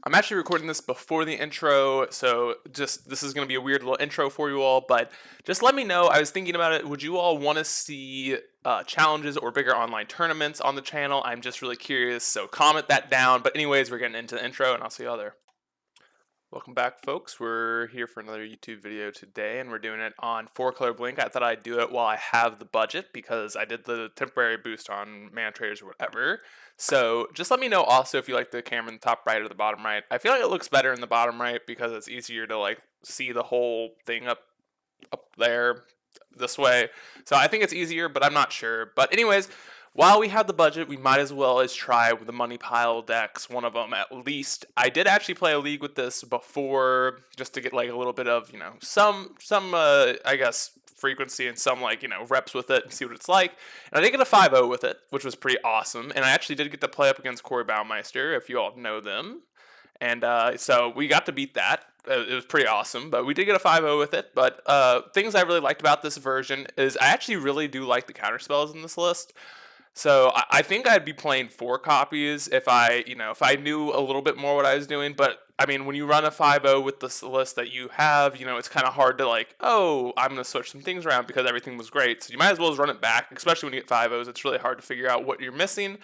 I'm actually recording this before the intro, so just this is going to be a weird little intro for you all, but just let me know. I was thinking about it. Would you all want to see challenges or bigger online tournaments on the channel? I'm just really curious, so comment that down. But anyways, we're getting into the intro, and I'll see y'all there. Welcome back, folks. We're here for another YouTube video today, and we're doing it on 4-color blink. I thought I'd do it while I have the budget because I did the temporary boost on Mana Traders or whatever. So just let me know also if you like the camera in the top right or the bottom right. I feel like it looks better in the bottom right because it's easier to like see the whole thing up there this way. So I think it's easier, but I'm not sure. But anyways, while we have the budget, we might as well as try with the money pile decks, one of them at least. I did actually play a league with this before, just to get like a little bit of, some I guess frequency and some like, reps with it and see what it's like. And I did get a 5-0 with it, which was pretty awesome. And I actually did get to play up against Corey Baumeister, if you all know them. And so we got to beat that. It was pretty awesome, but we did get a 5-0 with it. But things I really liked about this version is I actually really do like the counter spells in this list. So I think I'd be playing 4 copies if I knew a little bit more what I was doing. But I mean, when you run a 5-0 with this list that you have, it's kind of hard to like, oh, I'm going to switch some things around because everything was great. So you might as well just run it back, especially when you get 5-0s. It's really hard to figure out what you're missing.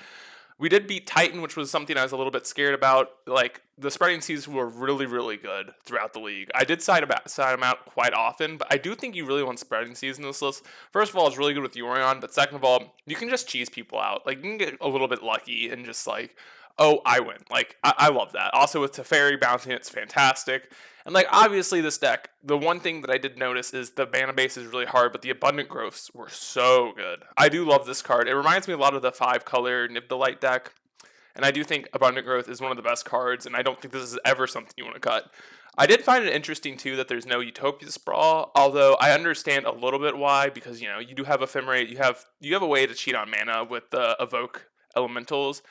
We did beat Titan, which was something I was a little bit scared about. Like, the spreading seeds were really, really good throughout the league. I did side them out quite often, but I do think you really want spreading seeds in this list. First of all, it's really good with Yorion, but second of all, you can just cheese people out. Like, you can get a little bit lucky and just like, oh, I win. Like, I love that. Also, with Teferi bouncing, it's fantastic. And, like, obviously this deck, the one thing that I did notice is the mana base is really hard, but the Abundant Growths were so good. I do love this card. It reminds me a lot of the 5-color Nibdelite deck. And I do think Abundant Growth is one of the best cards, and I don't think this is ever something you want to cut. I did find it interesting, too, that there's no Utopia Sprawl, although I understand a little bit why, because, you do have Ephemerate, you have a way to cheat on mana with the Evoke Elementals.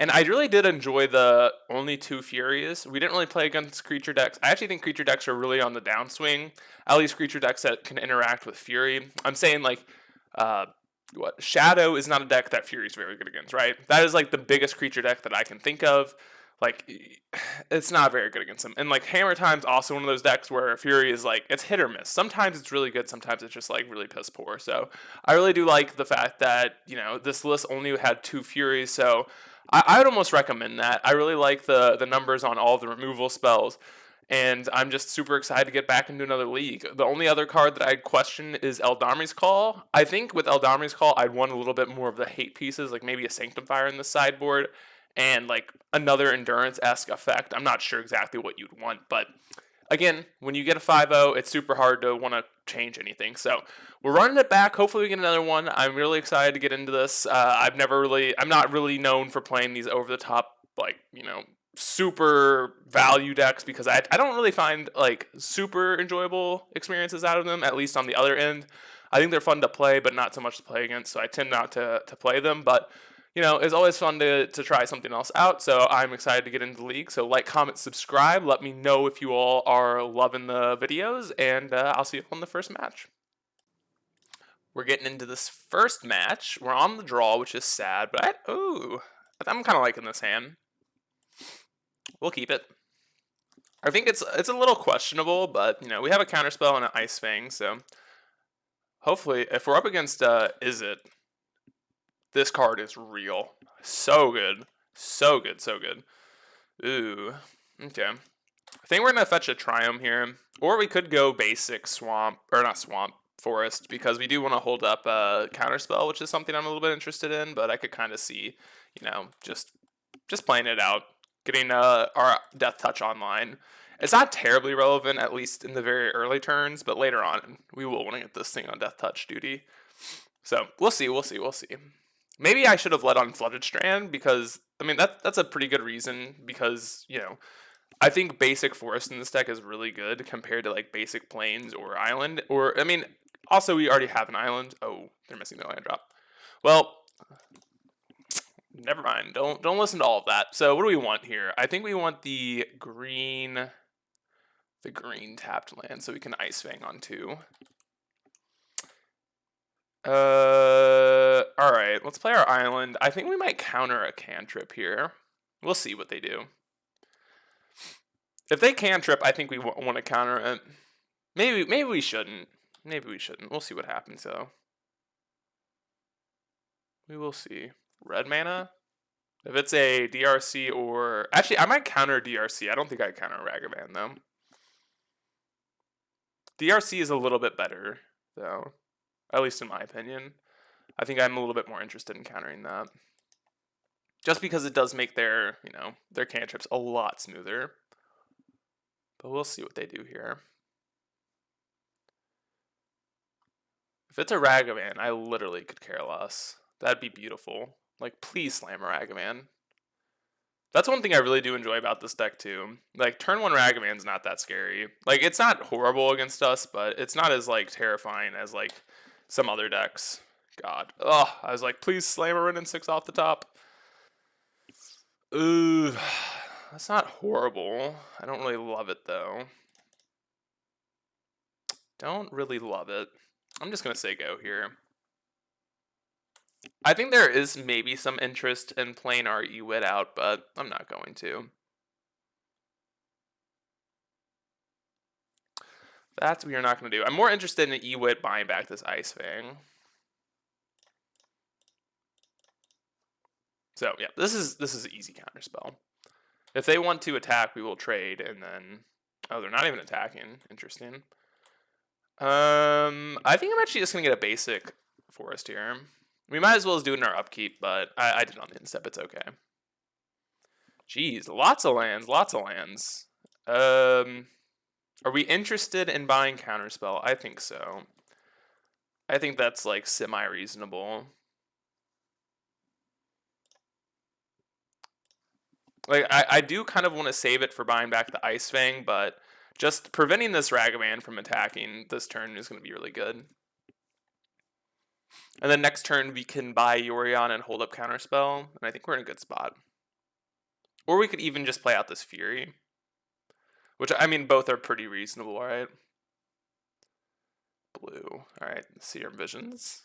And I really did enjoy the only 2 Furies. We didn't really play against creature decks. I actually think creature decks are really on the downswing. At least creature decks that can interact with Fury. I'm saying like, Shadow is not a deck that Fury is very good against, right? That is like the biggest creature deck that I can think of. Like, it's not very good against them. And like Hammer Time's also one of those decks where Fury is like, it's hit or miss. Sometimes it's really good, sometimes it's just like really piss poor. So I really do like the fact that, this list only had 2 Furies, so I would almost recommend that. I really like the numbers on all the removal spells, and I'm just super excited to get back into another league. The only other card that I'd question is Eldamri's Call. I think with Eldamri's Call, I'd want a little bit more of the hate pieces, like maybe a Sanctifier in the sideboard, and like another Endurance-esque effect. I'm not sure exactly what you'd want, but again, when you get a 5-0, it's super hard to want to change anything. So we're running it back. Hopefully we get another one. I'm really excited to get into this. I'm not really known for playing these over the top, like, super value decks because I don't really find like super enjoyable experiences out of them, at least on the other end. I think they're fun to play, but not so much to play against. So I tend not to play them, but it's always fun to try something else out, so I'm excited to get into the league. So like, comment, subscribe. Let me know if you all are loving the videos, and I'll see you on the first match. We're getting into this first match. We're on the draw, which is sad, but I'm kind of liking this hand. We'll keep it. I think it's a little questionable, but, we have a counterspell and an Ice Fang, so hopefully, if we're up against Izzet, this card is real. So good. So good, so good. Ooh. Okay. I think we're going to fetch a Triumph here. Or we could go basic Swamp, or not Swamp, Forest, because we do want to hold up a Counterspell, which is something I'm a little bit interested in, but I could kind of see, just playing it out. Getting our Death Touch online. It's not terribly relevant, at least in the very early turns, but later on, we will want to get this thing on Death Touch duty. So, we'll see. Maybe I should have led on Flooded Strand because, I mean, that's a pretty good reason because, I think basic Forest in this deck is really good compared to, like, basic Plains or Island. Or, I mean, also we already have an Island. Oh, they're missing the land drop. Well, never mind. Don't listen to all of that. So what do we want here? I think we want the green tapped land so we can Ice Fang on 2. Alright, let's play our island. I think we might counter a cantrip here. We'll see what they do. If they cantrip, I think we want to counter it. Maybe we shouldn't. Maybe we shouldn't. We'll see what happens though. We will see. Red mana? If it's a DRC or... Actually, I might counter DRC. I don't think I'd counter Ragavan, though. DRC is a little bit better, though. At least in my opinion. I think I'm a little bit more interested in countering that. Just because it does make their, their cantrips a lot smoother. But we'll see what they do here. If it's a Ragavan, I literally could care less. That'd be beautiful. Like, please slam a Ragavan. That's one thing I really do enjoy about this deck, too. Like, turn 1 Ragavan's not that scary. Like, it's not horrible against us, but it's not as, like, terrifying as, like, some other decks. God. Ugh, I was like, please slam a Renin 6 off the top. Ooh, that's not horrible. I don't really love it, though. Don't really love it. I'm just going to say go here. I think there is maybe some interest in playing our Ewit out, but I'm not going to. That we are not going to do. I'm more interested in Ewit buying back this Ice Fang. So yeah, this is an easy counterspell. If they want to attack, we will trade, and then they're not even attacking. Interesting. I think I'm actually just gonna get a basic forest here. We might as well as do it in our upkeep, but I did on the instep. It's okay. Jeez, lots of lands, lots of lands. Are we interested in buying counterspell? I think so. I think that's like semi-reasonable. Like, I do kind of want to save it for buying back the Ice Fang, but just preventing this Ragavan from attacking this turn is going to be really good. And then next turn we can buy Yorion and hold up Counterspell, and I think we're in a good spot. Or we could even just play out this Fury. Which, I mean, both are pretty reasonable, right? Blue. Alright, Serum Visions.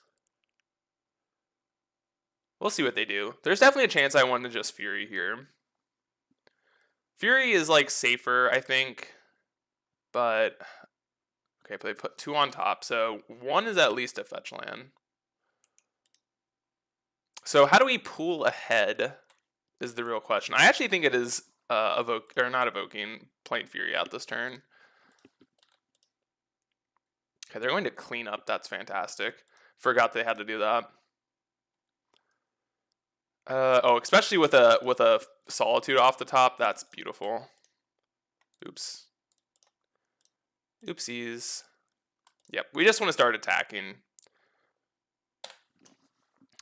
We'll see what they do. There's definitely a chance I want to just Fury here. Fury is, like, safer, I think. But, okay, but they put 2 on top, so 1 is at least a fetch land. So how do we pool ahead is the real question. I actually think it is not evoking, playing Fury out this turn. Okay, they're going to clean up. That's fantastic. Forgot they had to do that. Especially with a Solitude off the top. That's beautiful. Oops. Oopsies. Yep, we just want to start attacking.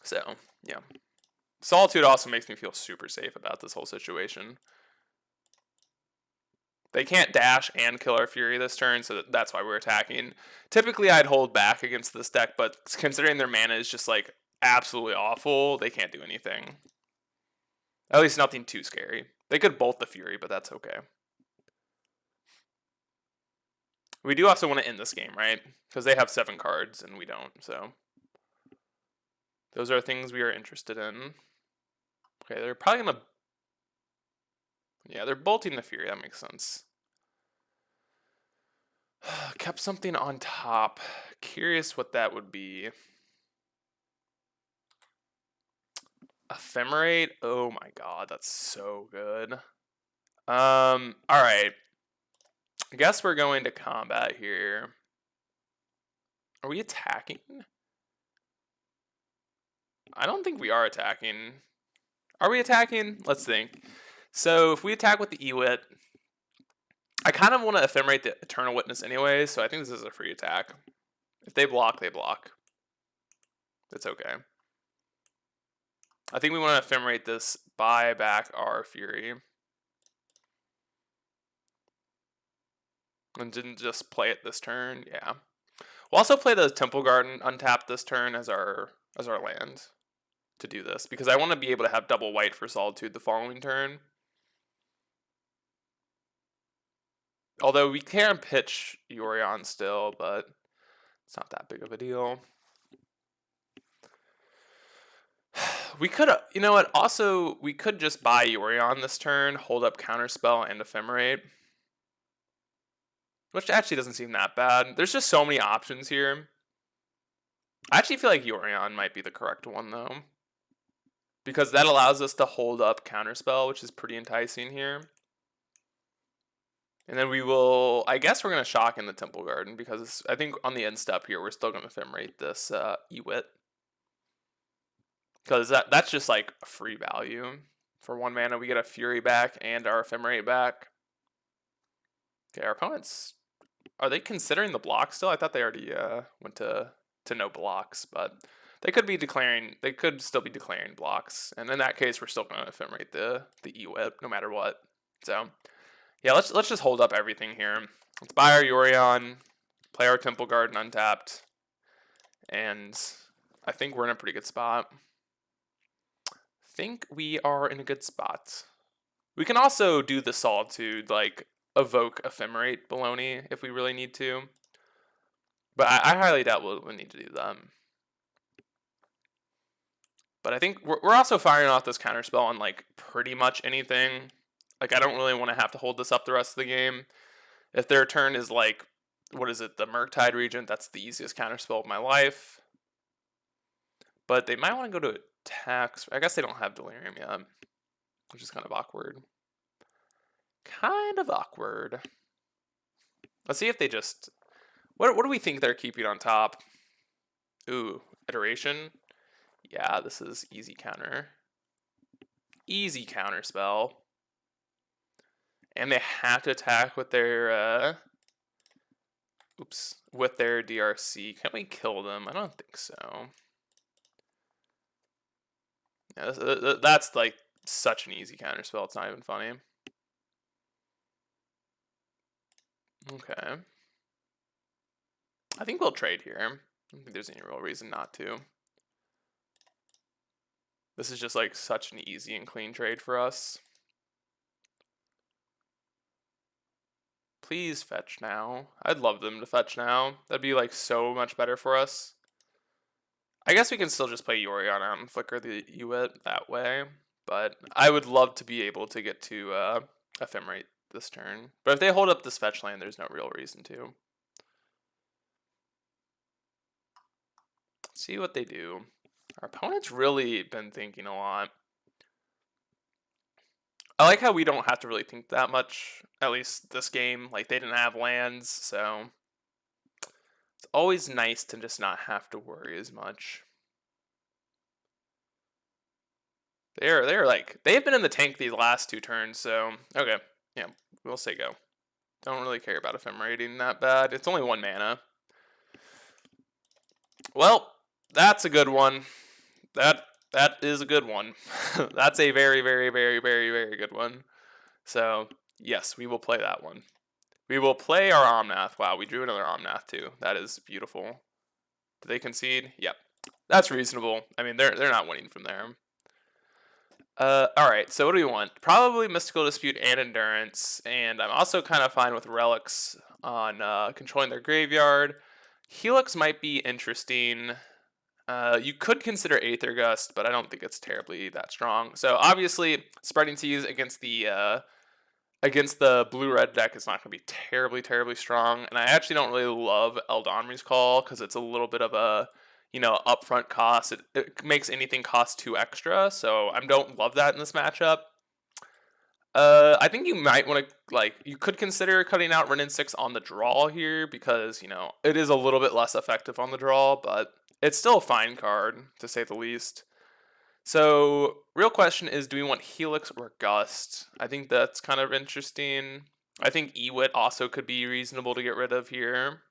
So, yeah. Solitude also makes me feel super safe about this whole situation. They can't dash and kill our Fury this turn, so that's why we're attacking. Typically, I'd hold back against this deck, but considering their mana is just, like, absolutely awful, they can't do anything. At least nothing too scary. They could bolt the Fury, but that's okay. We do also want to end this game, right? Because they have 7 cards, and we don't, so... Those are things we are interested in. Okay, they're probably going to... Yeah, they're bolting the Fury. That makes sense. Kept something on top. Curious what that would be. Ephemerate? Oh my god, that's so good. Alright. I guess we're going to combat here. Are we attacking? I don't think we are attacking. Are we attacking? Let's think. So if we attack with the Ewit, I kind of want to Ephemerate the Eternal Witness anyway, so I think this is a free attack. If they block, they block. It's okay. I think we want to Ephemerate this, buy back our Fury. And didn't just play it this turn, yeah. We'll also play the Temple Garden untapped this turn as our land to do this, because I want to be able to have double white for Solitude the following turn. Although we can pitch Yorion still, but it's not that big of a deal. We could, you know what, also, we could just buy Yorion this turn, hold up Counterspell and Ephemerate. which actually doesn't seem that bad. There's just so many options here. I actually feel like Yorion might be the correct one, though, because that allows us to hold up Counterspell, which is pretty enticing here. And then we will, I guess we're going to shock in the Temple Garden, because I think on the end step here, we're still going to ephemerate this Ewit. Because that's just like a free value. For 1 mana, we get a Fury back and our ephemerate back. Okay, our opponents, are they considering the block still? I thought they already went to no blocks, but they could be declaring, they could still be declaring blocks. And in that case, we're still going to ephemerate the Ewit no matter what. So yeah, let's just hold up everything here. Let's buy our Yorion, play our Temple Garden untapped, and I think we're in a pretty good spot. Think we are in a good spot. We can also do the Solitude, like evoke ephemerate baloney if we really need to. But I highly doubt we'll need to do that. But I think we're also firing off this counterspell on like pretty much anything. Like I don't really want to have to hold this up the rest of the game. If their turn is like, what is it, the Murktide Regent, that's the easiest counterspell of my life. But they might want to go to attacks. I guess they don't have Delirium yet, which is kind of awkward. Kind of awkward. Let's see if they just... What do we think they're keeping on top? Ooh, Iteration. Yeah, this is easy counter. Easy counter spell. And they have to attack with their... with their DRC. Can we kill them? I don't think so. Yeah, that's like such an easy counter spell. It's not even funny. Okay. I think we'll trade here. I don't think there's any real reason not to. This is just like such an easy and clean trade for us. Please fetch now. I'd love them to fetch now. That'd be like so much better for us. I guess we can still just play Yorion out and flicker the Ewit that way. But I would love to be able to get to ephemerate this turn. But if they hold up this fetch land, there's no real reason to. Let's see what they do. Our opponent's really been thinking a lot. I like how we don't have to really think that much, at least this game. Like, they didn't have lands, so it's always nice to just not have to worry as much. They're like, they've been in the tank these last 2 turns, so okay, yeah, we'll say go. Don't really care about ephemerating that bad. It's only 1 mana. Well, that's a good one. That is a good one. That's a very, very, very, very, very good one. So yes, we will play that one. We will play our Omnath. Wow, we drew another Omnath too. That is beautiful. Did they concede? Yep. That's reasonable. I mean, they're not winning from there. All right. So what do we want? Probably Mystical Dispute and Endurance, and I'm also kind of fine with Relics on controlling their graveyard. Helix might be interesting. You could consider Aether Gust, but I don't think it's terribly that strong. So obviously, Spreading Seas against the blue-red deck is not going to be terribly, terribly strong. And I actually don't really love Eldomri's Call because it's a little bit of a, upfront cost. It makes anything cost 2 extra, so I don't love that in this matchup. I think you might want to, you could consider cutting out Renin 6 on the draw here because, it is a little bit less effective on the draw, but it's still a fine card, to say the least. So, real question is, do we want Helix or Gust? I think that's kind of interesting. I think Ewit also could be reasonable to get rid of here.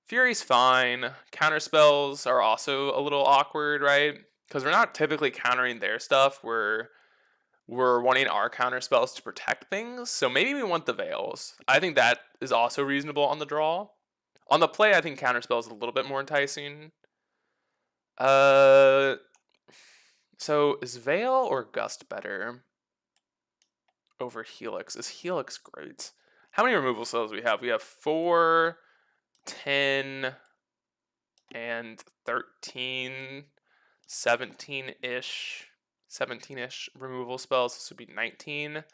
Fury's fine. Counterspells are also a little awkward, right? Because we're not typically countering their stuff. We're wanting our counterspells to protect things. So maybe we want the Veils. I think that is also reasonable on the draw. On the play, I think counterspell is a little bit more enticing. So is Veil or Gust better over Helix? Is Helix great? How many removal spells do we have? We have 4, 10, and 13, 17-ish removal spells. This would be 19.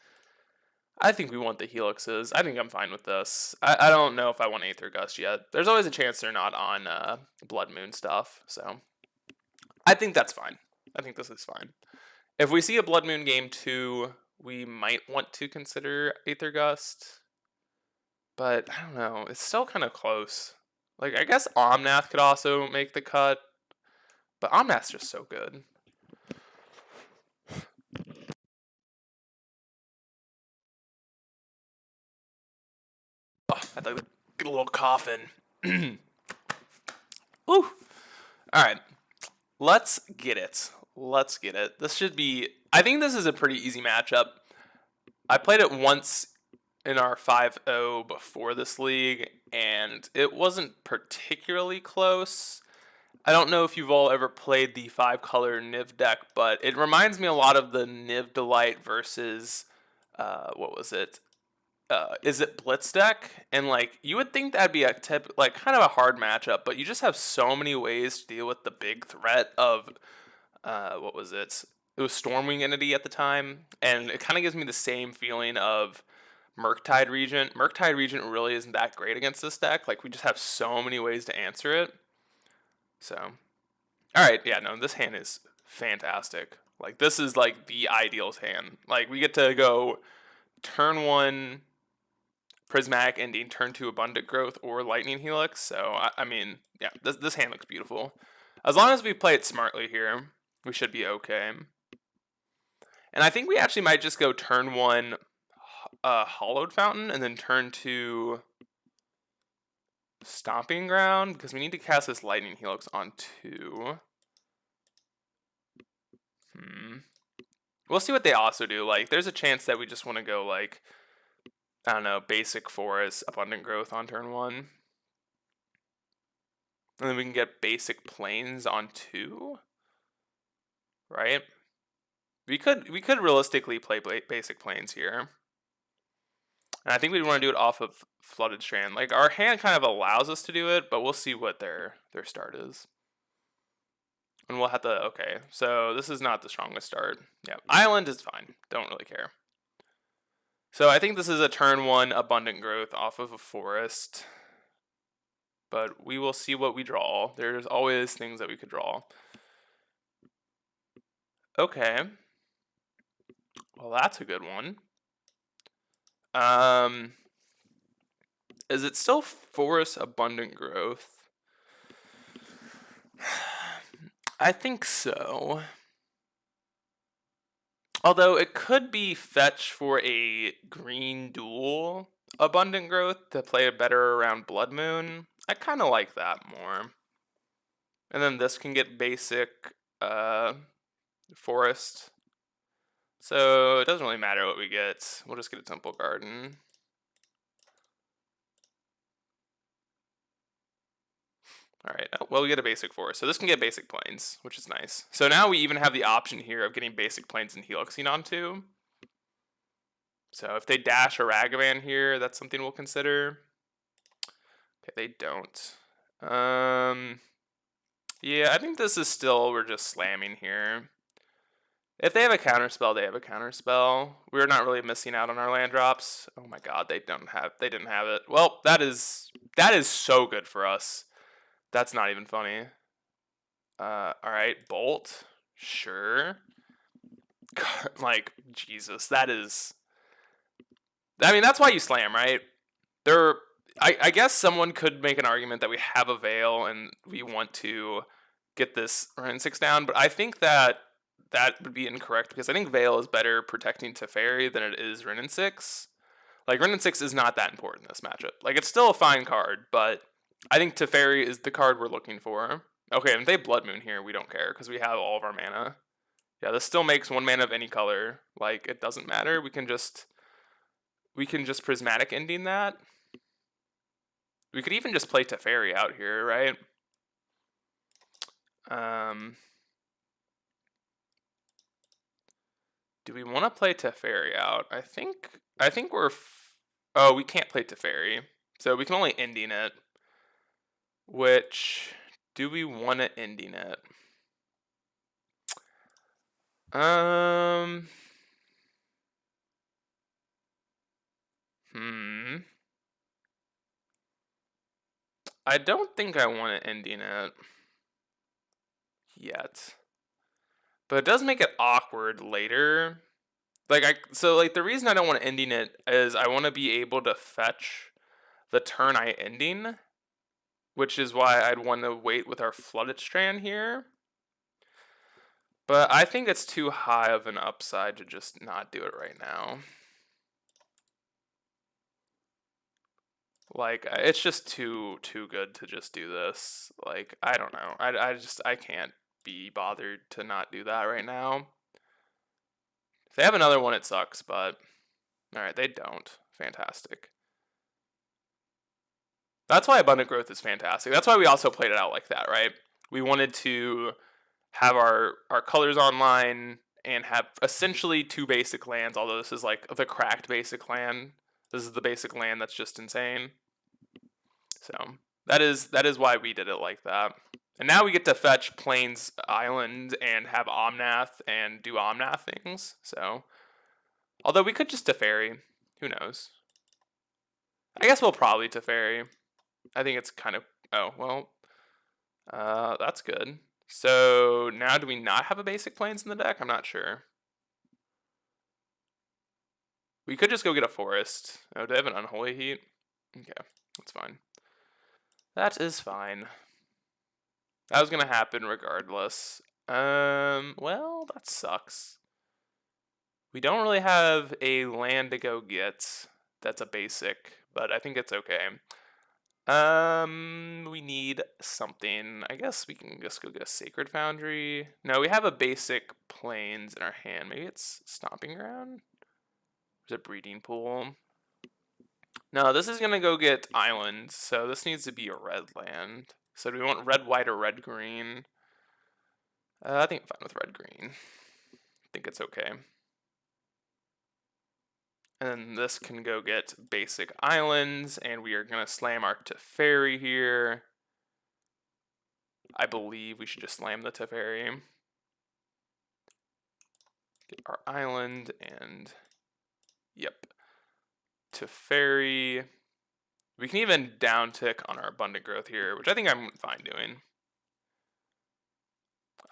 I think we want the helixes. I think I'm fine with this. I don't know if I want Aether Gust yet. There's always a chance they're not on Blood Moon stuff, so I think that's fine. I think this is fine. If we see a Blood Moon game 2, we might want to consider Aether Gust, but I don't know. It's still kind of close. Like, I guess Omnath could also make the cut, but Omnath's just so good. Oh, I had to get a little cough in. Woo! Alright, let's get it. Let's get it. This should be... I think this is a pretty easy matchup. I played it once in our 5-0 before this league, and it wasn't particularly close. I don't know if you've all ever played the 5-color Niv deck, but it reminds me a lot of the Niv Delight versus... what was it? Is it Blitz deck? And like you would think that'd be a like kind of a hard matchup, but you just have so many ways to deal with the big threat of what was it? It was Stormwing Entity at the time, and it kind of gives me the same feeling of Murktide Regent. Murktide Regent really isn't that great against this deck. Like we just have so many ways to answer it. So, all right, yeah, no, this hand is fantastic. Like this is like the ideals hand. Like we get to go turn 1 Prismatic Ending, turn 2 Abundant Growth, or Lightning Helix. So, I mean, yeah, this hand looks beautiful. As long as we play it smartly here, we should be okay. And I think we actually might just go turn 1 Hollowed Fountain, and then turn 2 Stomping Ground, because we need to cast this Lightning Helix on 2. We'll see what they also do. Like, there's a chance that we just want to go, like, I don't know, Basic Forest, Abundant Growth on turn 1. And then we can get Basic Plains on 2. Right? We could realistically play Basic Plains here. And I think we'd want to do it off of Flooded Strand. Like, our hand kind of allows us to do it, but we'll see what their start is. And we'll have to, okay, so this is not the strongest start. Yeah, Island is fine. Don't really care. So I think this is a turn 1 Abundant Growth off of a forest. But we will see what we draw. There's always things that we could draw. Okay. Well, that's a good one. Is it still Forest Abundant Growth? I think so. Although it could be fetch for a green dual Abundant Growth to play it better around Blood Moon. I kind of like that more. And then this can get basic forest. So it doesn't really matter what we get. We'll just get a Temple Garden. Alright, well we get a basic forest. So this can get basic plains, which is nice. So now we even have the option here of getting basic plains and Helixing on 2. So if they dash a Ragavan here, that's something we'll consider. Okay, they don't. Yeah, I think this is still, we're just slamming here. If they have a counterspell, they have a counterspell. We're not really missing out on our land drops. Oh my god, they didn't have it. Well, that is so good for us. That's not even funny. Alright, Bolt. Sure. Like, Jesus, that is... I mean, that's why you slam, right? I guess someone could make an argument that we have a Veil and we want to get this Ren 6 down, but I think that would be incorrect because I think Veil is better protecting Teferi than it is Ren 6. Like, Ren 6 is not that important in this matchup. Like, it's still a fine card, but I think Teferi is the card we're looking for. Okay, and if they have Blood Moon here, we don't care because we have all of our mana. Yeah, this still makes 1 mana of any color. Like, it doesn't matter. We can just Prismatic Ending that. We could even just play Teferi out here, right? Do we want to play Teferi out? I think we're... oh, we can't play Teferi. So we can only Ending it. Which... do we want to Ending it? I don't think I want it ending it yet. But it does make it awkward later. Like the reason I don't want ending it is I want to be able to fetch the turn I ending, which is why I'd want to wait with our flooded strand here. But I think it's too high of an upside to just not do it right now. Like, it's just too good to just do this. Like, I don't know. I can't be bothered to not do that right now. If they have another one, it sucks, but alright, they don't. Fantastic. That's why Abundant Growth is fantastic. That's why we also played it out like that, right? We wanted to have our colors online and have essentially 2 basic lands, although this is like the cracked basic land. This is the basic land that's just insane. So that is why we did it like that. And now we get to fetch Plains Island and have Omnath and do Omnath things. So, although we could just Teferi. Who knows? I guess we'll probably Teferi. I think it's kind of... Oh, well. That's good. So, now do we not have a basic Plains in the deck? I'm not sure. We could just go get a Forest. Oh, do they have an Unholy Heat? Okay, that's fine. That is fine. That was gonna happen regardless. Well, that sucks. We don't really have a land to go get that's a basic, but I think it's okay. We need something. I guess we can just go get a Sacred Foundry. No, we have a basic Plains in our hand. Maybe it's Stomping Ground? There's a Breeding Pool. No, this is gonna go get islands, so this needs to be a red land. So do we want red, white, or red, green? I think I'm fine with red, green. I think it's okay. And then this can go get basic islands, and we are gonna slam our Teferi here. I believe we should just slam the Teferi. Get our island, and yep. Teferi. We can even down tick on our Abundant Growth here, which I think I'm fine doing.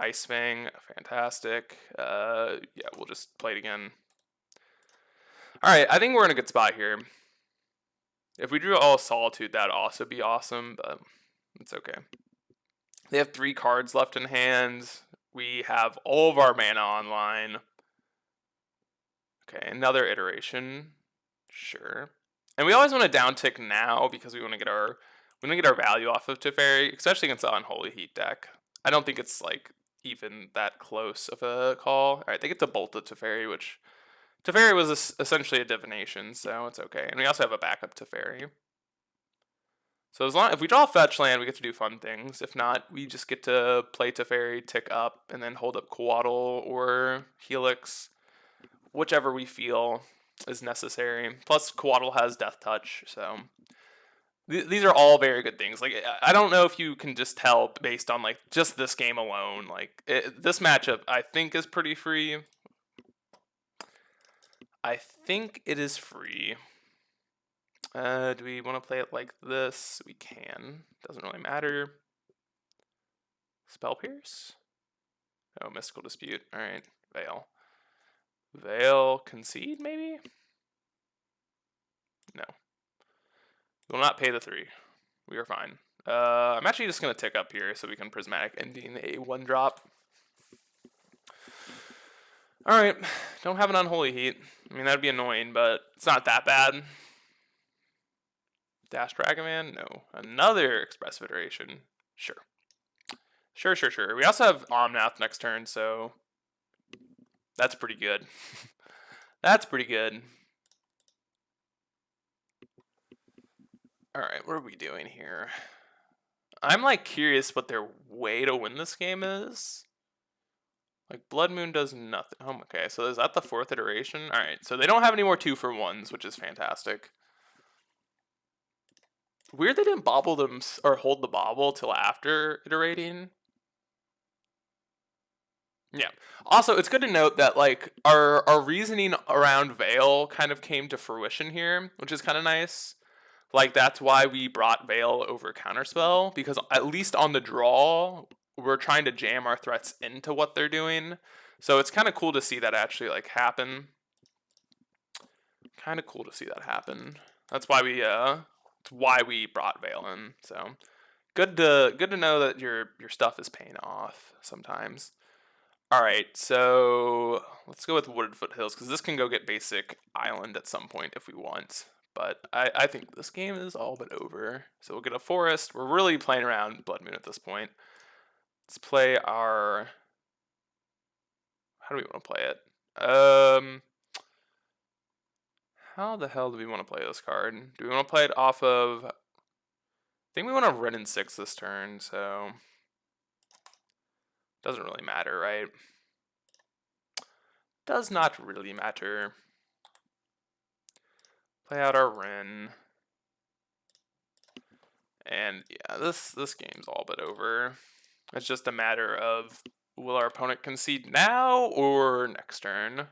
Ice Fang, fantastic. Yeah, we'll just play it again. Alright, I think we're in a good spot here. If we drew all Solitude, that'd also be awesome, but it's okay. They have 3 cards left in hand. We have all of our mana online. Okay, another iteration. Sure. And we always want to downtick now because we want to get our value off of Teferi, especially against the Unholy Heat deck. I don't think it's like even that close of a call. All right, they get to bolt the Teferi, which Teferi was essentially a divination, so it's okay. And we also have a backup Teferi. So if we draw a fetch land, we get to do fun things. If not, we just get to play Teferi, tick up, and then hold up Coatl or Helix, whichever we feel is necessary. Plus, Coatl has Death Touch, so these are all very good things. Like, I don't know if you can just tell based on like just this game alone. Like this matchup, I think is pretty free. I think it is free. Do we want to play it like this? We can. Doesn't really matter. Spell Pierce? Oh, Mystical Dispute. Alright. Veil. Veil Concede, maybe? No. We will not pay the 3. We are fine. I'm actually just going to tick up here so we can Prismatic Ending a 1-drop. Alright. Don't have an Unholy Heat. I mean, that would be annoying, but it's not that bad. Dash Dragonman? No. Another Expressive Iteration. Sure. Sure. We also have Omnath next turn, so that's pretty good. That's pretty good. Alright, what are we doing here? I'm like curious what their way to win this game is. Like Blood Moon does nothing. Oh, okay, so is that the 4th iteration? Alright, so they don't have any more 2-for-1s, which is fantastic. Weird they didn't bobble them or hold the bobble till after iterating. Yeah. Also, it's good to note that like our reasoning around Veil kind of came to fruition here, which is kind of nice. Like, that's why we brought Veil over Counterspell, because at least on the draw, we're trying to jam our threats into what they're doing. So it's kind of cool to see that actually, like, happen. Kind of cool to see that happen. That's why we brought Veil in. So good to know that your stuff is paying off sometimes. All right, so let's go with Wooded Foothills, because this can go get basic island at some point if we want. But I think this game is all but over. So we'll get a forest. We're really playing around Blood Moon at this point. Let's play our... How do we want to play it? How the hell do we want to play this card? Do we want to play it off of... I think we want to Wrenn and 6 this turn, so... Doesn't really matter, right? Does not really matter. Play out our Wrenn. And yeah, this game's all but over. It's just a matter of, will our opponent concede now or next turn?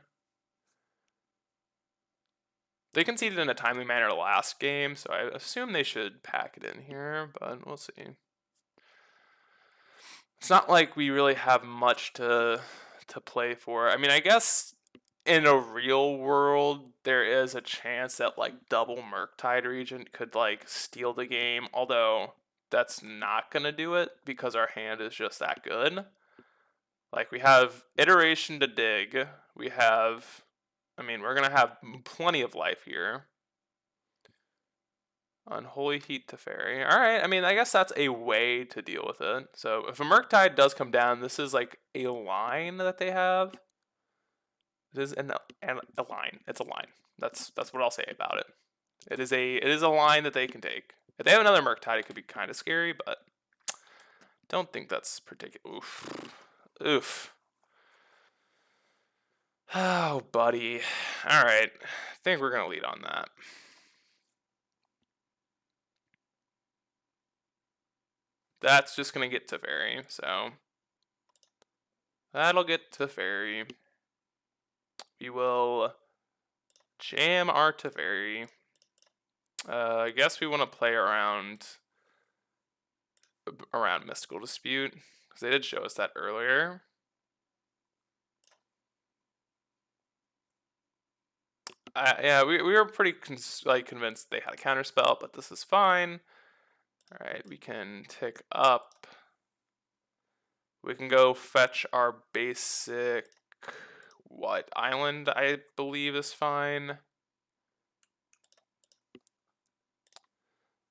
They conceded in a timely manner last game, so I assume they should pack it in here, but we'll see. It's not like we really have much to play for. I mean, I guess in a real world, there is a chance that like double Murktide Regent could like steal the game, although that's not gonna do it because our hand is just that good. Like we have Iteration to dig. We have, I mean, we're gonna have plenty of life here. Unholy Heat to Fairy. Alright, I mean, I guess that's a way to deal with it. So if a Murktide does come down, this is like a line that they have. It is a line. It's a line. That's what I'll say about it. It is a line that they can take. If they have another Murktide, it could be kind of scary, but don't think that's particular. Oof. Oof. Oh, buddy. Alright. I think we're going to lead on that. That's just going to get to Fairy, so... That'll get to Fairy. We will jam our Teferi. I guess we want to play around Mystical Dispute, because they did show us that earlier. Yeah, we were pretty convinced they had a counterspell, but this is fine. All right, we can tick up. We can go fetch our basic island, I believe is fine.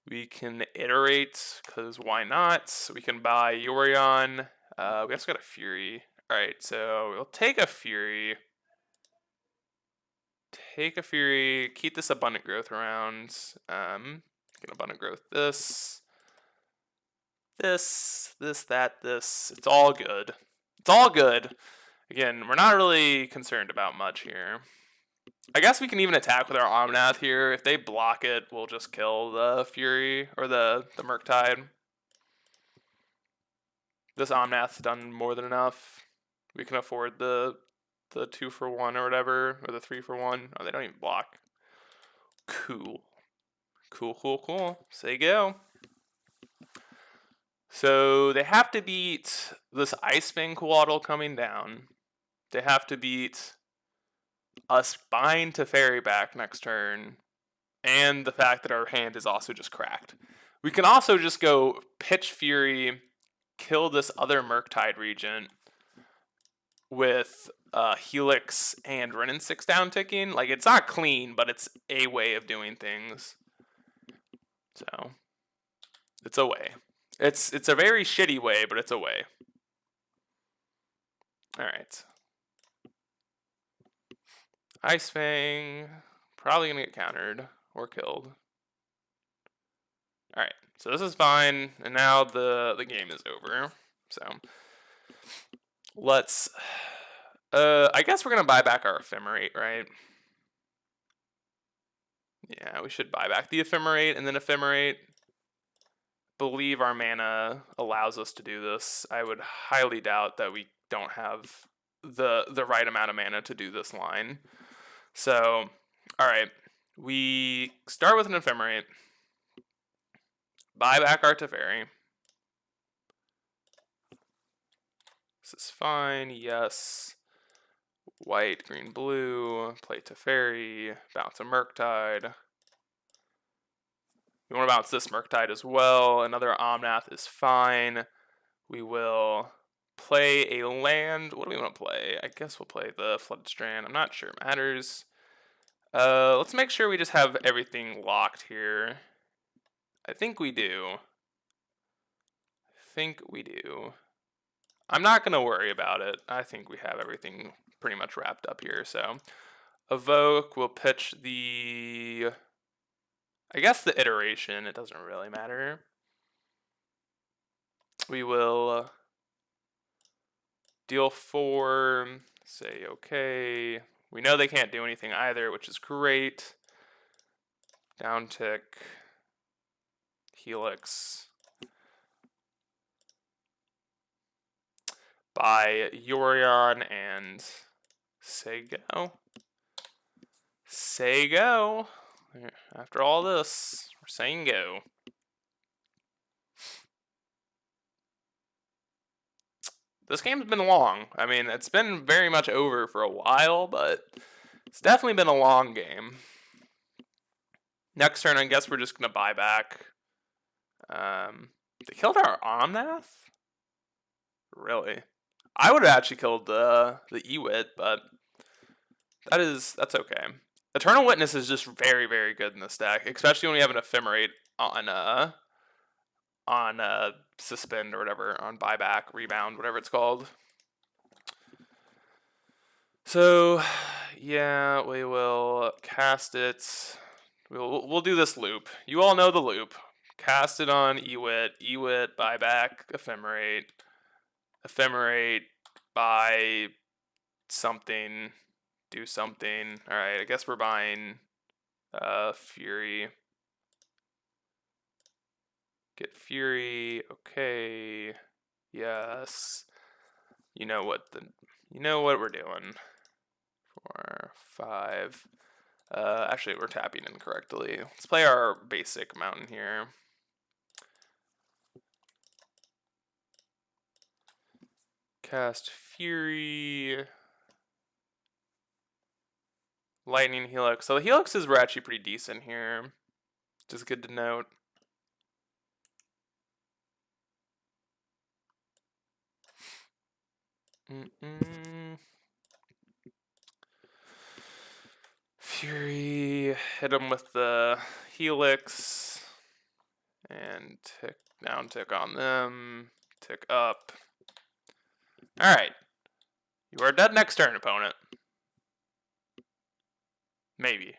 We can iterate, because why not? We can buy Yorion. We also got a Fury. Alright, so we'll take a Fury. Take a Fury, keep this Abundant Growth around. Get Abundant Growth this, that, this. It's all good. It's all good. Again, we're not really concerned about much here. I guess we can even attack with our Omnath here. If they block it, we'll just kill the Fury, or the Murktide. This Omnath's done more than enough. We can afford the 2-for-1 or whatever, or the 3-for-1. Oh, they don't even block. Cool. Cool. Say go. So they have to beat this Icefang Coatl coming down. They have to beat us buying Teferi back next turn, and the fact that our hand is also just cracked. We can also just go pitch Fury, kill this other Murktide Regent with Helix and Wrenn and 6 down ticking. Like, it's not clean, but it's a way of doing things. So, it's a way. It's a very shitty way, but it's a way. Alright. Icefang, probably gonna get countered or killed. Alright, so this is fine, and now the game is over. So let's I guess we're gonna buy back our Ephemerate, right? Yeah, we should buy back the Ephemerate and then Ephemerate. Believe our mana allows us to do this. I would highly doubt that we don't have the right amount of mana to do this line. So, alright. We start with an Ephemerate. buy back our Teferi. This is fine, yes. White, green, blue, play Teferi, bounce a Murktide. We want to bounce this Murktide as well. Another Omnath is fine. We will play a land. What do we want to play? I guess we'll play the Flooded Strand. I'm not sure it matters. Let's make sure we just have everything locked here. I think we do. I'm not going to worry about it. I think we have everything pretty much wrapped up here. So, Evoke will pitch the... I guess the iteration. It doesn't really matter. We will deal 4, say okay. We know they can't do anything either, which is great. Down tick, Helix. By Yorion and say go. Say go. After all this, we're saying go. This game's been long. I mean, it's been very much over for a while, but it's definitely been a long game. Next turn, I guess we're just going to buy back. They killed our Omnath? Really? I would have actually killed the Ewit, but that's okay. Eternal Witness is just very, very good in this deck, especially when we have an Ephemerate on Suspend or whatever, on Buyback, Rebound, whatever it's called. So, yeah, we will cast it. We'll do this loop. You all know the loop. Cast it on Ewit, Buyback, Ephemerate, buy something, do something. Alright, I guess we're buying Fury. Get Fury, okay. Yes. You know what we're doing. 4, 5. Actually, we're tapping incorrectly. Let's play our basic mountain here. Cast Fury. Lightning Helix. So the Helixes were actually pretty decent here. Just good to note. Fury, hit him with the Helix, and down tick on them, tick up. Alright, you are dead next turn, opponent. Maybe.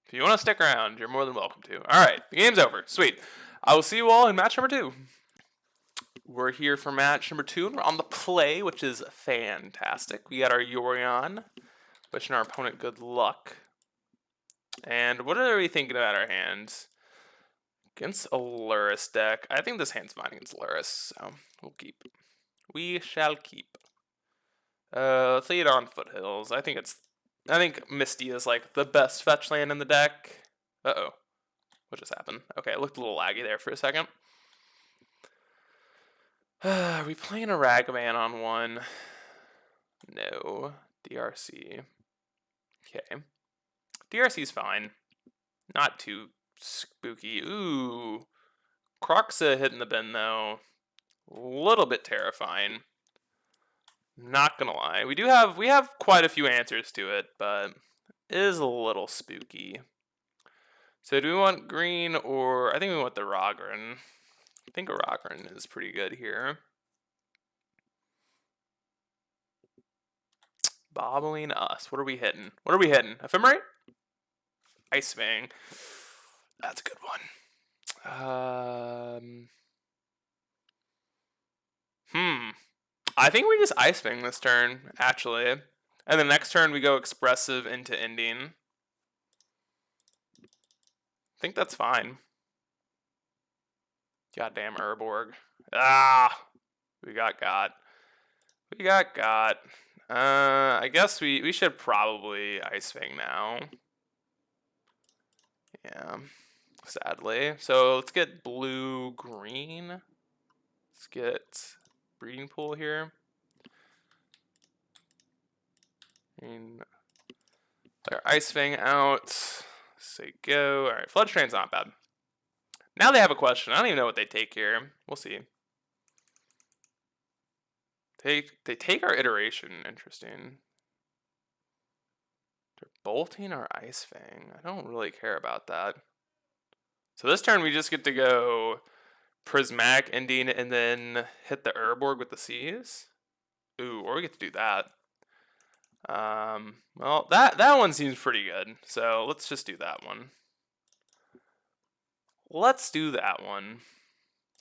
If you want to stick around, you're more than welcome to. Alright, the game's over. Sweet. I will see you all in match number 2. We're here for match number 2, and we're on the play, which is fantastic. We got our Yorion, wishing our opponent good luck. And what are we thinking about our hands? Against a Lurrus deck. I think this hand's fine against Lurrus, so we'll keep. We shall keep. Let's lay it on Foothills. I think Misty is like the best fetch land in the deck. Uh-oh. What just happened? Okay, it looked a little laggy there for a second. Are we playing a Ragavan on one? No. DRC. Okay. DRC's fine. Not too spooky. Ooh. Croxa hitting the bin, though. A little bit terrifying. Not gonna lie. We have quite a few answers to it, but it is a little spooky. So do we want green or... I think we want the Rogren. I think a Rogren is pretty good here. Bobbling us. What are we hitting? Ephemerate? Ice Fang. That's a good one. I think we just Ice Fang this turn, actually. And the next turn we go Expressive into Ending. I think that's fine. Goddamn Urborg. Ah! We got. I guess we should probably Ice Fang now. Yeah. sadly. So let's get blue-green. Let's get breeding pool here. And our Ice Fang out. Say go. All right, Flood Train's not bad. Now they have a question. I don't even know what they take here. We'll see. They take our iteration. Interesting. They're bolting our Ice Fang. I don't really care about that. So this turn we just get to go Prismatic Ending and then hit the Urborg with the Seas. Ooh, or we get to do that. Well, that one seems pretty good. So let's just do that one. Let's do that one.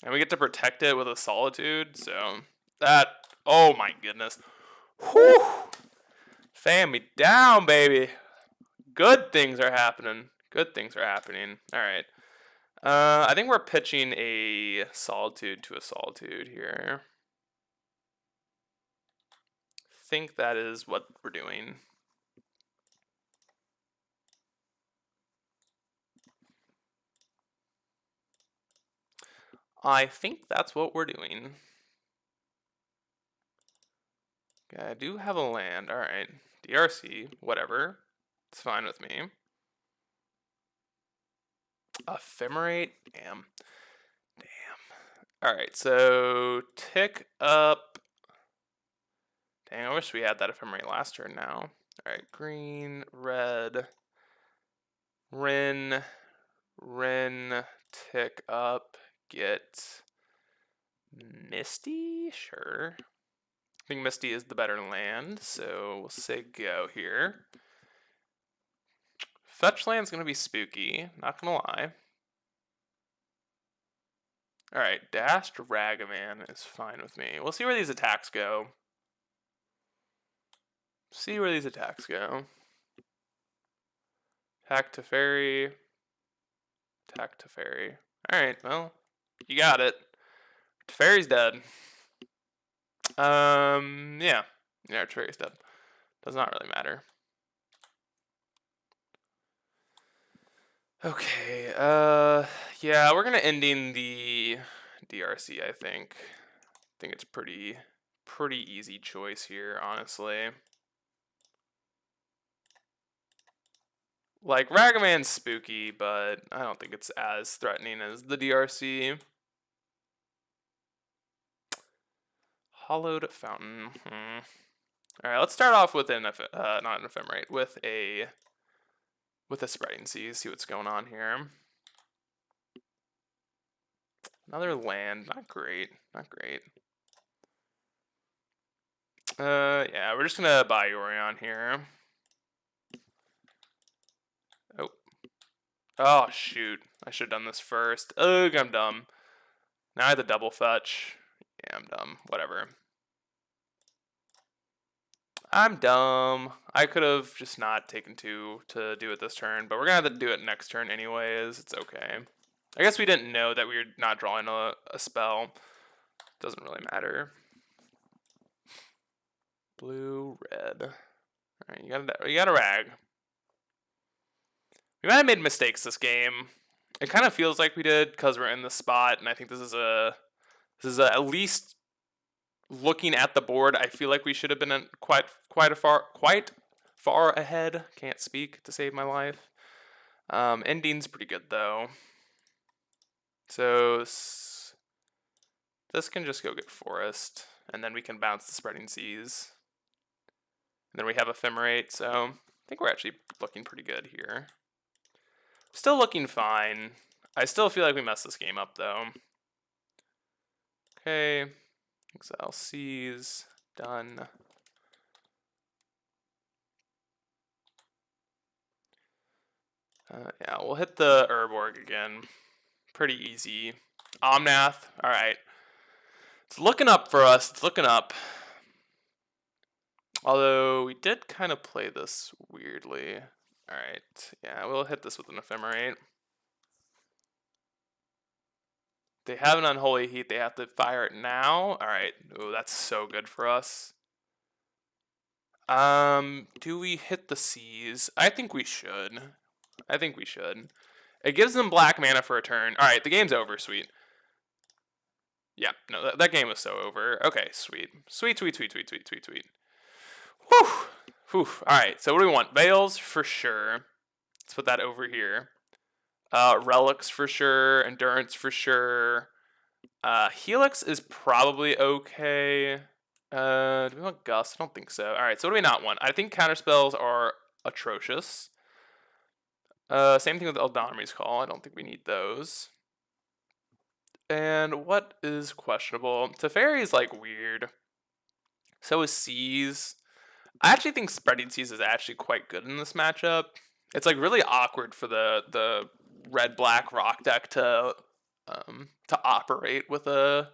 And we get to protect it with a Solitude. So that, oh my goodness. Whew. Fan me down, baby. Good things are happening. Good things are happening. All right. I think we're pitching a Solitude to a Solitude here. I think that is what we're doing. I think that's what we're doing. Okay, I do have a land. All right. DRC, whatever. It's fine with me. Ephemerate? Damn. All right, so tick up. Dang, I wish we had that Ephemerate last turn now. All right, green, red, Rin, tick up, get Misty? Sure. I think Misty is the better land, so we'll say go here. Fetch land's gonna be spooky, not gonna lie. Alright, Dashed Ragavan is fine with me. We'll see where these attacks go. See where these attacks go. Attack to Fairy. Attack to Fairy. Alright, well, you got it. Teferi's dead. Yeah. Yeah, Teferi's dead. Does not really matter. Okay, yeah, we're gonna ending the DRC, I think. I think it's pretty easy choice here, honestly. Like, Ragavan's spooky, but I don't think it's as threatening as the DRC. Hollowed Fountain. Alright, let's start off with not an Ephemerate, with a Spreading Seas, see what's going on here. Another land, not great, not great. Yeah, we're just gonna buy Yorion here. Oh, shoot. I should have done this first. Ugh, I'm dumb. Now I have the double fetch. Yeah, I'm dumb. Whatever. I'm dumb. I could have just not taken 2 to do it this turn, but we're going to have to do it next turn anyways. It's okay. I guess we didn't know that we were not drawing a spell. Doesn't really matter. Blue, red. Alright, you got a rag. We might have made mistakes this game. It kind of feels like we did because we're in this spot, and I think this is at least looking at the board. I feel like we should have been quite far ahead. Can't speak to save my life. Ending's pretty good though. So this can just go get Forest, and then we can bounce the Spreading Seas. And then we have Ephemerate, so I think we're actually looking pretty good here. Still looking fine. I still feel like we messed this game up though. Okay, Exile Seas, done. Yeah, we'll hit the Urborg again. Pretty easy. Omnath, alright. It's looking up for us, it's looking up. Although, we did kind of play this weirdly. Alright, yeah, we'll hit this with an Ephemerate. They have an Unholy Heat, they have to fire it now. Alright, ooh, that's so good for us. Do we hit the Seas? I think we should. It gives them black mana for a turn. All right, the game's over. Sweet. Yeah, no, that game was so over. Okay, sweet. Sweet, sweet, sweet, sweet, sweet, sweet, sweet. Whew. Whew. All right, so what do we want? Veils for sure. Let's put that over here. Relics for sure. Endurance for sure. Helix is probably okay. Do we want Gust? I don't think so. All right, so what do we not want? I think counterspells are atrocious. Same thing with Eldonri's Call. I don't think we need those. And what is questionable? Teferi is like weird. So is Seas. I actually think Spreading Seas is actually quite good in this matchup. It's like really awkward for the red black rock deck to operate with an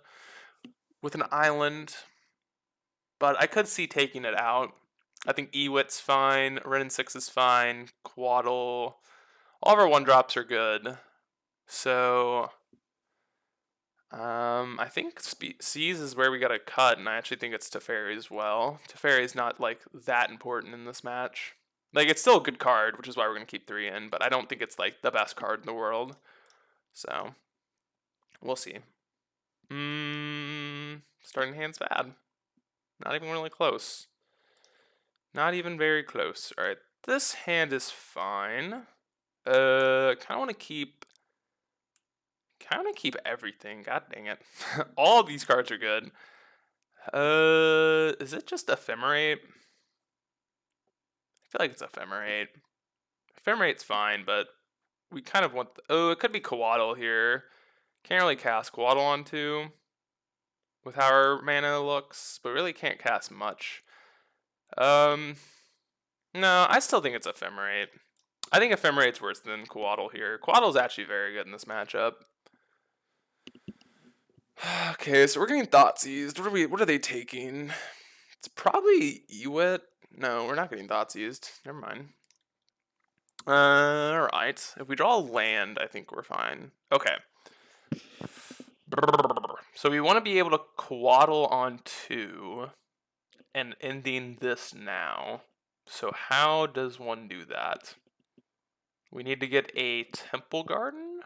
island, but I could see taking it out. I think Ewit's fine, Ren 6 is fine, Quaddle, all of our 1-drops are good. So I think Seas is where we gotta cut, and I actually think it's Teferi as well. Teferi is not like that important in this match. Like, it's still a good card, which is why we're gonna keep 3 in, but I don't think it's like the best card in the world. So we'll see. Starting hand's bad. Not even really close. Not even very close. All right, this hand is fine. Kind of want to keep everything. God dang it. All of these cards are good. Is it just Ephemerate? I feel like it's Ephemerate. Ephemerate's fine, but we kind of want... it could be Coatl here. Can't really cast Coatl onto with how our mana looks, but really can't cast much. No, I still think it's Ephemerate. I think Ephemerate's worse than Coatl here. Coatl's actually very good in this matchup. Okay, so we're getting Thoughtseized. What are they taking? It's probably Ewit. No, we're not getting Thoughtseized. Never mind. Alright. If we draw land, I think we're fine. Okay. So we want to be able to Coatl on 2 and ending this now. So how does one do that? We need to get a Temple Garden?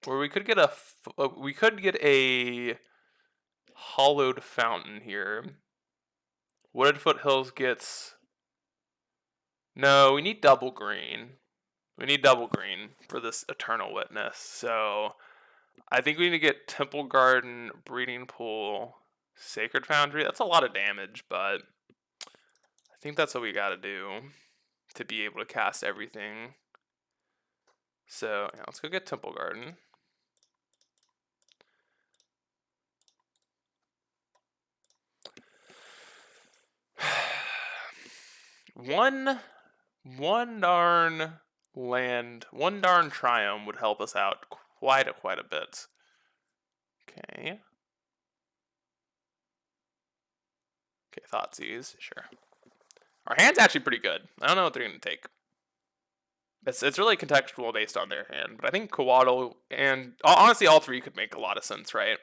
Or we could get a Hollowed Fountain here. Wooded Foothills gets... No, we need double green. We need double green for this Eternal Witness. So I think we need to get Temple Garden, Breeding Pool, Sacred Foundry. That's a lot of damage, but I think that's what we gotta do to be able to cast everything. So yeah, let's go get Temple Garden. One darn land, one darn Triumph would help us out quite a bit. Okay. Okay, Thoughtseize, sure. Our hand's actually pretty good. I don't know what they're gonna take. It's really contextual based on their hand, but I think Coatl and honestly all 3 could make a lot of sense, right?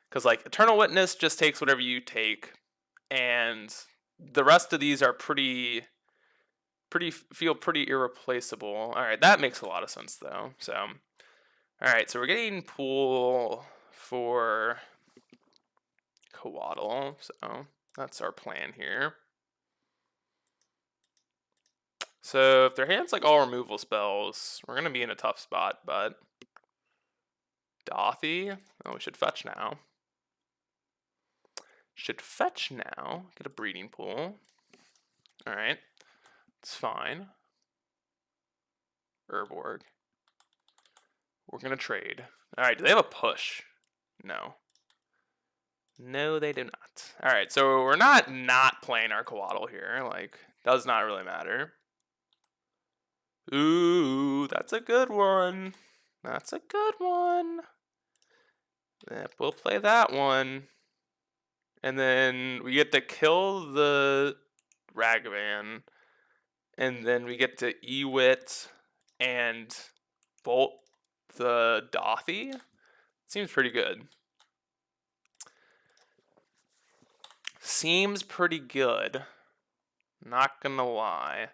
Because like Eternal Witness just takes whatever you take, and the rest of these are feel pretty irreplaceable. All right, that makes a lot of sense though. So, all right, so we're getting pool for Coatl, so that's our plan here. So if their hand's like all removal spells, we're gonna be in a tough spot. But Dothy, oh, we should fetch now. Should fetch now. Get a breeding pool. All right. It's fine. Urborg. We're going to trade. All right. Do they have a push? No. No, they do not. All right. So we're not playing our Coatl here. Like, does not really matter. Ooh, that's a good one. That's a good one. Yep, we'll play that one. And then we get to kill the Ragavan. And then we get to Ewit and bolt the Dothy. Seems pretty good. Seems pretty good. Not gonna lie.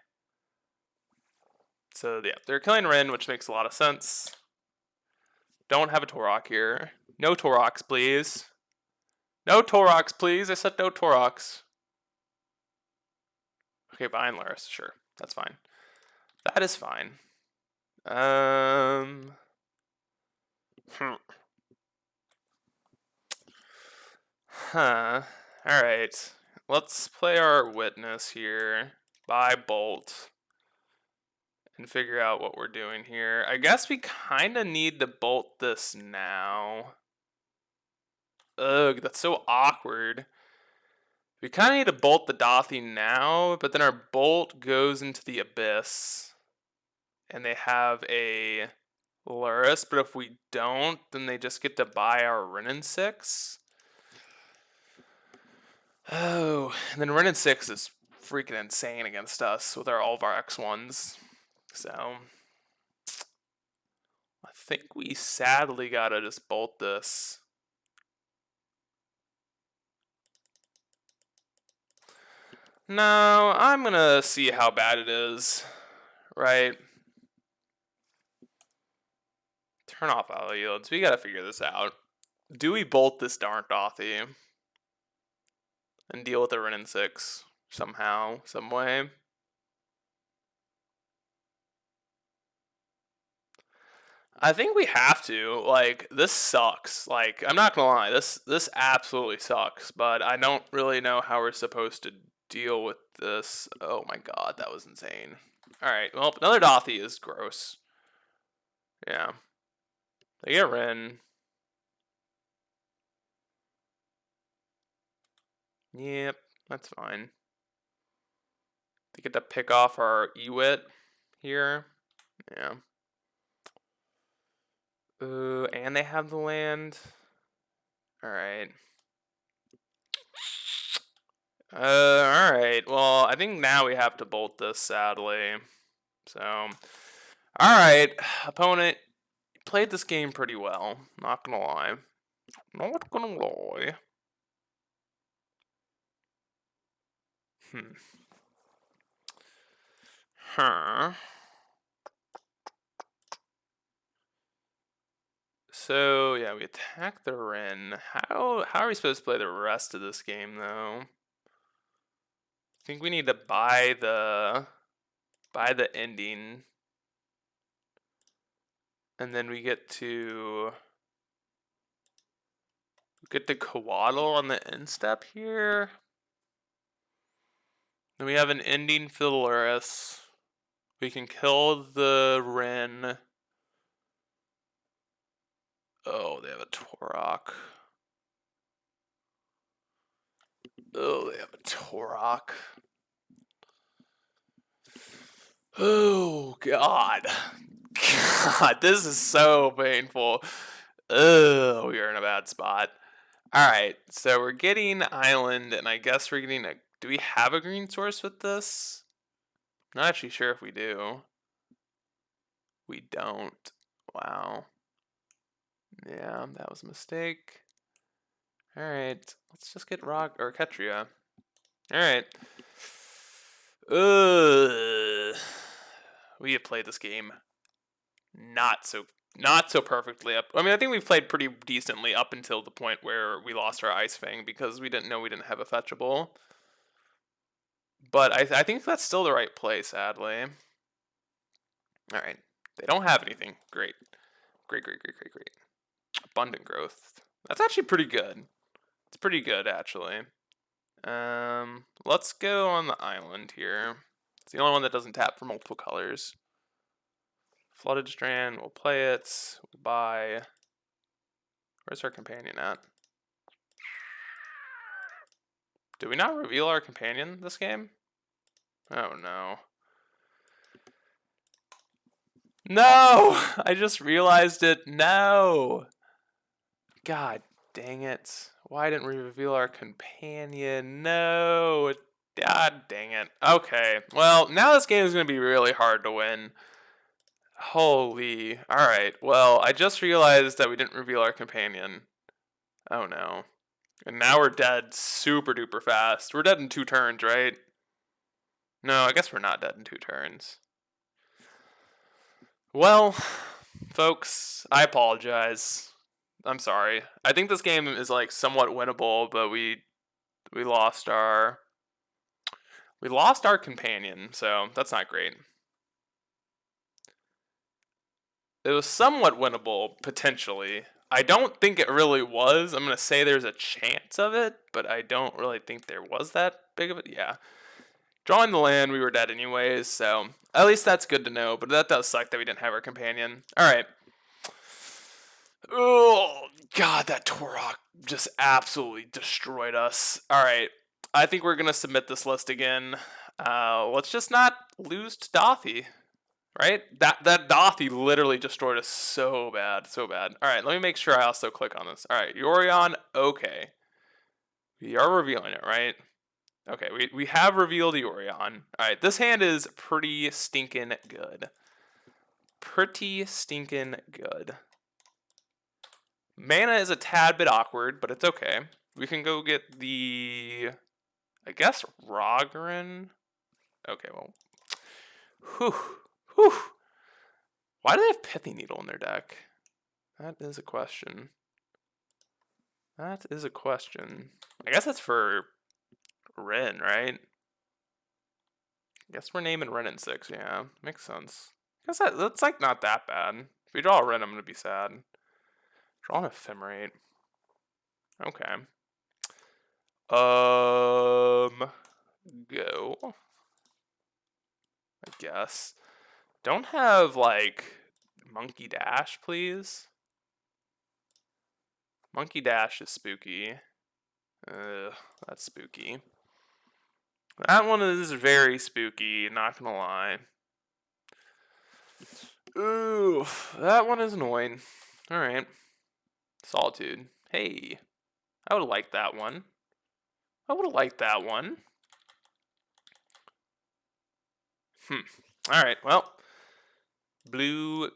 So yeah, they're killing Rin, which makes a lot of sense. Don't have a Torok here. No Toroks, please. No Toroks, please. I said no Toroks. Okay, Vine Laris, sure. That's fine. That is fine. Huh. Alright. Let's play our witness here. Buy Bolt. And figure out what we're doing here. I guess we kind of need to bolt this now. Ugh, that's so awkward. We kind of need to bolt the Dothy now, but then our bolt goes into the Abyss. And they have a Luris, but if we don't, then they just get to buy our Renin 6. Oh, and then Renin 6 is freaking insane against us with all of our X1s. So, I think we sadly gotta just bolt this. No, I'm gonna see how bad it is, right? Turn off auto yields. We gotta figure this out. Do we bolt this darn Dothy and deal with the Renin 6 somehow, some way? I think we have to. Like, this sucks. Like, I'm not gonna lie, this absolutely sucks. But I don't really know how we're supposed to deal with this. Oh my god, that was insane. All right, well, another Dothy is gross. Yeah, they get Rin. Yep, that's fine. They get to pick off our Ewit here. Yeah. And they have the land. Alright. Alright. Well, I think now we have to bolt this, sadly. So, alright. Opponent played this game pretty well. Not gonna lie. Not gonna lie. Huh. So, yeah, we attack the Ren. How are we supposed to play the rest of this game, though? I think we need to buy the ending. And then we get to Coatl on the end step here. Then we have an ending for the Luris. We can kill the Ren. Oh, they have a Torok. Oh, they have a Torok. Oh, God. God, this is so painful. Oh, we are in a bad spot. Alright, so we're getting Island, and I guess we're getting a... Do we have a green source with this? I'm not actually sure if we do. We don't. Wow. Yeah, that was a mistake. Alright, let's just get Rock or Ketria. Alright. We have played this game not so perfectly up. I mean, I think we've played pretty decently up until the point where we lost our Ice Fang because we didn't know we didn't have a fetchable. But I think that's still the right play, sadly. Alright. They don't have anything. Great. Great. Abundant growth. That's actually pretty good. It's pretty good, actually. Let's go on the island here. It's the only one that doesn't tap for multiple colors. Flooded Strand, we'll play it. We'll buy... Where's our companion at? Did we not reveal our companion this game? Oh no. No! I just realized it. No! God dang it. Why didn't we reveal our companion? No! God dang it. Okay. Well, now this game is going to be really hard to win. Holy. Alright. Well, I just realized that we didn't reveal our companion. Oh no. And now we're dead super duper fast. We're dead in 2 turns, right? No, I guess we're not dead in 2 turns. Well, folks, I apologize. I'm sorry. I think this game is like somewhat winnable, but we lost our companion, so that's not great. It was somewhat winnable, potentially. I don't think it really was. I'm going to say there's a chance of it, but I don't really think there was that big of it. Yeah. Drawing the land, we were dead anyways, so at least that's good to know, but that does suck that we didn't have our companion. Alright. Oh, God, that Torok just absolutely destroyed us. Alright. I think we're going to submit this list again. Let's just not lose to Dothy. Right? That Dothy literally destroyed us so bad, so bad. All right, let me make sure I also click on this. All right, Yorion, okay. We are revealing it, right? Okay, we have revealed Yorion. All right, this hand is pretty stinking good. Pretty stinking good. Mana is a tad bit awkward, but it's okay. We can go get the, I guess, Rogren. Okay, well. Whew. Whew. Why do they have Pithy Needle in their deck? That is a question. That is a question. I guess that's for Ren, right? I guess we're naming Ren in 6, yeah. Makes sense. I guess that's like not that bad. If we draw a Ren, I'm gonna be sad. Draw an Ephemerate. Okay. Go. I guess. Don't have like Monkey Dash, please. Monkey Dash is spooky. That's spooky. That one is very spooky, not gonna lie. Ooh, that one is annoying. Alright. Solitude. Hey. I would have liked that one. I would have liked that one. Alright, well. Blue.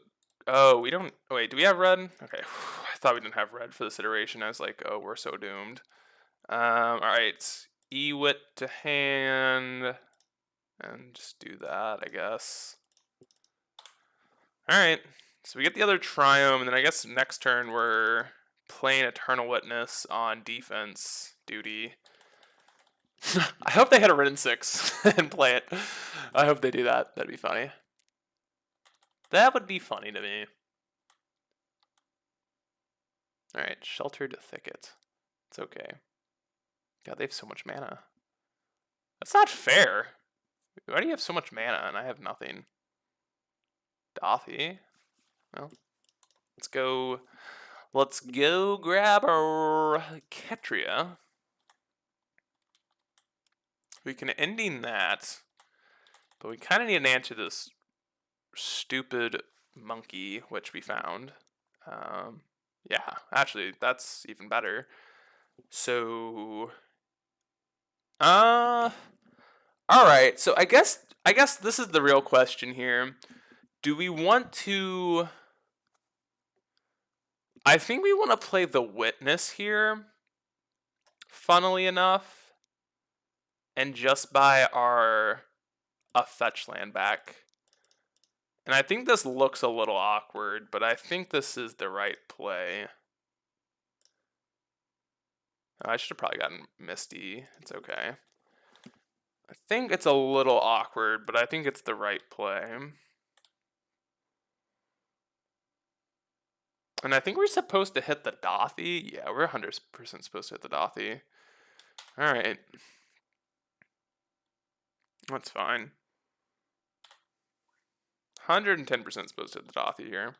Oh, we don't. Oh, wait, do we have red? Okay. I thought we didn't have red for this iteration. I was like, oh, we're so doomed. Alright. Ewit to hand. And just do that, I guess. Alright. So we get the other Triome, and then I guess next turn we're playing Eternal Witness on defense duty. I hope they hit a Rin 6 and play it. I hope they do that. That'd be funny. That would be funny to me. Alright, Sheltered Thicket. It's okay. God, they have so much mana. That's not fair. Why do you have so much mana and I have nothing? Dothy. Well, let's go grab our Ketria. We can ending that, but we kind of need an answer to this stupid monkey, which we found. Yeah, actually, that's even better. So, all right. So I guess this is the real question here. Do we want to? I think we want to play the Witness here. Funnily enough, and just buy a fetch land back. And I think this looks a little awkward, but I think this is the right play. I should have probably gotten Misty. It's okay. I think it's a little awkward, but I think it's the right play. And I think we're supposed to hit the Dothy. Yeah, we're 100% supposed to hit the Dothy. Alright. That's fine. 110% supposed to hit the Dothy here.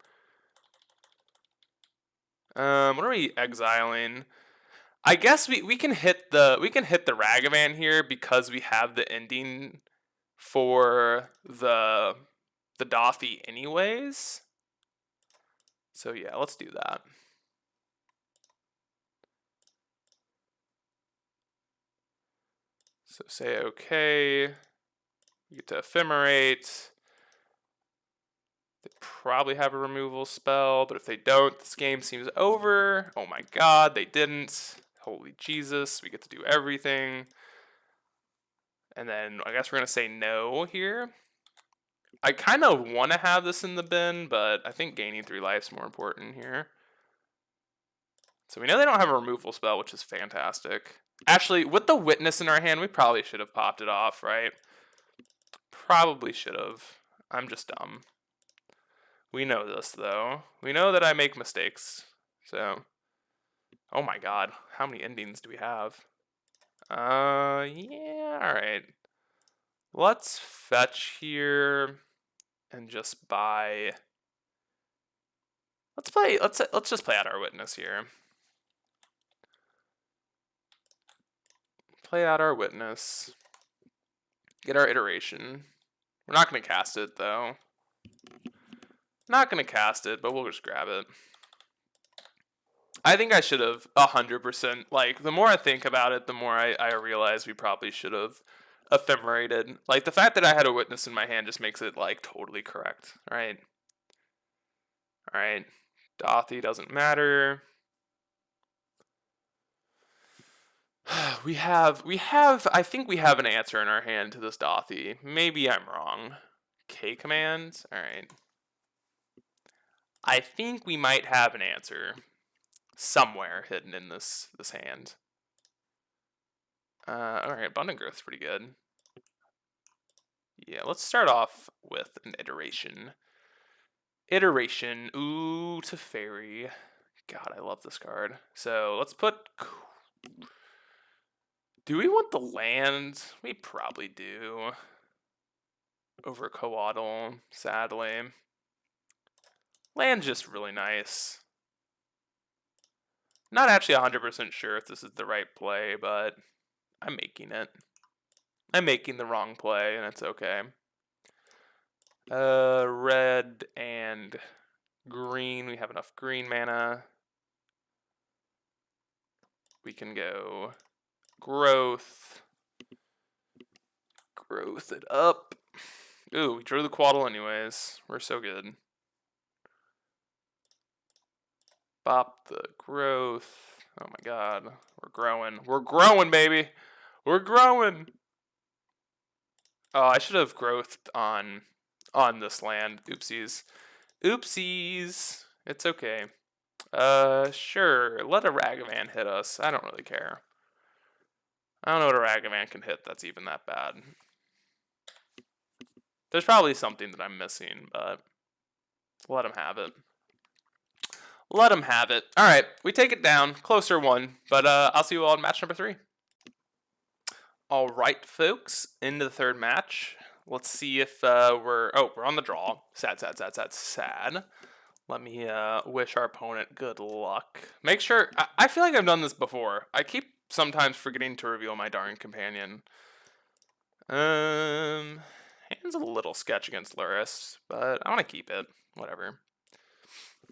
What are we exiling? I guess we can hit the Ragavan here because we have the ending for the Dothy anyways. So yeah, let's do that. So say okay. We get to Ephemerate. They probably have a removal spell, but if they don't, this game seems over. Oh my god, they didn't. Holy Jesus, we get to do everything. And then I guess we're going to say no here. I kind of want to have this in the bin, but I think gaining 3 life's more important here. So we know they don't have a removal spell, which is fantastic. Actually, with the Witness in our hand, we probably should have popped it off, right? Probably should have. I'm just dumb. We know this, though. We know that I make mistakes. So, oh my god, how many endings do we have? Yeah, alright. Let's fetch here and just buy. Let's just play out our Witness here. Play out our Witness. Get our iteration. We're not gonna cast it though. Not gonna cast it, but we'll just grab it. I think I should have 100%. Like, the more I think about it, the more I realize we probably should have ephemerated. Like, the fact that I had a Witness in my hand just makes it, like, totally correct. Alright. Alright. Dothy doesn't matter. I think we have an answer in our hand to this Dothy. Maybe I'm wrong. K command? Alright. I think we might have an answer somewhere hidden in this hand. Alright, Abundant Growth's pretty good. Yeah, let's start off with an iteration. Iteration, ooh, to fairy. God, I love this card. So let's put. Do we want the land? We probably do. Over Coatl, sadly. Land's just really nice. Not actually 100% sure if this is the right play, but I'm making it. I'm making the wrong play, and it's okay. Red and green. We have enough green mana. We can go growth. Growth it up. Ooh, we drew the Coatl anyways. We're so good. Bop the growth. Oh my god. We're growing. We're growing, baby. We're growing. Oh, I should have growthed on this land. Oopsies. Oopsies. It's okay. Sure. Let a Ragavan hit us. I don't really care. I don't know what a Ragavan can hit that's even that bad. There's probably something that I'm missing, but let him have it. Let him have it. All right, we take it down. Closer one, but I'll see you all in match number 3. All right, folks, into the third match. Let's see if we're on the draw. Sad. Let me wish our opponent good luck. Make sure, I feel like I've done this before. I keep sometimes forgetting to reveal my darn companion. Hand's a little sketch against Luris, but I want to keep it. Whatever.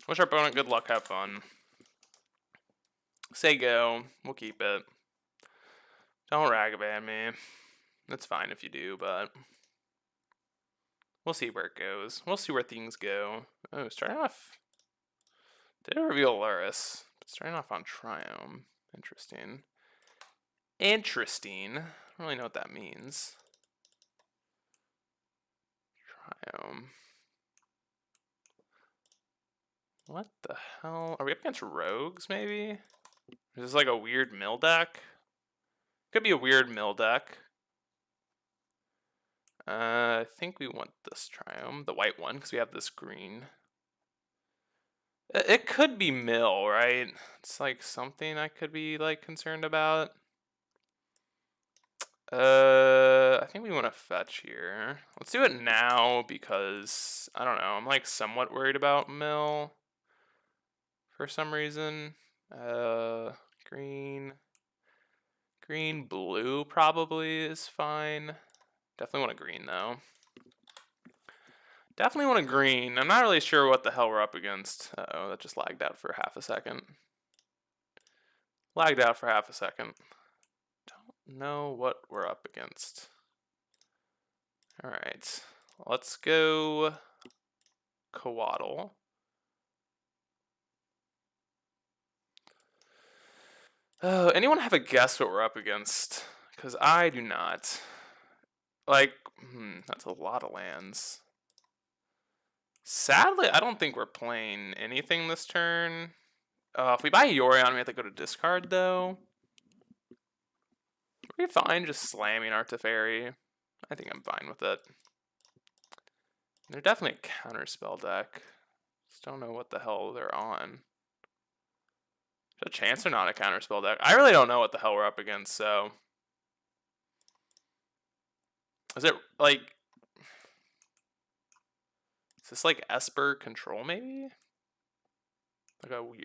Wish our opponent good luck, have fun. Say go, we'll keep it. Don't Ragavan me. That's fine if you do, but we'll see where it goes. We'll see where things go. Oh, starting off. Didn't reveal Luris, but starting off on Triome. Interesting. Interesting. I don't really know what that means. Triome. What the hell? Are we up against rogues, maybe? Is this like a weird mill deck? Could be a weird mill deck. I think we want this Triome, the white one, because we have this green. It could be mill, right? It's like something I could be like concerned about. I think we want to fetch here. Let's do it now because I don't know. I'm like somewhat worried about mill for some reason. Green, blue probably is fine. Definitely want a green though. Definitely want a green. I'm not really sure what the hell we're up against. Uh-oh, that just lagged out for half a second. Lagged out for half a second. Don't know what we're up against. All right, let's go Coatl. Oh, anyone have a guess what we're up against? Because I do not. Like, that's a lot of lands. Sadly, I don't think we're playing anything this turn. If we buy Yorion, we have to go to discard, though. Are we fine just slamming our Teferi? I think I'm fine with it. They're definitely a counterspell deck. Just don't know what the hell they're on. There's a chance they're not a counterspell deck. I really don't know what the hell we're up against, so... Is it, like... Is this, like, Esper control, maybe? Like a weird...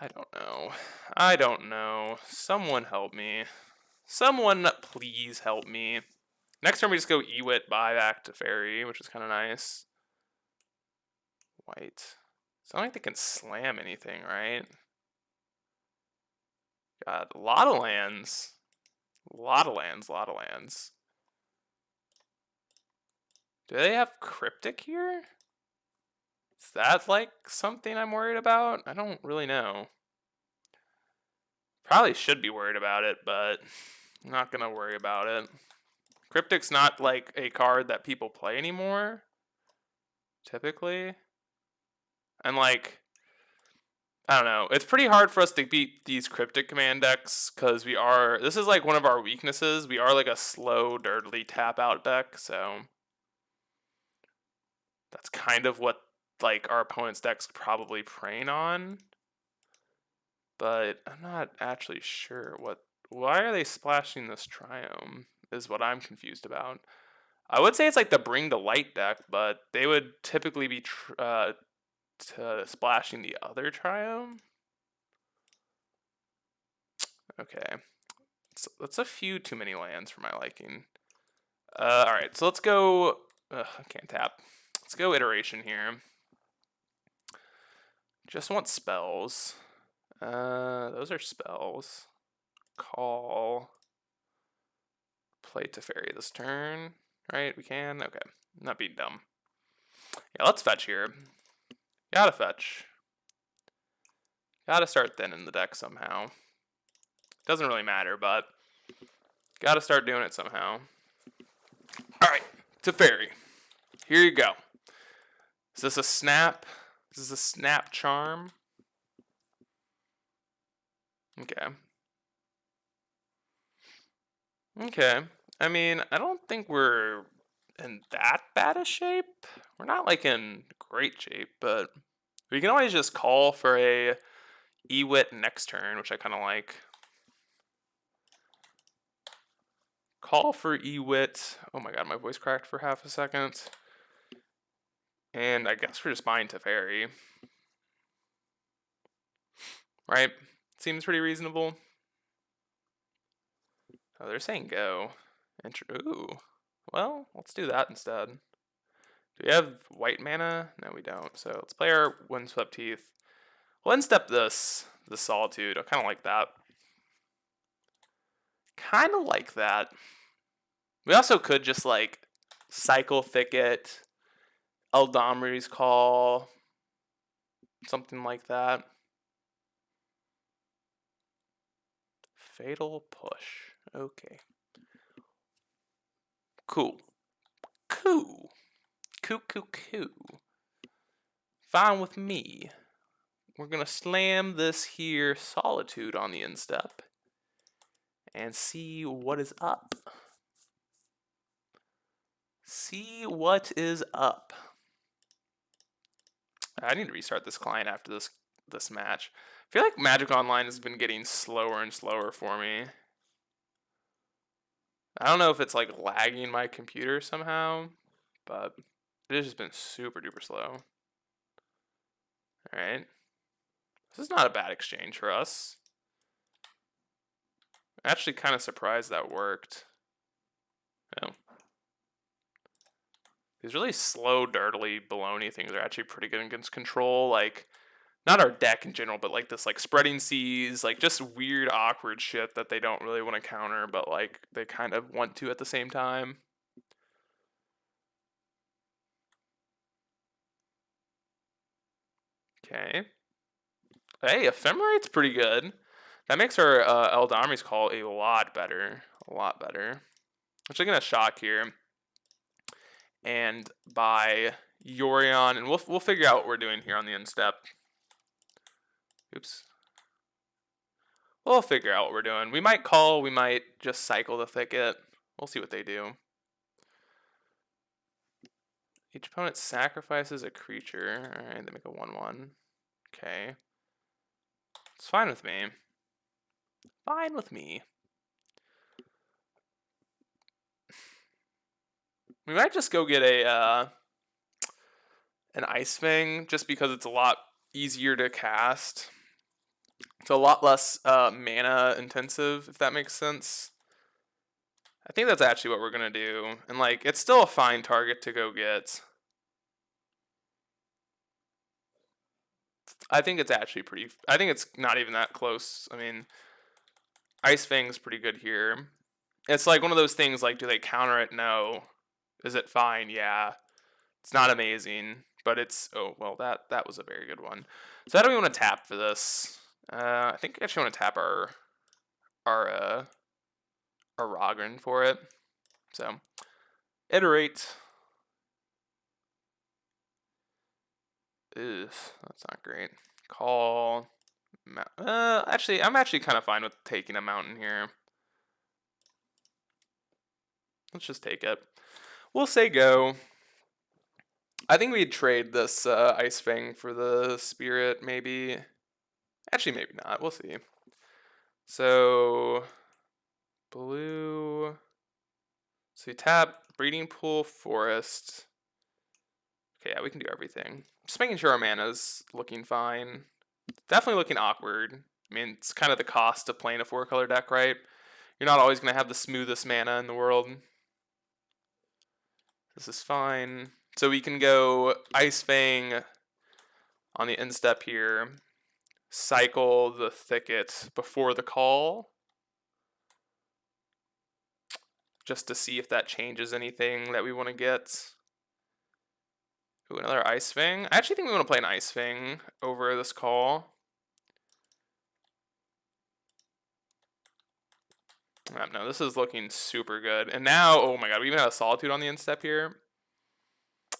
I don't know. I don't know. Someone help me. Someone please help me. Next turn we just go Ewit, buy back to Fairy, which is kind of nice. White. It's not like they can slam anything, right? God, a lot of lands. A lot of lands, a lot of lands. Do they have Cryptic here? Is that like something I'm worried about? I don't really know. Probably should be worried about it, but I'm not gonna worry about it. Cryptic's not like a card that people play anymore, typically. And like, I don't know, it's pretty hard for us to beat these Cryptic command decks because this is like one of our weaknesses. We are like a slow, dirtily tap out deck, so that's kind of what like our opponent's deck's probably preying on. But I'm not actually sure why are they splashing this Triome is what I'm confused about. I would say it's like the Bring to Light deck, but they would typically be splashing the other Triome. Okay, so that's a few too many lands for my liking. Alright, so let's go, I can't tap. Let's go Iteration here. Just want spells. Those are spells. Call. Play Teferi this turn. Right, we can? Okay, not being dumb. Yeah, let's fetch here. Gotta fetch. Gotta start thinning the deck somehow. Doesn't really matter, but gotta start doing it somehow. Alright, Teferi. Here you go. Is this a snap? Is this a snap charm? Okay. Okay. I mean, I don't think we're in that bad a shape. We're not like in great shape, but we can always just call for a Ewit next turn, which I kind of like. Call for Ewit. Oh my god, my voice cracked for half a second. And I guess we're just buying Teferi. Right? Seems pretty reasonable. Oh, they're saying go. Ooh. Well, let's do that instead. Do we have white mana? No, we don't. So let's play our Windswept Teeth. We'll instep this Solitude. I kind of like that. Kind of like that. We also could just like cycle Thicket, Eldamri's Call, something like that. Fatal Push. Okay. Cool. Cool. Cool. Fine with me. We're gonna slam this here Solitude on the instep and see what is up. See what is up. I need to restart this client after this match. I feel like Magic Online has been getting slower and slower for me. I don't know if it's like lagging my computer somehow, but it has just been super duper slow. Alright. This is not a bad exchange for us. I'm actually kind of surprised that worked. Oh. These really slow, dirtily baloney things are actually pretty good against control. Like, not our deck in general, but like this like Spreading Seas, like just weird, awkward shit that they don't really want to counter, but like they kind of want to at the same time. Okay. Hey, Ephemerate's pretty good. That makes our Eldamri's Call a lot better. A lot better. Actually gonna shock here. and by Yorion, and we'll figure out what we're doing here on the end step. Oops. We'll figure out what we're doing. We might call, we might just cycle the thicket. We'll see what they do. Each opponent sacrifices a creature. Alright, they make a 1/1. Okay. It's fine with me. Fine with me. We might just go get a an Ice Fang, just because it's a lot easier to cast. It's a lot less mana intensive, if that makes sense. I think that's actually what we're gonna do, and like it's still a fine target to go get. I think it's actually pretty. I think it's not even that close. I mean, Ice Fang's pretty good here. It's like one of those things. Like, do they counter it? No. Is it fine? Yeah. It's not amazing, but it's. Oh well, that was a very good one. So how do we want to tap for this? I think I actually want to tap our Rogren for it. So iterate. Ugh, that's not great. Call. Actually, I'm actually kind of fine with taking a mountain here. Let's just take it. We'll say go. I think we'd trade this Ice Fang for the Spirit, maybe. Actually, maybe not. We'll see. So, blue. So we tap Breeding Pool, Forest. Okay, yeah, we can do everything. Just making sure our mana's looking fine. Definitely looking awkward. I mean, it's kind of the cost of playing a 4-color deck, right? You're not always going to have the smoothest mana in the world. This is fine. So we can go Ice Fang on the end step here. Cycle the Thicket before the call. Just to see if that changes anything that we want to get. Ooh, another Ice Fang. I actually think we want to play an Ice Fang over this call. No, this is looking super good. And now, oh my god, we even have a Solitude on the end step here.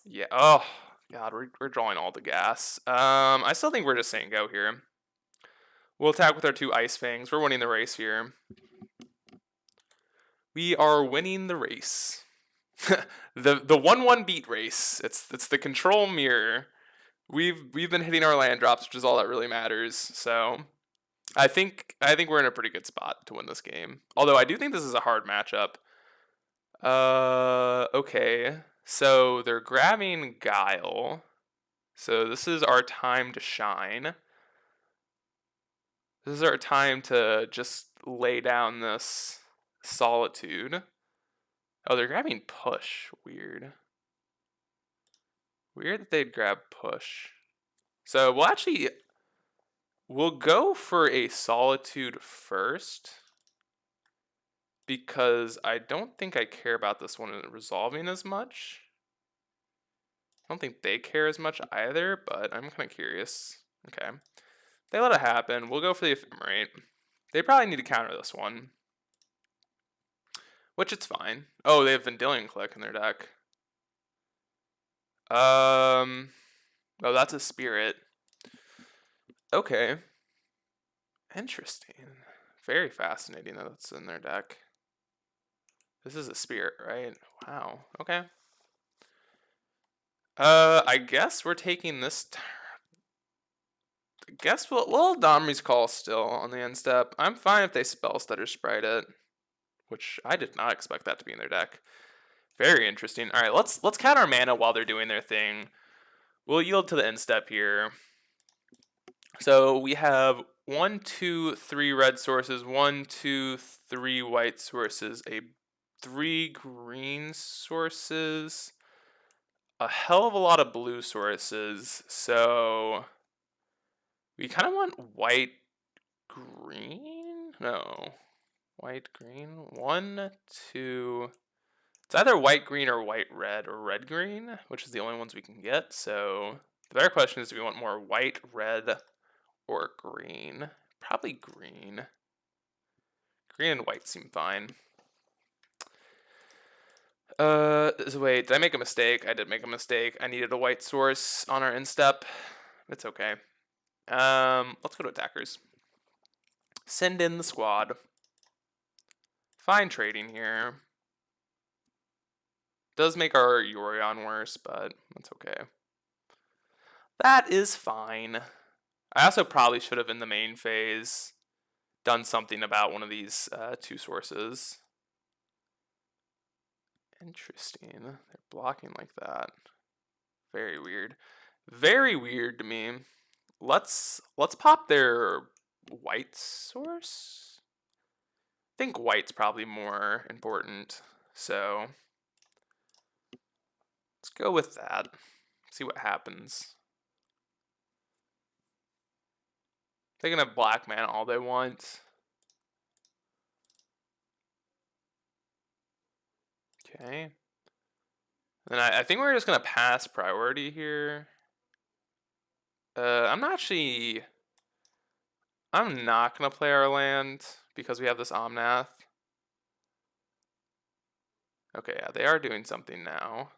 Yeah, oh god, we're drawing all the gas. I still think we're just saying go here. We'll attack with our 2 Ice Fangs. We're winning the race here. We are winning the race. the 1/1 beat race. It's the control mirror. We've been hitting our land drops, which is all that really matters. So I think we're in a pretty good spot to win this game. Although I do think this is a hard matchup. Okay. So they're grabbing Guile. So this is our time to shine. This is our time to just lay down this Solitude. Oh, they're grabbing Push. Weird. Weird that they'd grab Push. So we'll go for a Solitude first, because I don't think I care about this one resolving as much. I don't think they care as much either, but I'm kind of curious. Okay. They let it happen. We'll go for the Ephemerate. They probably need to counter this one, which it's fine. Oh, they have Vendilion Click in their deck. Oh, that's a Spirit. Okay. Interesting. Very fascinating that it's in their deck. This is a Spirit, right? Wow. Okay. I guess we're taking this. I guess we'll Domri's Call still on the end step. I'm fine if they Spell Stutter Sprite it, which I did not expect that to be in their deck. Very interesting. All right, let's count our mana while they're doing their thing. We'll yield to the end step here. So we have 1, 2, 3 red sources, 1, 2, 3 white sources, 3 green sources, a hell of a lot of blue sources. So we kind of want white green? No. White green. 1, 2. It's either white green or white red or red green, which is the only ones we can get. So the better question is, do we want more white, red, or green? Probably green. Green and white seem fine. So wait, did I make a mistake? I did make a mistake. I needed a white source on our instep. It's okay. Let's go to attackers. Send in the squad. Fine trading here. Does make our Yorion worse, but that's okay. That is fine. I also probably should have in the main phase done something about one of these two sources. Interesting. They're blocking like that. Very weird. Very weird to me. Let's pop their white source. I think white's probably more important. So let's go with that. See what happens. They can have black mana all they want. Okay. And I think we're just gonna pass priority here. I'm not gonna play our land because we have this Omnath. Okay, yeah, they are doing something now.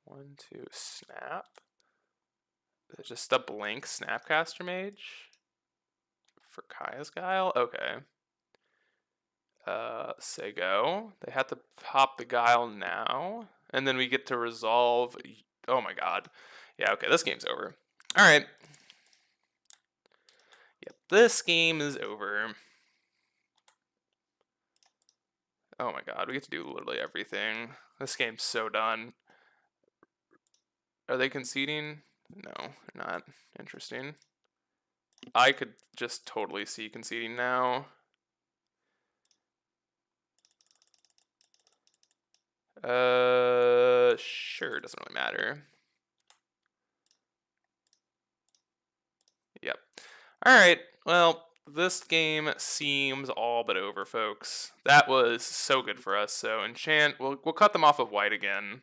One, two, snap. Just a blank Snapcaster Mage for Kaya's Guile. Okay. Say go. They have to pop the Guile now, and then we get to resolve. Oh my god. Yeah. Okay. This game's over. All right. Yep. This game is over. Oh my god. We get to do literally everything. This game's so done. Are they conceding? No, they're not. Interesting. I could just totally see conceding now. Sure, doesn't really matter. Yep. All right. Well, this game seems all but over, folks. That was so good for us. So enchant. We'll cut them off of white again,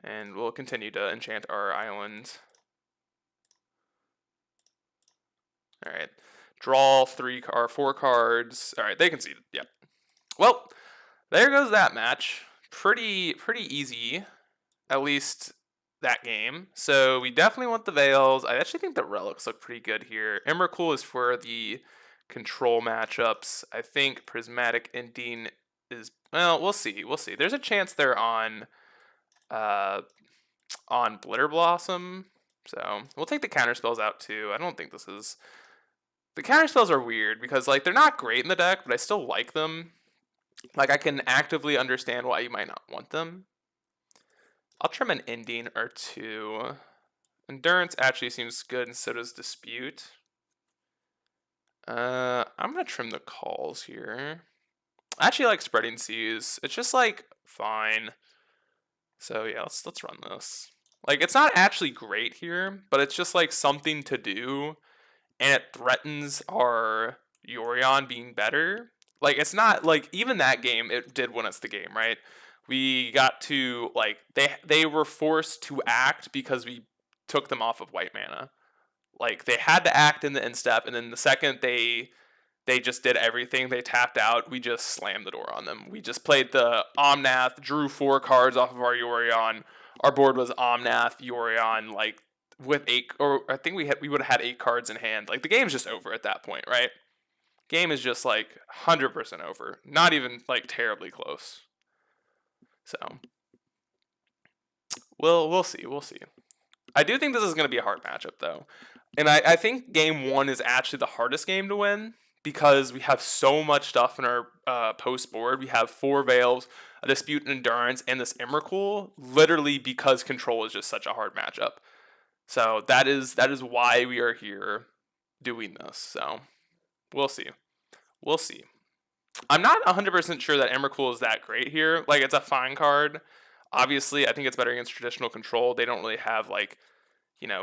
and we'll continue to enchant our island. All right. Draw 4 cards. All right, they conceded. Yep. Well, there goes that match. Pretty easy, at least that game. So we definitely want the Veils. I actually think the relics look pretty good here. Emrakul is for the control matchups. I think Prismatic Ending is, well, we'll see. We'll see. There's a chance they're on Blitter Blossom. So we'll take the counter spells out too. I don't think this is. The counter spells are weird because like they're not great in the deck, but I still like them. Like I can actively understand why you might not want them. I'll trim an ending or two. Endurance actually seems good, and so does Dispute. I'm gonna trim the calls here. I actually like Spreading Seas. It's just like fine. So yeah, let's run this. Like it's not actually great here, but it's just like something to do, and it threatens our Yorion being better. Like it's not like even that game it did win us the game, right? We got to like they were forced to act because we took them off of white mana. Like they had to act in the instep, and then the second they just did everything, they tapped out, we just slammed the door on them. We just played the Omnath, drew 4 cards off of our Yorion. Our board was Omnath, Yorion, like with 8, or I think we would have had 8 cards in hand. Like the game's just over at that point, right? Game is just like 100% over. Not even like terribly close. So we'll see. I do think this is going to be a hard matchup though, and I think game 1 is actually the hardest game to win because we have so much stuff in our post board. We have 4 Veils, a Dispute, and Endurance, and this Emrakul. Literally because control is just such a hard matchup. So that is why we are here doing this. So we'll see. I'm not 100% sure that Emrakul is that great here. Like, it's a fine card. Obviously, I think it's better against traditional control. They don't really have, like,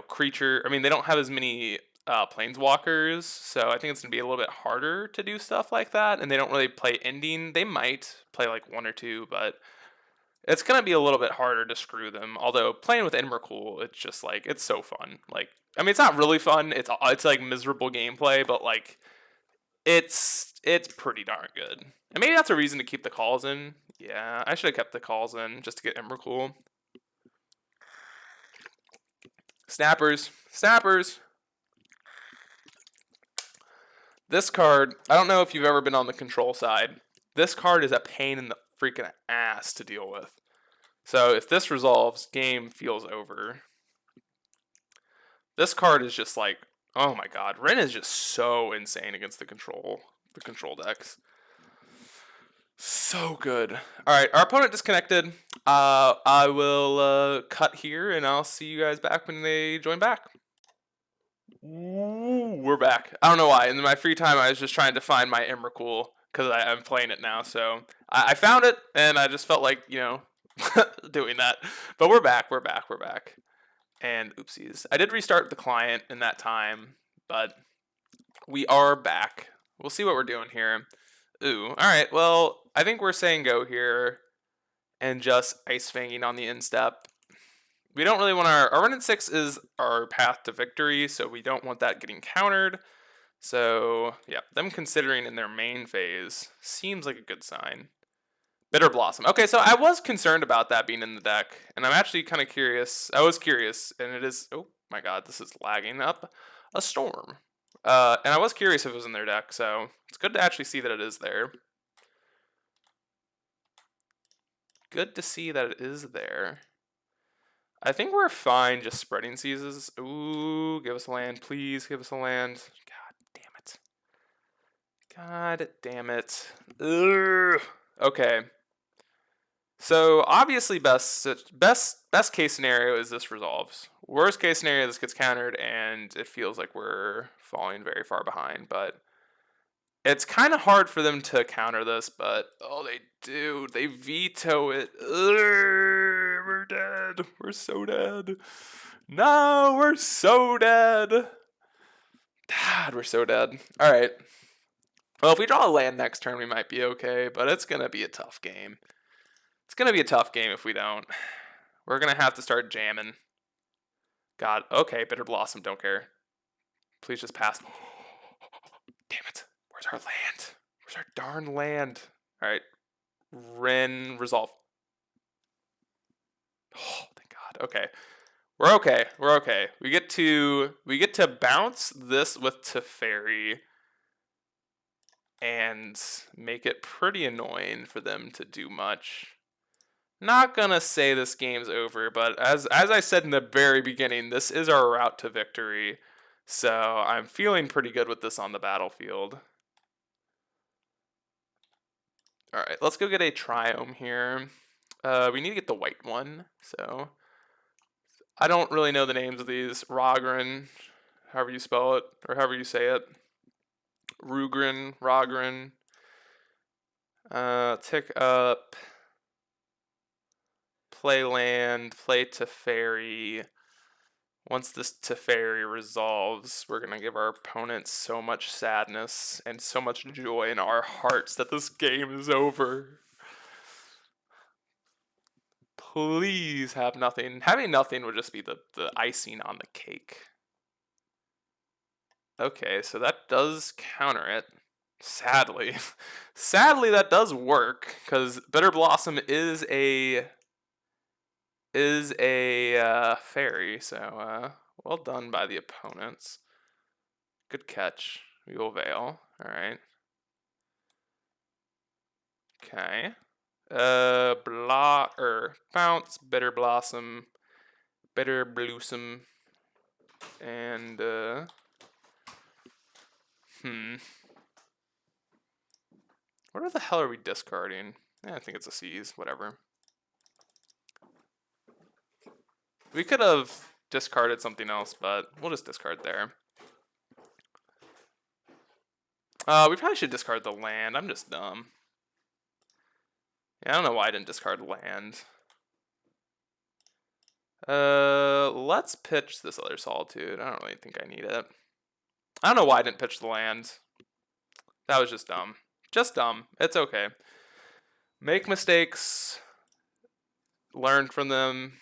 creature. I mean, they don't have as many planeswalkers, so I think it's going to be a little bit harder to do stuff like that. And they don't really play ending. They might play, like, 1 or 2, but it's going to be a little bit harder to screw them. Although, playing with Emrakul, it's just, like, it's so fun. Like, I mean, it's not really fun. It's like, miserable gameplay, but, like, It's pretty darn good. And maybe that's a reason to keep the calls in. Yeah, I should have kept the calls in just to get Emrakul. Snappers. Snappers. This card, I don't know if you've ever been on the control side. This card is a pain in the freaking ass to deal with. So if this resolves, game feels over. This card is just like, oh my god, Ren is just so insane against the control decks. So good. All right, our opponent disconnected. I will cut here, and I'll see you guys back when they join back. Ooh, we're back. I don't know why. In my free time, I was just trying to find my Emrakul because I'm playing it now. So I found it, and I just felt like, you know, doing that. But we're back. We're back. We're back. And oopsies. I did restart the client in that time, but we are back. We'll see what we're doing here. Ooh, all right. Well, I think we're saying go here and just ice fanging on the instep. We don't really want our run in 6 is our path to victory, so we don't want that getting countered. So, yeah, them considering in their main phase seems like a good sign. Bitter Blossom. Okay, so I was concerned about that being in the deck, and I'm actually kind of curious. I was curious, and it is... Oh, my god, this is lagging up. A Storm. And I was curious if it was in their deck, so it's good to actually see that it is there. Good to see that it is there. I think we're fine just spreading seizes. Ooh, give us a land. Please give us a land. God damn it. God damn it. Ugh. Okay. So obviously best case scenario is this resolves. Worst case scenario, this gets countered and it feels like we're falling very far behind, but it's kind of hard for them to counter this, but oh, they do. They veto it. Ugh, we're dead. We're so dead. No, we're so dead. God, we're so dead. All right. Well, if we draw a land next turn, we might be okay, but it's going to be a tough game. It's going to be a tough game if we don't. We're going to have to start jamming. God, okay, Bitter Blossom, don't care. Please just pass. Damn it. Where's our land? Where's our darn land? All right. Ren, resolve. Oh, thank God. Okay. We're okay. We're okay. We get to bounce this with Teferi and make it pretty annoying for them to do much. Not gonna say this game's over, but as I said in the very beginning, this is our route to victory. So I'm feeling pretty good with this on the battlefield. Alright, let's go get a Triome here. We need to get the white one, so... I don't really know the names of these. Rogren, however you spell it, or however you say it. Rugren, Rogren. Tick up. Play land, play Teferi. Once this Teferi resolves, we're going to give our opponents so much sadness and so much joy in our hearts that this game is over. Please have nothing. Having nothing would just be the icing on the cake. Okay, so that does counter it. Sadly. Sadly, that does work, because Bitter Blossom is a fairy, so well done by the opponents. Good catch. We will veil. Alright. Okay. Bounce, Bitter Blossom, Bitter Blossom, and what the hell are we discarding? I think it's a seize, whatever. We could have discarded something else, but we'll just discard there. We probably should discard the land. I'm just dumb. Yeah, I don't know why I didn't discard land. Let's pitch this other Solitude. I don't really think I need it. I don't know why I didn't pitch the land. That was just dumb. Just dumb. It's okay. Make mistakes. Learn from them.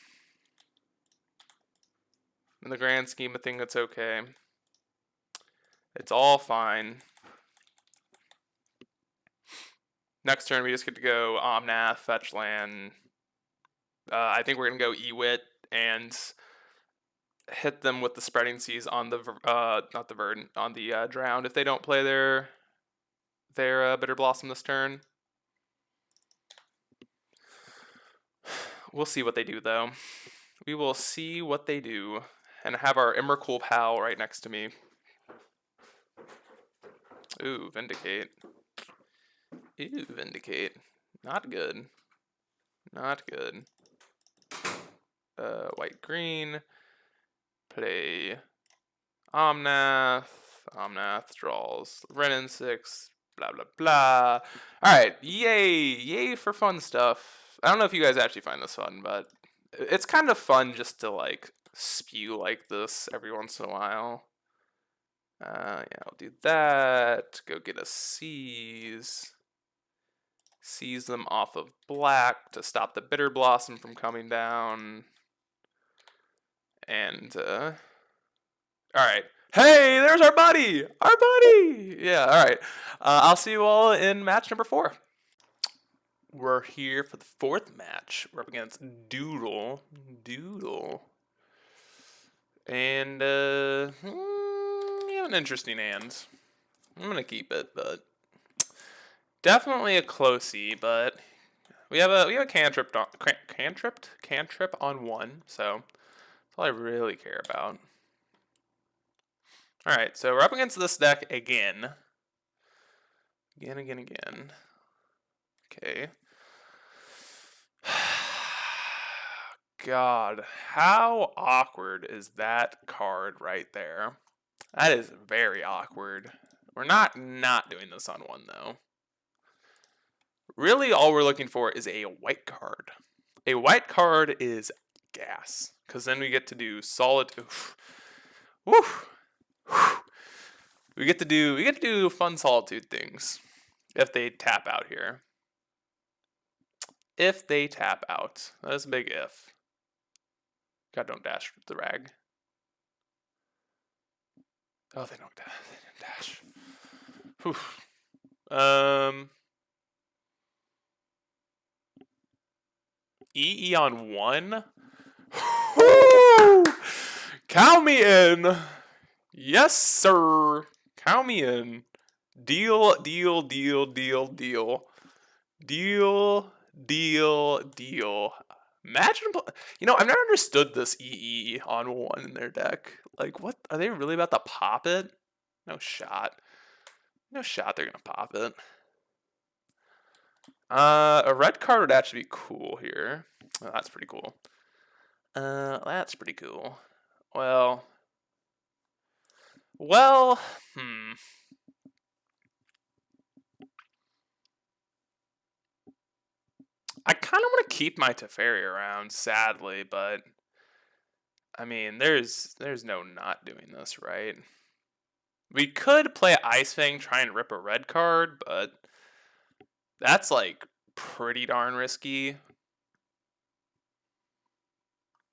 In the grand scheme of things, it's okay. It's all fine. Next turn, we just get to go Omnath, fetch land. I think we're going to go Ewit and hit them with the Spreading Seas on the, not the Verdant, on the Drowned if they don't play their Bitter Blossom this turn. We'll see what they do, though. We will see what they do. And I have our Emrakul pal right next to me. Ooh, Vindicate. Ooh, Vindicate. Not good. Not good. White green. Play Omnath. Omnath draws Renin 6. Blah blah blah. Alright, yay! Yay for fun stuff. I don't know if you guys actually find this fun, but it's kind of fun just to like spew like this every once in a while. Yeah, I'll do that. Go get a seize. Seize them off of black to stop the Bitter Blossom from coming down. And, alright. Hey, there's our buddy! Our buddy! Yeah, alright. I'll see you all in match number 4. We're here for the 4th match. We're up against Doodle. And, an interesting hand. I'm gonna keep it, but definitely a closey. But we have a cantrip on 1, so that's all I really care about. All right, so we're up against this deck again. Again. Okay. God, how awkward is that card right there? That is very awkward. We're not doing this on 1, though. Really, all we're looking for is a white card. A white card is gas, because then we get to do solid. Woo! We get to do fun solitude things if they tap out here. If they tap out, that's a big if. God, don't dash the rag. Oh, they don't dash. They didn't dash. Whew. EE on 1. Woo! Count me in. Yes, sir. Count me in. Deal. Imagine, I've never understood this EE on 1 in their deck. Like, what? Are they really about to pop it? No shot. No shot they're gonna pop it. A red card would actually be cool here. Oh, that's pretty cool. That's pretty cool. Well, I kind of want to keep my Teferi around, sadly, but I mean, there's no not doing this, right? We could play Ice Fang, try and rip a red card, but that's like pretty darn risky.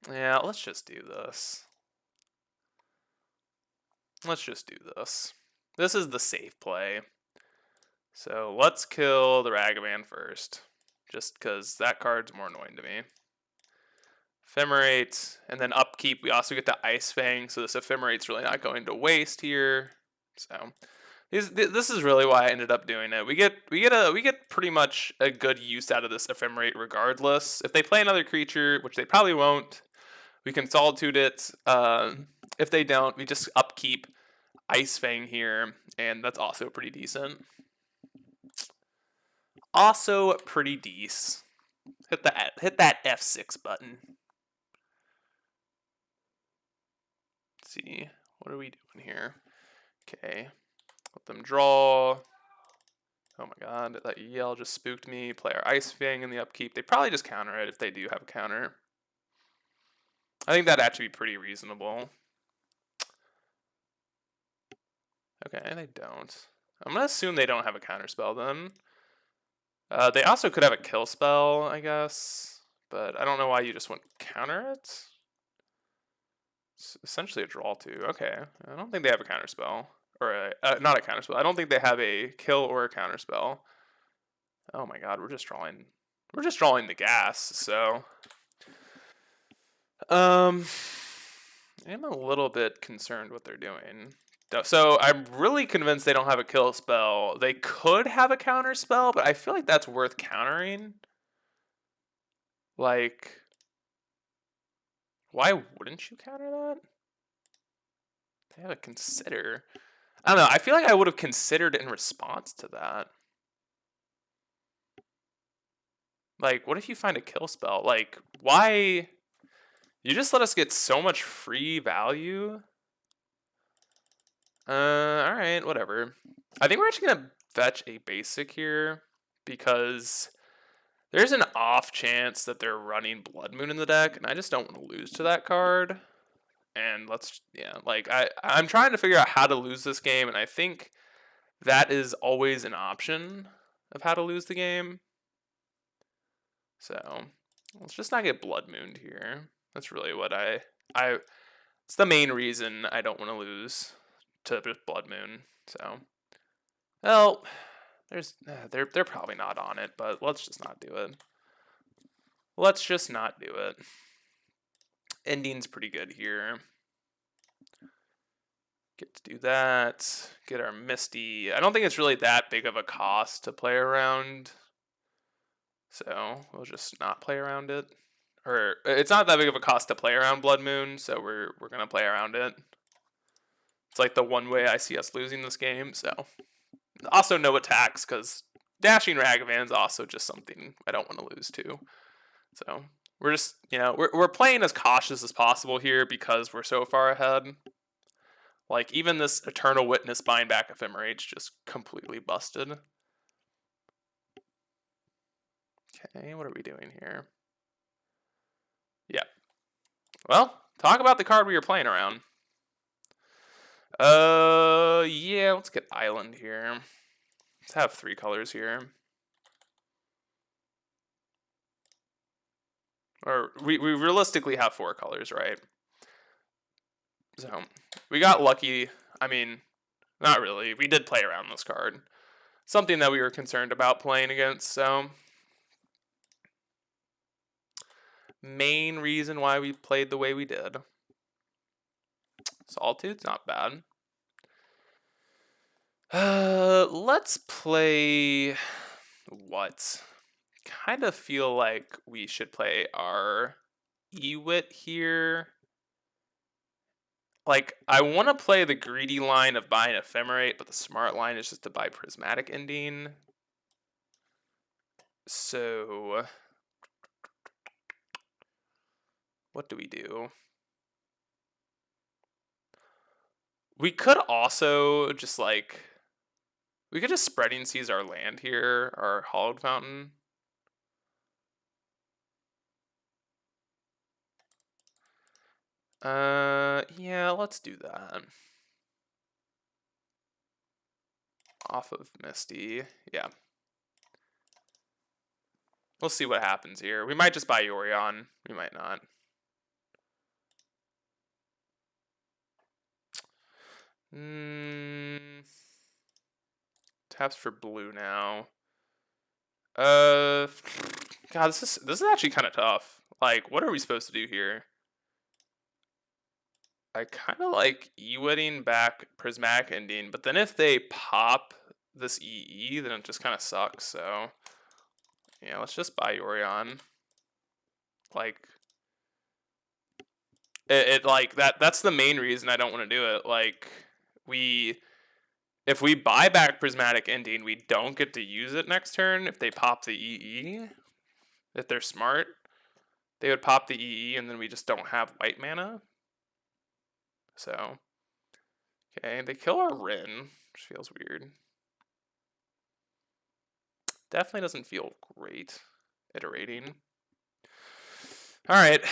Yeah, let's just do this. This is the safe play. So let's kill the Ragavan first, just because that card's more annoying to me. Ephemerate, and then upkeep. We also get the Ice Fang, so this Ephemerate's really not going to waste here. So this is really why I ended up doing it. We get pretty much a good use out of this Ephemerate regardless. If they play another creature, which they probably won't, we can Solitude it. If they don't, we just upkeep Ice Fang here, and that's also pretty decent. Also pretty decent. Hit that F6 button. Let's see, what are we doing here? Okay, let them draw. Oh my god, that yell just spooked me. Play our Ice Fang in the upkeep. They probably just counter it if they do have a counter. I think that'd actually be pretty reasonable. Okay, they don't. I'm gonna assume they don't have a counter spell then. They also could have a kill spell, I guess, but I don't know why you just wouldn't counter it. It's essentially a draw too. Okay, I don't think they have a counter spell, or not a counter spell. I don't think they have a kill or a counter spell. Oh my god, we're just drawing the gas, so I'm a little bit concerned what they're doing. So I'm really convinced they don't have a kill spell. They could have a counter spell, but I feel like that's worth countering. Like, why wouldn't you counter that? They have a consider. I don't know. I feel like I would have considered in response to that. Like, what if you find a kill spell? Like, why? You just let us get so much free value. Alright, whatever. I think we're actually gonna fetch a basic here because there's an off chance that they're running Blood Moon in the deck, and I just don't want to lose to that card. And like I'm trying to figure out how to lose this game, and I think that is always an option of how to lose the game. So let's just not get Blood Mooned here. That's really what it's the main reason I don't want to lose to just Blood Moon. So, well, they're probably not on it, but let's just not do it. Let's just not do it. Ending's pretty good here. Get to do that. Get our Misty. I don't think it's really that big of a cost to play around. So we'll just not play around it. Or it's not that big of a cost to play around Blood Moon, so we're gonna play around it. It's like the one way I see us losing this game. So also no attacks because dashing Ragavan's also just something I don't want to lose to. So we're just we're playing as cautious as possible here because we're so far ahead. Like even this Eternal Witness buying back Ephemerate's just completely busted. Okay, what are we doing here? Yeah. Well, talk about the card we were playing around. Yeah, let's get Island here. Let's have 3 colors here. Or we realistically have 4 colors, right? So we got lucky. I mean, not really. We did play around this card. Something that we were concerned about playing against, so main reason why we played the way we did. Solitude's not bad. Let's play what? Kind of feel like we should play our Ewit here. Like, I want to play the greedy line of buying Ephemerate, but the smart line is just to buy Prismatic Ending. So, what do we do? We could also just like, we could just Spreading Seas our land here, our Hollowed Fountain. Yeah, let's do that. Off of Misty, yeah. We'll see what happens here. We might just buy Yorion. We might not. Taps for blue now. God, this is actually kind of tough. Like, what are we supposed to do here? I kind of like E-Wedding back Prismatic Ending, but then if they pop this EE, then it just kind of sucks. So, yeah, let's just buy Yorion. Like, it like that's the main reason I don't want to do it. Like, if we buy back Prismatic Ending, we don't get to use it next turn if they pop the EE. If they're smart, they would pop the EE and then we just don't have white mana. So, okay, they kill our Rin, which feels weird. Definitely doesn't feel great iterating. All right,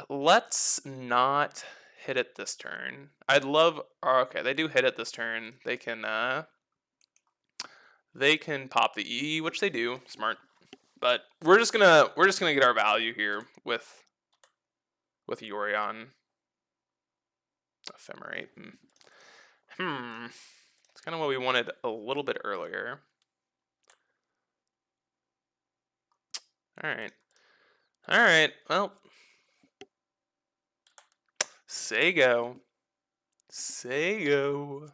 let's not hit it this turn. I'd love. Okay, they do hit it this turn. They can pop the E, which they do. Smart. But we're just gonna get our value here with Yorion. Ephemerate. It's kind of what we wanted a little bit earlier. Alright. Alright, well. Say go. Say go.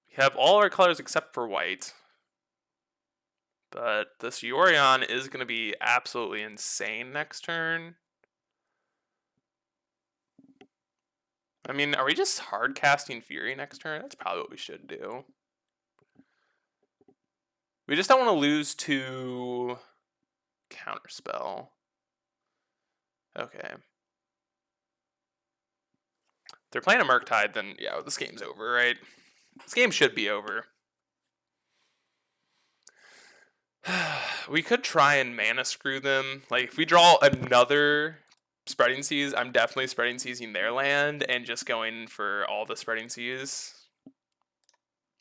We have all our colors except for white. But this Yorion is going to be absolutely insane next turn. I mean, are we just hard casting Fury next turn? That's probably what we should do. We just don't want to lose to Counterspell. Okay. If they're playing a Murktide, then yeah, this game's over, right? This game should be over. We could try and mana screw them. Like, if we draw another Spreading Seas, I'm definitely Spreading Seasing their land and just going for all the Spreading Seas,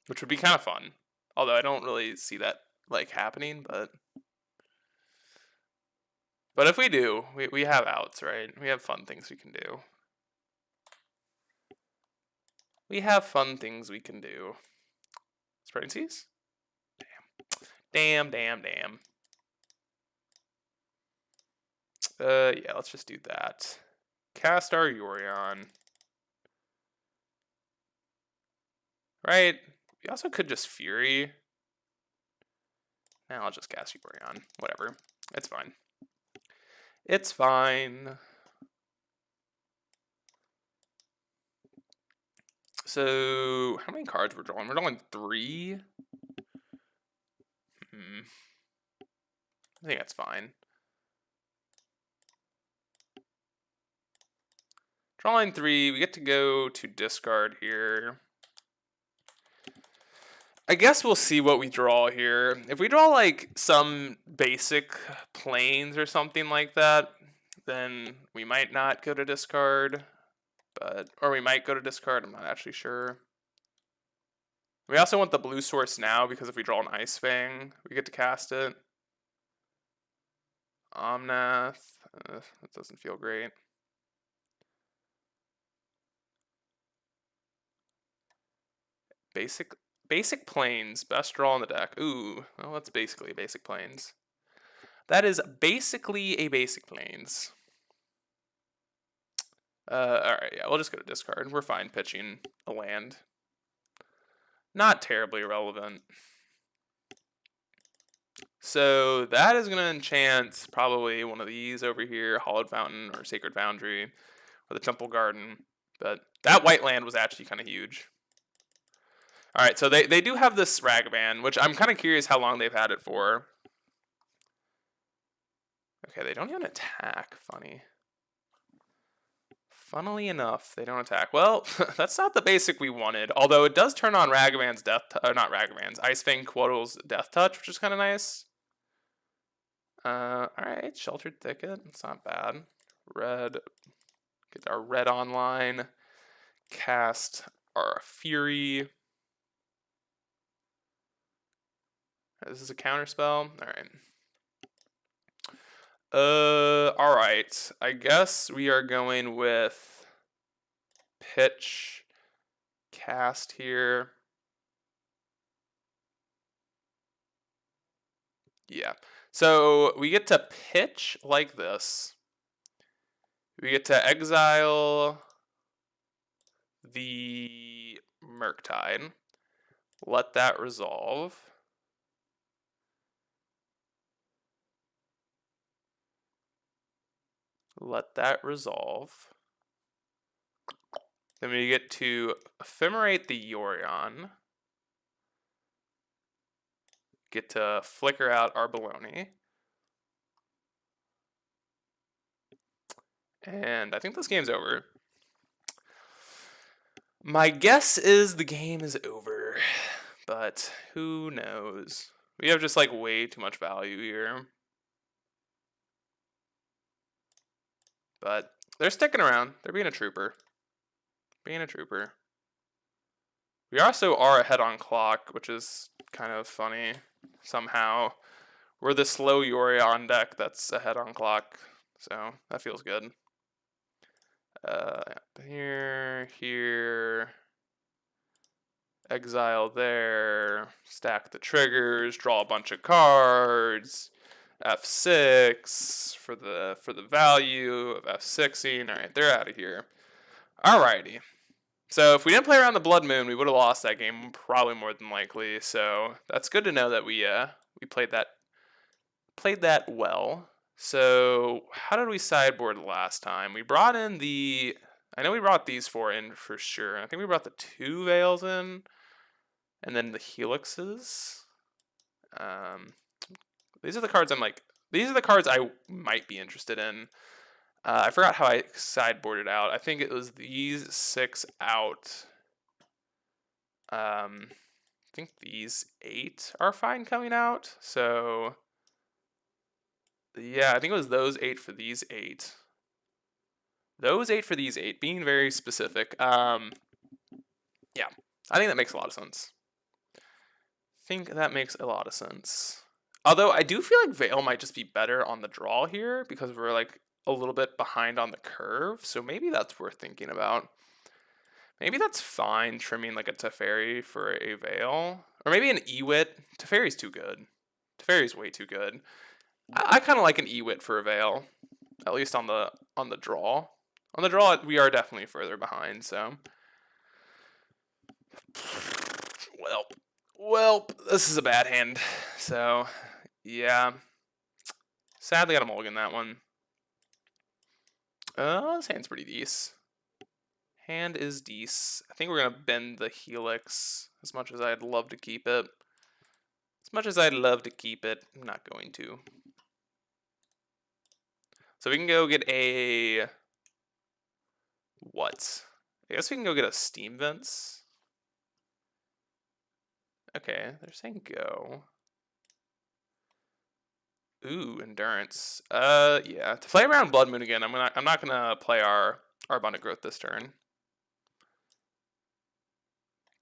which would be kind of fun. Although I don't really see that like happening, but if we do, we have outs, right? We have fun things we can do. We have fun things we can do. Spreading Seas? Damn. Yeah, let's just do that. Cast our Yorion. Right? We also could just Fury. Now I'll just cast Yorion. Whatever. It's fine. It's fine. So, how many cards we're drawing? We're drawing 3. I think that's fine. Drawing 3, we get to go to discard here. I guess we'll see what we draw here. If we draw like some basic planes or something like that, then we might not go to discard. Or we might go to discard, I'm not actually sure. We also want the blue source now because if we draw an Ice Fang, we get to cast it. Omnath, that doesn't feel great. Basic planes, best draw on the deck. Ooh, well, that's basically basic planes. That is basically a basic planes. Alright, yeah, we'll just go to discard. We're fine pitching a land. Not terribly relevant. So that is going to enchant probably one of these over here, Hollowed Fountain or Sacred Foundry, or the Temple Garden. But that white land was actually kind of huge. Alright, so they do have this Ragavan, which I'm kind of curious how long they've had it for. Okay, they don't even attack. Funny. Funnily enough, they don't attack. Well, that's not the basic we wanted. Although it does turn on Ragavan's not Ragavan's, Ice Fang Quotal's Death Touch, which is kind of nice. Alright, Sheltered Thicket. It's not bad. Red. Get our red online. Cast our Fury. This is a counter spell. Alright. I guess we are going with pitch, cast here. Yeah. So we get to pitch like this. We get to exile the Murktide. Let that resolve. Let that resolve. Then we get to ephemerate the Yorion. Get to flicker out our baloney. And I think this game's over. My guess is the game is over, but who knows? We have just like way too much value here. But they're sticking around. They're being a trooper. Being a trooper. We also are ahead on clock, which is kind of funny somehow. We're the slow Yorion deck that's ahead on clock, so that feels good. Here, exile there, stack the triggers, draw a bunch of cards, F6 for the value of F16. All right, they're out of here. Alrighty. So if we didn't play around the Blood Moon, we would have lost that game probably more than likely. So that's good to know that we played that well. So how did we sideboard last time? We brought in I know we brought these 4 in for sure. I think we brought the 2 Veils in, and then the Helixes. These are the cards these are the cards I might be interested in. I forgot how I sideboarded out. I think it was these 6 out. I think these 8 are fine coming out. So yeah, I think it was those 8 for these 8. Those 8 for these 8, being very specific. Yeah, I think that makes a lot of sense. Although I do feel like Veil might just be better on the draw here because we're like a little bit behind on the curve. So maybe that's worth thinking about. Maybe that's fine trimming like a Teferi for a Veil. Or maybe an Ewit. Teferi's too good. Teferi's way too good. I kind of like an Ewit for a Veil. At least on the draw. On the draw, we are definitely further behind, so. Well, this is a bad hand. So, yeah. Sadly, got to mulligan that one. This hand's pretty decent. Hand is decent. I think we're going to bend the Helix as much as I'd love to keep it. As much as I'd love to keep it, I'm not going to. So we can go get a... what? I guess we can go get a Steam Vents. Okay, they're saying go. Ooh, Endurance. Yeah. To play around Blood Moon again, I'm not gonna play our Abundant Growth this turn.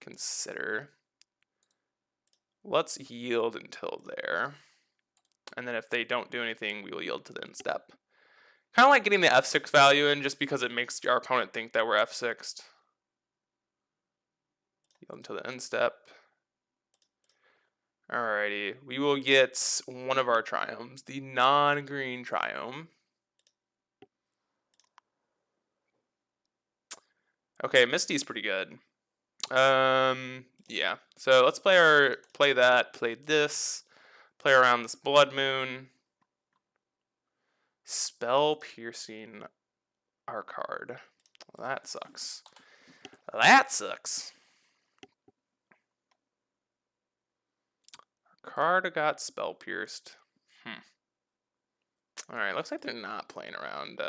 Consider. Let's yield until there. And then if they don't do anything, we will yield to the end step. Kind of like getting the F6 value in just because it makes our opponent think that we're F6'd. Yield until the end step. Alrighty, we will get one of our triomes, the non-green triome. Okay, Misty's pretty good. Yeah. So let's play this, play around this Blood Moon. Spell piercing our card. Well, that sucks. That sucks. Card got spell pierced. Alright, looks like they're not playing around,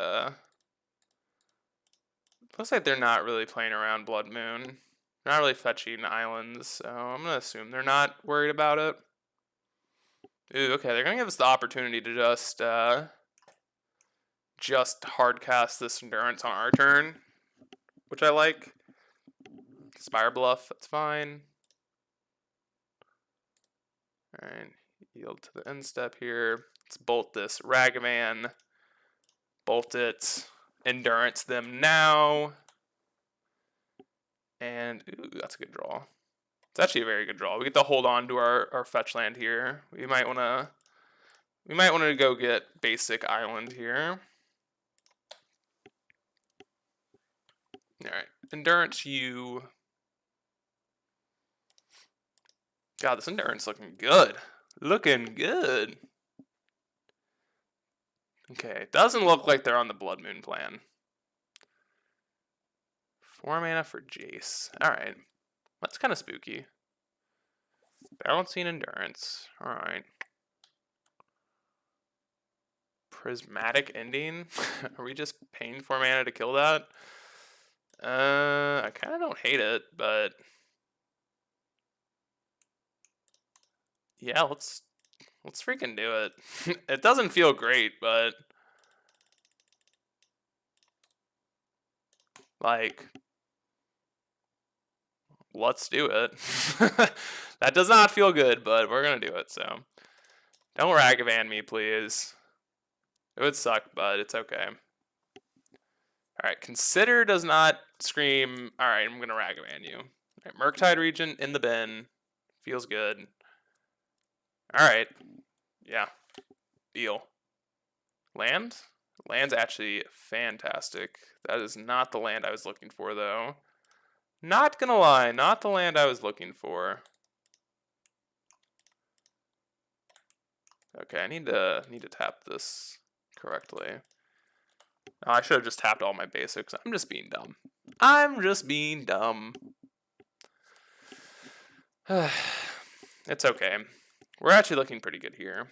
looks like they're not really playing around Blood Moon. They're not really fetching islands, so I'm gonna assume they're not worried about it. Ooh, okay, they're gonna give us the opportunity to just hard cast this Endurance on our turn, which I like. Spire Bluff, that's fine. Alright, yield to the end step here. Let's bolt this Ragavan. Bolt it. Endurance them now. And, ooh, that's a good draw. It's actually a very good draw. We get to hold on to our fetch land here. We might want to go get basic island here. Alright, Endurance you. God, this Endurance looking good. Looking good. Okay, doesn't look like they're on the Blood Moon plan. 4 mana for Jace. Alright. That's kind of spooky. Balancing Endurance. Alright. Prismatic Ending? Are we just paying 4 mana to kill that? I kind of don't hate it, but... yeah, let's freaking do it. It doesn't feel great, but... like... let's do it. That does not feel good, but we're gonna do it, so... don't Ragavan me, please. It would suck, but it's okay. Alright, Consider does not scream, alright, I'm gonna Ragavan you. Right, Murktide Regent in the bin. Feels good. Alright. Yeah. Deal. Land? Land's actually fantastic. That is not the land I was looking for, though. Not gonna lie, not the land I was looking for. Okay, I need to tap this correctly. Oh, I should have just tapped all my basics. I'm just being dumb. I'm just being dumb. It's okay. We're actually looking pretty good here.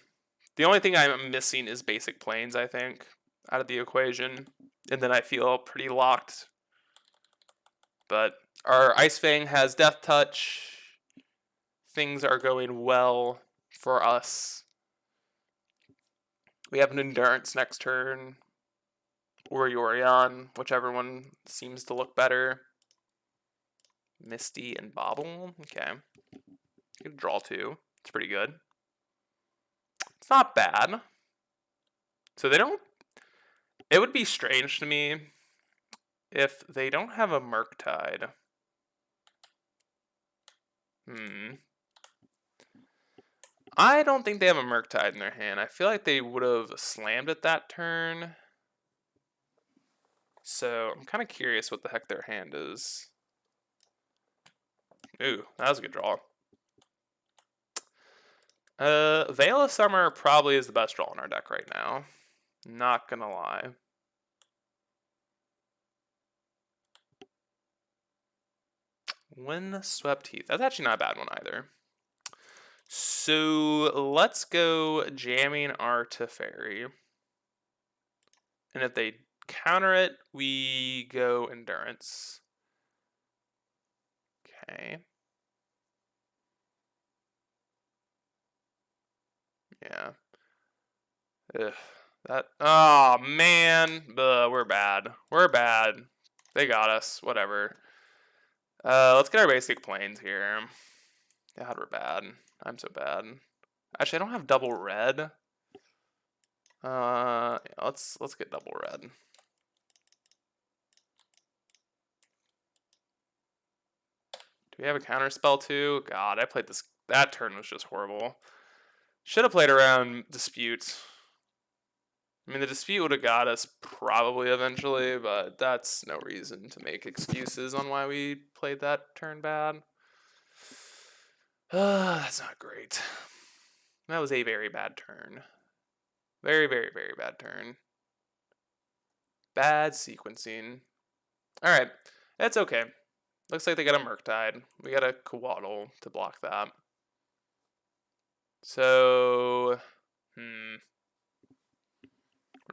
The only thing I'm missing is basic planes, I think, out of the equation. And then I feel pretty locked. But our Ice Fang has Death Touch. Things are going well for us. We have an Endurance next turn. Or Yorion, whichever one seems to look better. Misty and Bobble. Okay. You can draw 2. It's pretty good. It's not bad. So they don't... It would be strange to me if they don't have a Murktide. I don't think they have a Murktide in their hand. I feel like they would have slammed it that turn. So I'm kind of curious what the heck their hand is. Ooh, that was a good draw. Veil of Summer probably is the best draw in our deck right now. Not gonna lie. Windswept Heath. That's actually not a bad one either. So let's go jamming our Teferi. And if they counter it, we go Endurance. Okay. Yeah. Ugh. That. Oh man. We're bad. We're bad. They got us. Whatever. Let's get our basic planes here. God, we're bad. I'm so bad. Actually, I don't have double red. Yeah, let's get double red. Do we have a counter spell too? God, I played this. That turn was just horrible. Should have played around Dispute. I mean, the Dispute would have got us probably eventually, but that's no reason to make excuses on why we played that turn bad. That's not great. That was a very bad turn. Very, very, very bad turn. Bad sequencing. Alright, that's okay. Looks like they got a Murktide. We got a Coatl to block that. So, we're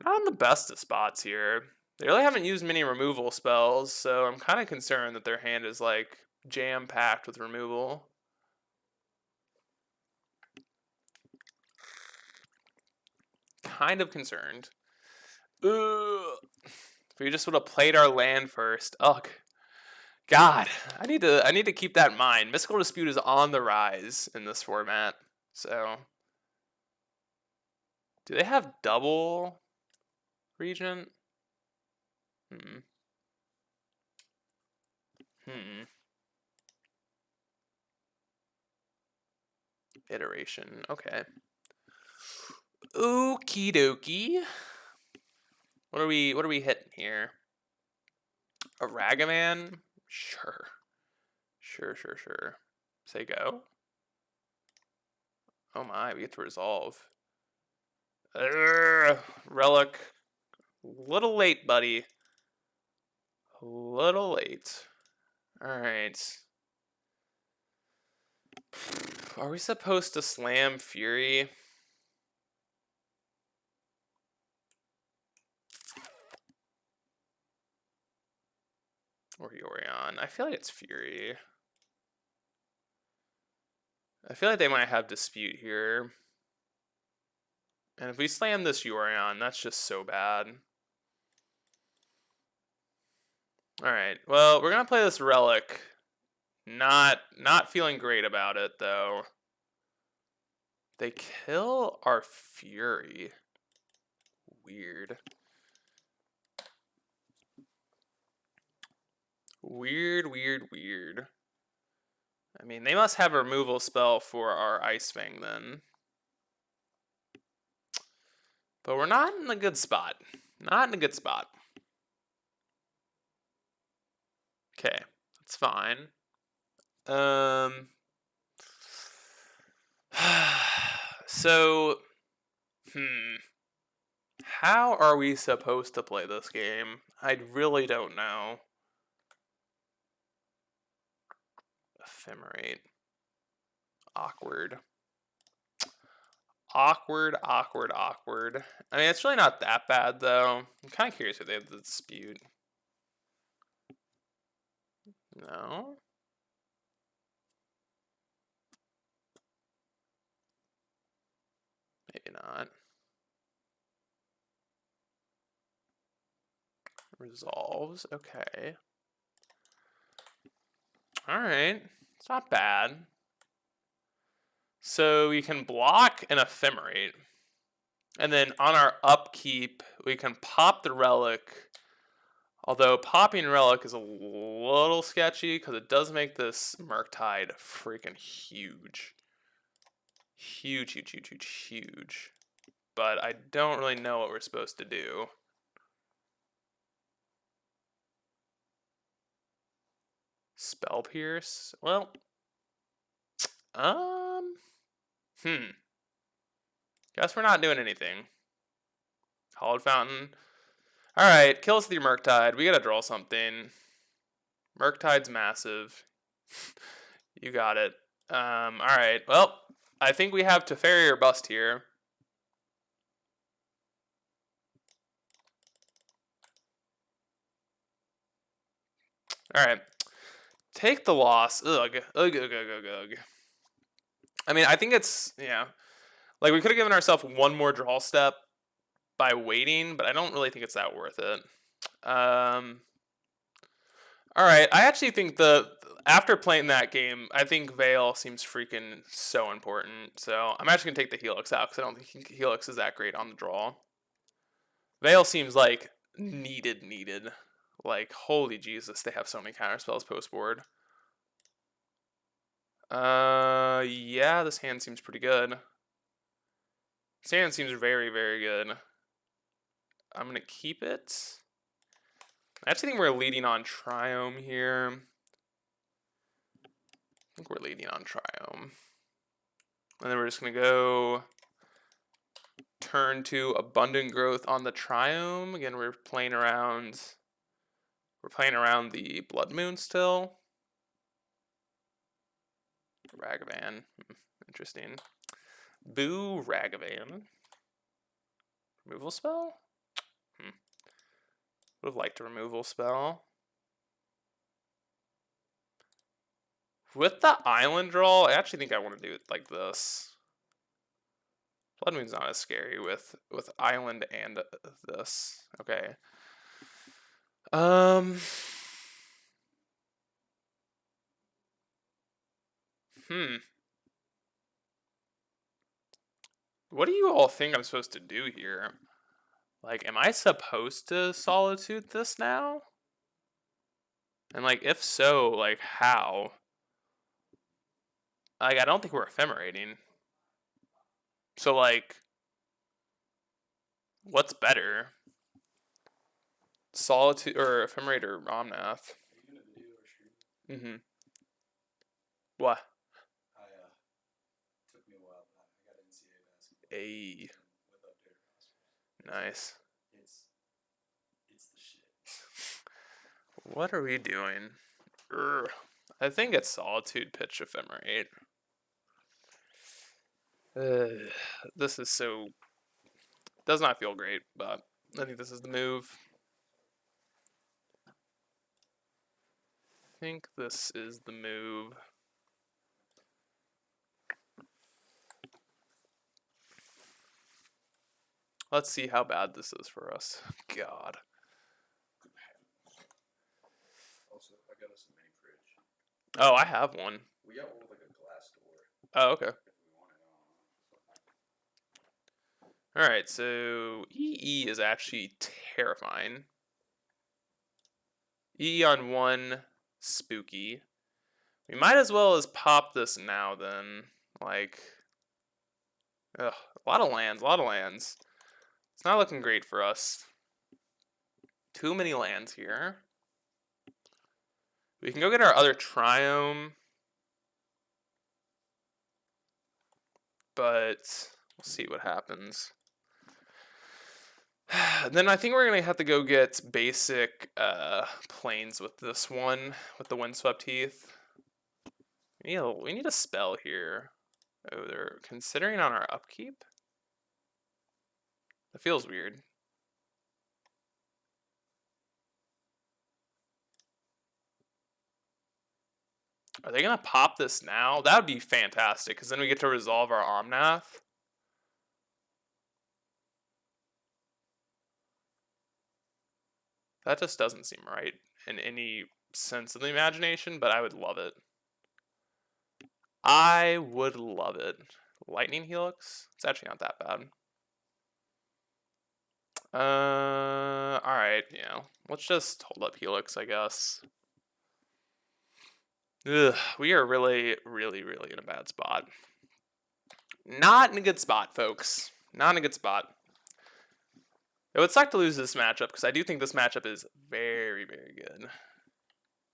not in the best of spots here. They really haven't used many removal spells, so I'm kind of concerned that their hand is like jam-packed with removal. Kind of concerned. Ugh. If we just would have played our land first. Ugh. God, I need to keep that in mind. Mystical Dispute is on the rise in this format. So, do they have double Regent? Iteration. Okay. Okie dokie. What are we hitting here? A Ragavan? Sure. Sure. Say go. Oh my, we get to resolve. Relic. Little late, buddy. A little late. Alright. Are we supposed to slam Fury? Or Yorion? I feel like it's Fury. I feel like they might have Dispute here. And if we slam this Yorion, that's just so bad. Alright, well, we're gonna play this Relic. Not feeling great about it, though. They kill our Fury. Weird. Weird. I mean, they must have a removal spell for our Ice Fang, then. But we're not in a good spot. Not in a good spot. Okay, that's fine. So, how are we supposed to play this game? I really don't know. Ephemerate. Awkward. Awkward. I mean, it's really not that bad, though. I'm kind of curious if they have the dispute. No? Maybe not. Resolves. Okay. Alright. It's not bad. So we can block and ephemerate. And then on our upkeep, we can pop the relic. Although popping relic is a little sketchy because it does make this Murktide freaking huge. Huge. But I don't really know what we're supposed to do. Spell Pierce? Well, guess we're not doing anything. Hallowed Fountain. Alright, kill us with your Murktide. We gotta draw something. Murktide's massive. You got it. Alright, well, I think we have Teferi or bust here. Alright. Take the loss. Ugh. I mean, I think it's, yeah. Like, we could have given ourselves one more draw step by waiting, but I don't really think it's that worth it. Alright, I actually think after playing that game, I think Veil seems freaking so important. So I'm actually going to take the Helix out because I don't think Helix is that great on the draw. Veil seems like needed. Like, holy Jesus, they have so many counterspells post-board. Yeah, this hand seems pretty good. This hand seems very, very good. I'm going to keep it. I actually think we're leading on Triome here. I think we're leading on Triome. And then we're just going to go turn to Abundant Growth on the Triome. Again, we're playing around the Blood Moon still. Ragavan. Interesting. Boo Ragavan. Removal spell? Would have liked a removal spell. With the island draw, I actually think I want to do it like this. Blood Moon's not as scary with island and this. Okay. What do you all think I'm supposed to do here? Like, am I supposed to Solitude this now? And, like, if so, like, how? Like, I don't think we're ephemerating. So, like, what's better? Solitude, or Ephemerate, or Omnath? Mm-hmm. What? Took me a while, but I got NCAA basketball. Ayy. Nice. It's the shit. What are we doing? I think it's Solitude, pitch, Ephemerate. This is so... Does not feel great, but I think this is the move. I think this is the move. Let's see how bad this is for us. God. Also, I got us a mini fridge. Oh, I have one. We got one with like a glass door. Oh, okay. If we want it. Alright, so EE is actually terrifying. EE on 1, spooky. We might as well as pop this now then. Like, ugh, a lot of lands. It's not looking great for us. Too many lands here. We can go get our other Triome. But we'll see what happens. Then I think we're going to have to go get basic planes with this one, with the Windswept Heath. We need a spell here. Oh, they're considering on our upkeep? That feels weird. Are they going to pop this now? That would be fantastic, because then we get to resolve our Omnath. That just doesn't seem right in any sense of the imagination, but I would love it. I would love it. Lightning Helix? It's actually not that bad. Alright, let's just hold up Helix, I guess. Ugh, we are really, really, really in a bad spot. Not in a good spot, folks. Not in a good spot. It would suck to lose this matchup, because I do think this matchup is very, very good.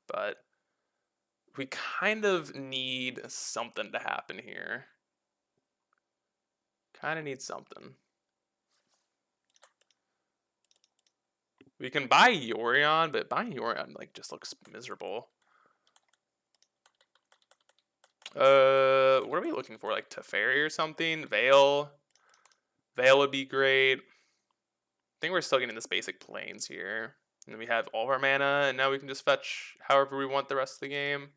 But we kind of need something to happen here. Kind of need something. We can buy Yorion, but buying Yorion just looks miserable. What are we looking for? Like Teferi or something? Veil? Veil would be great. I think we're still getting this basic planes here. And then we have all of our mana, and now we can just fetch however we want the rest of the game.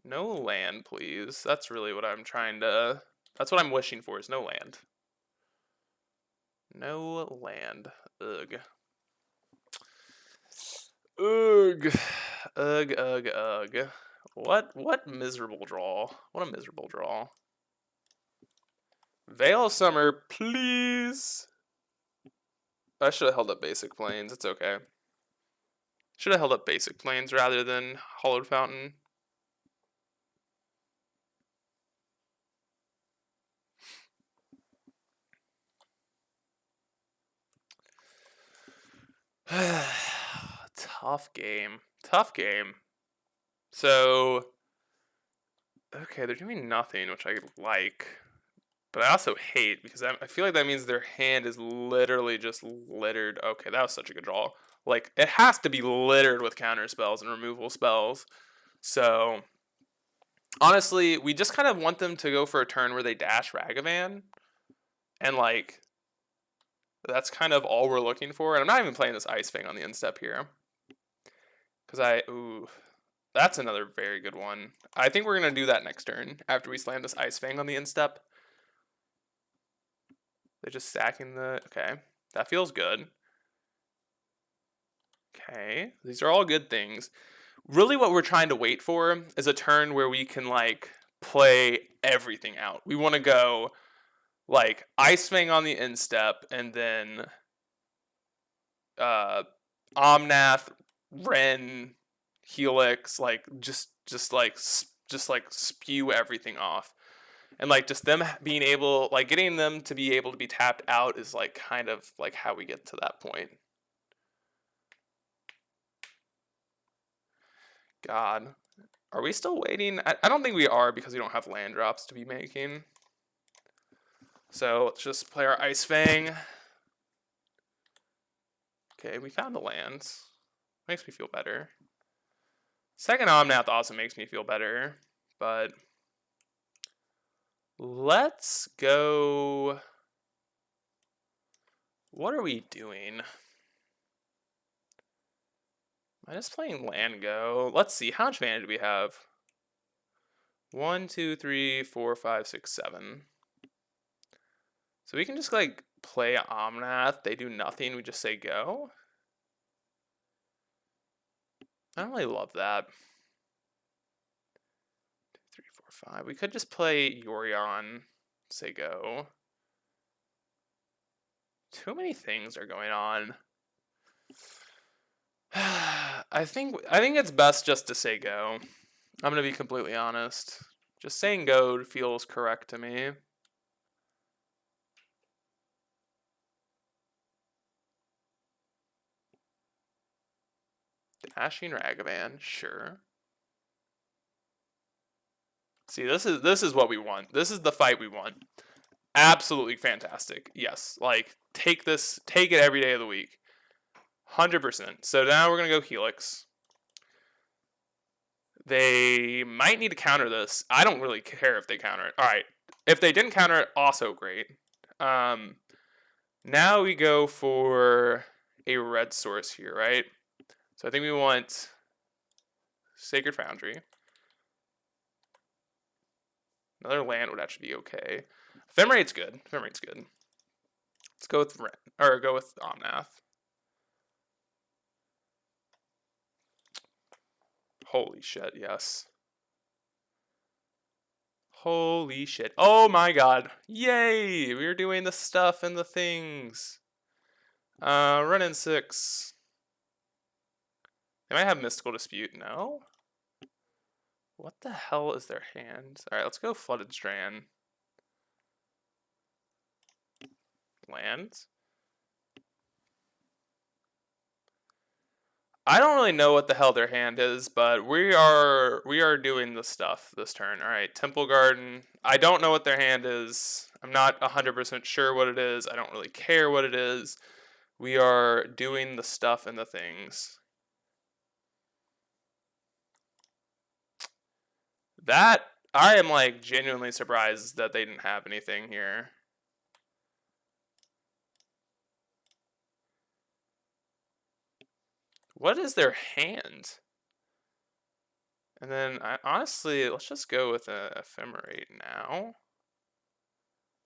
No land, please. That's really what I'm trying to... That's what I'm wishing for, is no land. No land. Ugh. Ugh. Ugh, ugh, ugh. What miserable draw. What a miserable draw. Veil of Summer, please. I should have held up basic planes. It's okay. Should have held up basic planes rather than Hollowed Fountain. Tough game. Tough game. So, okay, they're doing nothing, which I like. But I also hate, because I feel like that means their hand is literally just littered. Okay, that was such a good draw. Like, it has to be littered with counter spells and removal spells. So, honestly, we just kind of want them to go for a turn where they dash Ragavan. And, that's kind of all we're looking for. And I'm not even playing this Ice Fang on the instep here. Because ooh, that's another very good one. I think we're going to do that next turn after we slam this Ice Fang on the instep. They're just stacking the... Okay, that feels good. Okay, these are all good things. Really what we're trying to wait for is a turn where we can, play everything out. We want to go, Ice Fang on the instep, and then Omnath, Ren, Helix, just spew everything off. And just them being able, getting them to be able to be tapped out is kind of how we get to that point. God, are we still waiting? I don't think we are, because we don't have land drops to be making. So let's just play our Ice Fang. Okay, we found the lands. Makes me feel better. Second Omnath also makes me feel better, but let's go... What are we doing? Am I just playing land go? Let's see, how much mana do we have? 1, 2, 3, 4, 5, 6, 7. So we can just play Omnath, they do nothing, we just say go? I don't really love that. 2, 3, 4, 5. We could just play Yorion, say go. Too many things are going on. I think it's best just to say go. I'm gonna be completely honest. Just saying go feels correct to me. Dashing Ragavan, sure. See, this is what we want. This is the fight we want. Absolutely fantastic. Yes, like take this, take it every day of the week. 100%. So now we're gonna go Helix. They might need to counter this. I don't really care if they counter it. All right. If they didn't counter it, also great. Now we go for a red source here, right? So I think we want Sacred Foundry. Another land would actually be okay. Ephemerate's good. Ephemerate's good. Let's go with go with Omnath. Holy shit, yes. Holy shit. Oh my god. Yay! We're doing the stuff and the things. Run in 6. They might have Mystical Dispute. No? What the hell is their hand? Alright, let's go Flooded Strand. Lands. I don't really know what the hell their hand is, but we are doing the stuff this turn. All right, Temple Garden. I don't know what their hand is. I'm not 100% sure what it is. I don't really care what it is. We are doing the stuff and the things. That I am like genuinely surprised that they didn't have anything here. What is their hand? And then honestly, let's just go with an Ephemerate now.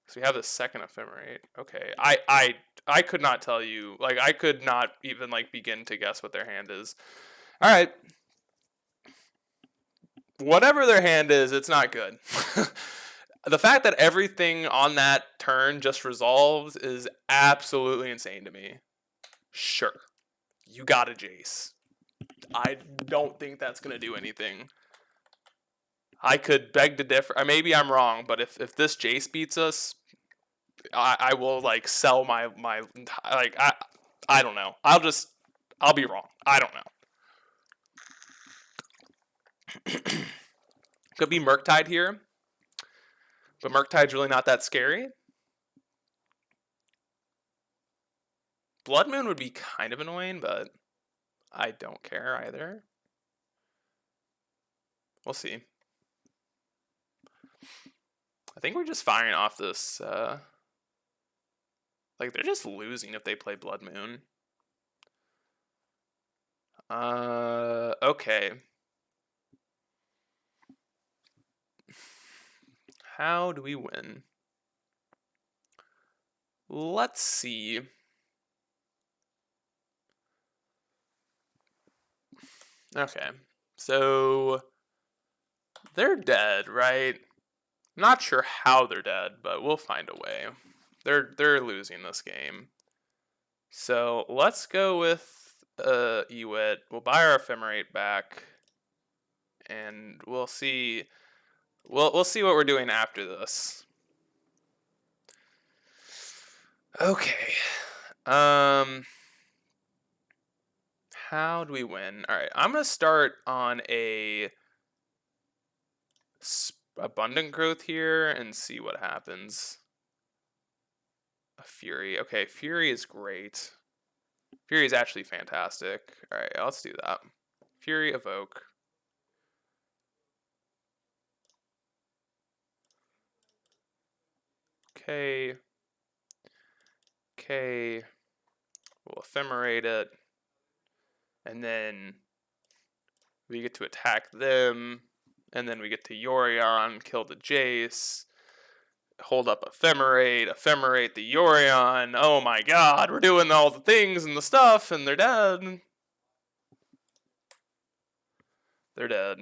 So we have the second Ephemerate. Okay, I could not tell you. Like I could not even like begin to guess what their hand is. All right. Whatever their hand is, it's not good. The fact that everything on that turn just resolves is absolutely insane to me. Sure. You got a Jace. I don't think that's going to do anything. I could beg to differ. Maybe I'm wrong, but if this Jace beats us, I will like sell my like I don't know. I'll be wrong. I don't know. Could be Murktide here, but Murktide's really not that scary. Blood Moon would be kind of annoying, but I don't care either. We'll see. I think we're just firing off this. Like they're just losing if they play Blood Moon. Okay. How do we win? Let's see. Okay. So they're dead, right? Not sure how they're dead, but we'll find a way. They're losing this game. So let's go with Ewit. We'll buy our Ephemerate back, and we'll see. We'll see what we're doing after this. Okay. How do we win? All right, I'm gonna start on a abundant growth here and see what happens. A Fury. Okay, Fury is great. Fury is actually fantastic. All right, let's do that. Fury evoke. Okay. Okay. We'll ephemerate it. And then we get to attack them. And then we get to Yorion, kill the Jace. Hold up ephemerate the Yorion. Oh my god, we're doing all the things and the stuff, and they're dead. They're dead.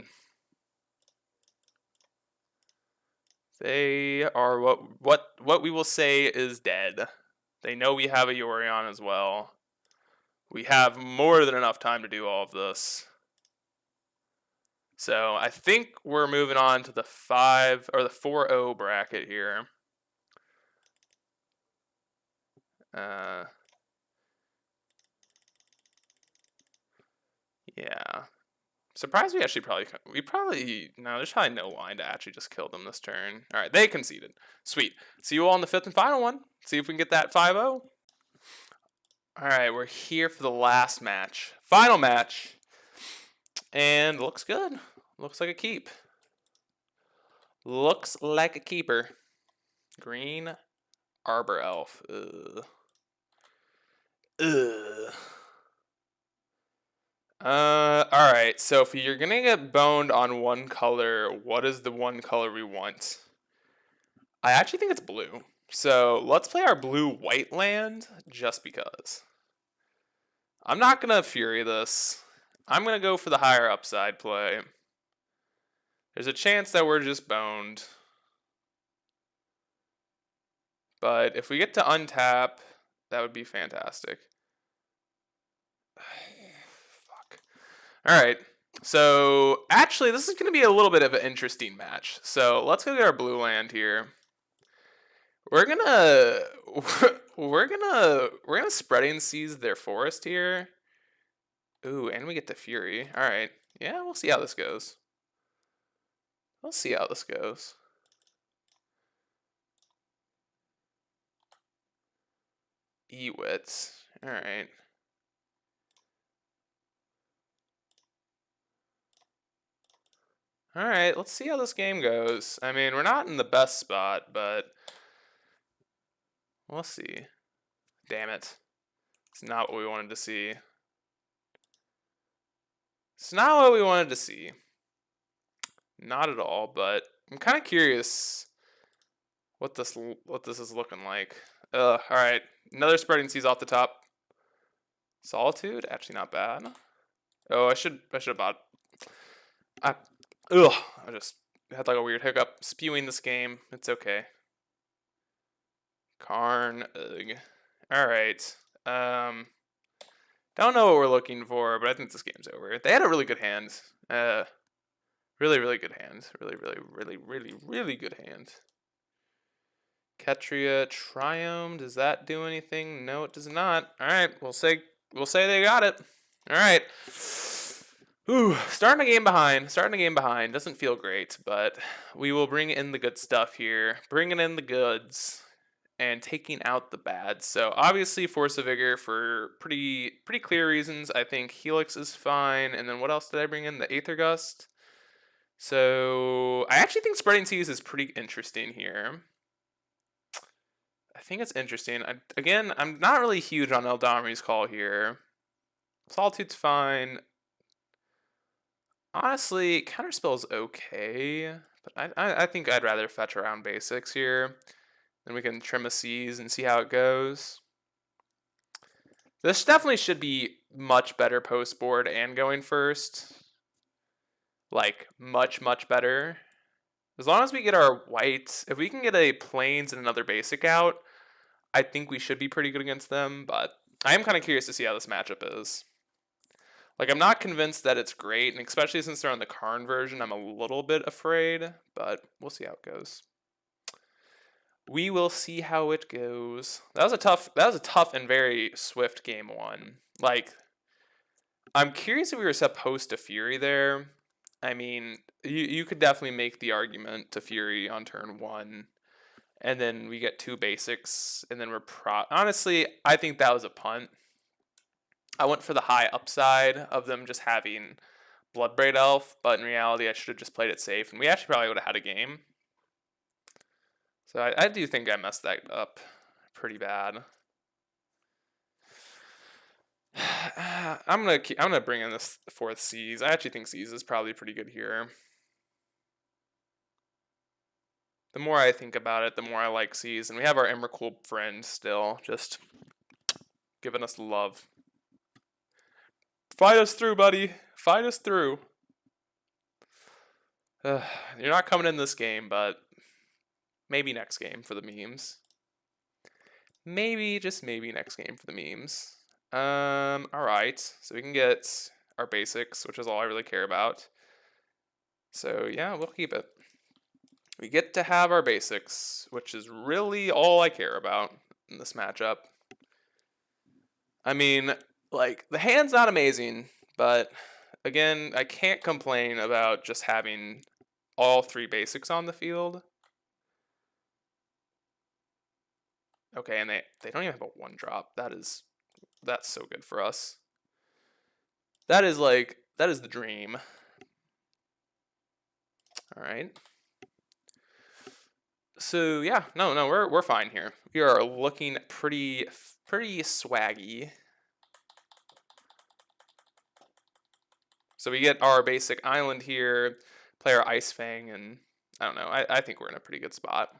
They are what we will say is dead. They know we have a Yorion as well. We have more than enough time to do all of this. So I think we're moving on to the 5 or the 4-0 bracket here. Yeah. Surprised no, there's probably no line to actually just kill them this turn. All right, they conceded. Sweet. See you all in the fifth and final one. See if we can get that 5-0. All right, we're here for the last match. Final match. And looks good. Looks like a keep. Looks like a keeper. Green Arbor Elf. Ugh. Ugh. Alright, so if you're gonna get boned on one color, what is the one color we want? I actually think it's blue. So let's play our blue-white land just because. I'm not gonna Fury this. I'm gonna go for the higher upside play. There's a chance that we're just boned. But if we get to untap, that would be fantastic. Fuck. Alright. So, actually, this is going to be a little bit of an interesting match. So, let's go get our blue land here. We're gonna spreading seize their forest here. Ooh, and we get the Fury. Alright. Yeah, we'll see how this goes. We'll see how this goes. Ewits. Alright. Alright, let's see how this game goes. I mean, we're not in the best spot, but we'll see. Damn it. It's not what we wanted to see. It's not what we wanted to see. Not at all, but I'm kind of curious what this is looking like. Alright. Another spreading seas off the top. Solitude? Actually not bad. Oh, I should have bought. I just had like a weird hiccup spewing this game. It's okay. Karn. Ugh. Alright. Don't know what we're looking for, but I think this game's over. They had a really good hand. Really, really good hand. Really, really, really, really, really good hand. Ketria Triome. Does that do anything? No, it does not. Alright, we'll say they got it. Alright. Ooh, starting a game behind. Doesn't feel great, but we will bring in the good stuff here. Bringing in the goods and taking out the bad. So obviously Force of Vigor for pretty clear reasons. I think Helix is fine. And then what else did I bring in? The Aether Gust. So I actually think Spreading Seas is pretty interesting here. I think it's interesting. Again, I'm not really huge on Eldamri's Call here. Solitude's fine. Honestly, Counterspell's okay, but I think I'd rather fetch around basics here. Then we can trim a seas and see how it goes. This definitely should be much better post board and going first. Like, much, much better. As long as we get our whites, if we can get a plains and another basic out, I think we should be pretty good against them, but I am kind of curious to see how this matchup is. Like, I'm not convinced that it's great, and especially since they're on the Karn version, I'm a little bit afraid, but we'll see how it goes. We will see how it goes. That was a tough and very swift game one. Like, I'm curious if we were supposed to Fury there. I mean, you could definitely make the argument to Fury on turn one, and then we get two basics, and then we're honestly, I think that was a punt. I went for the high upside of them just having Bloodbraid Elf, but in reality, I should have just played it safe, and we actually probably would have had a game. So I do think I messed that up pretty bad. I'm gonna bring in this fourth Seas. I actually think Seas is probably pretty good here. The more I think about it, the more I like Seas, and we have our Emrakul friend still, just giving us love. Fight us through, buddy. Fight us through. You're not coming in this game, but maybe next game for the memes. Maybe, just maybe next game for the memes. Alright. So we can get our basics, which is all I really care about. So yeah, we'll keep it. We get to have our basics, which is really all I care about in this matchup. I mean, like, the hand's not amazing, but Again, I can't complain about just having all 3 basics on the field. Okay, and they don't even have a 1-drop. That's so good for us. That is the dream. All right. So yeah, no, we're fine here. We are looking pretty swaggy. So we get our basic island here, play our Ice Fang, and I don't know. I think we're in a pretty good spot.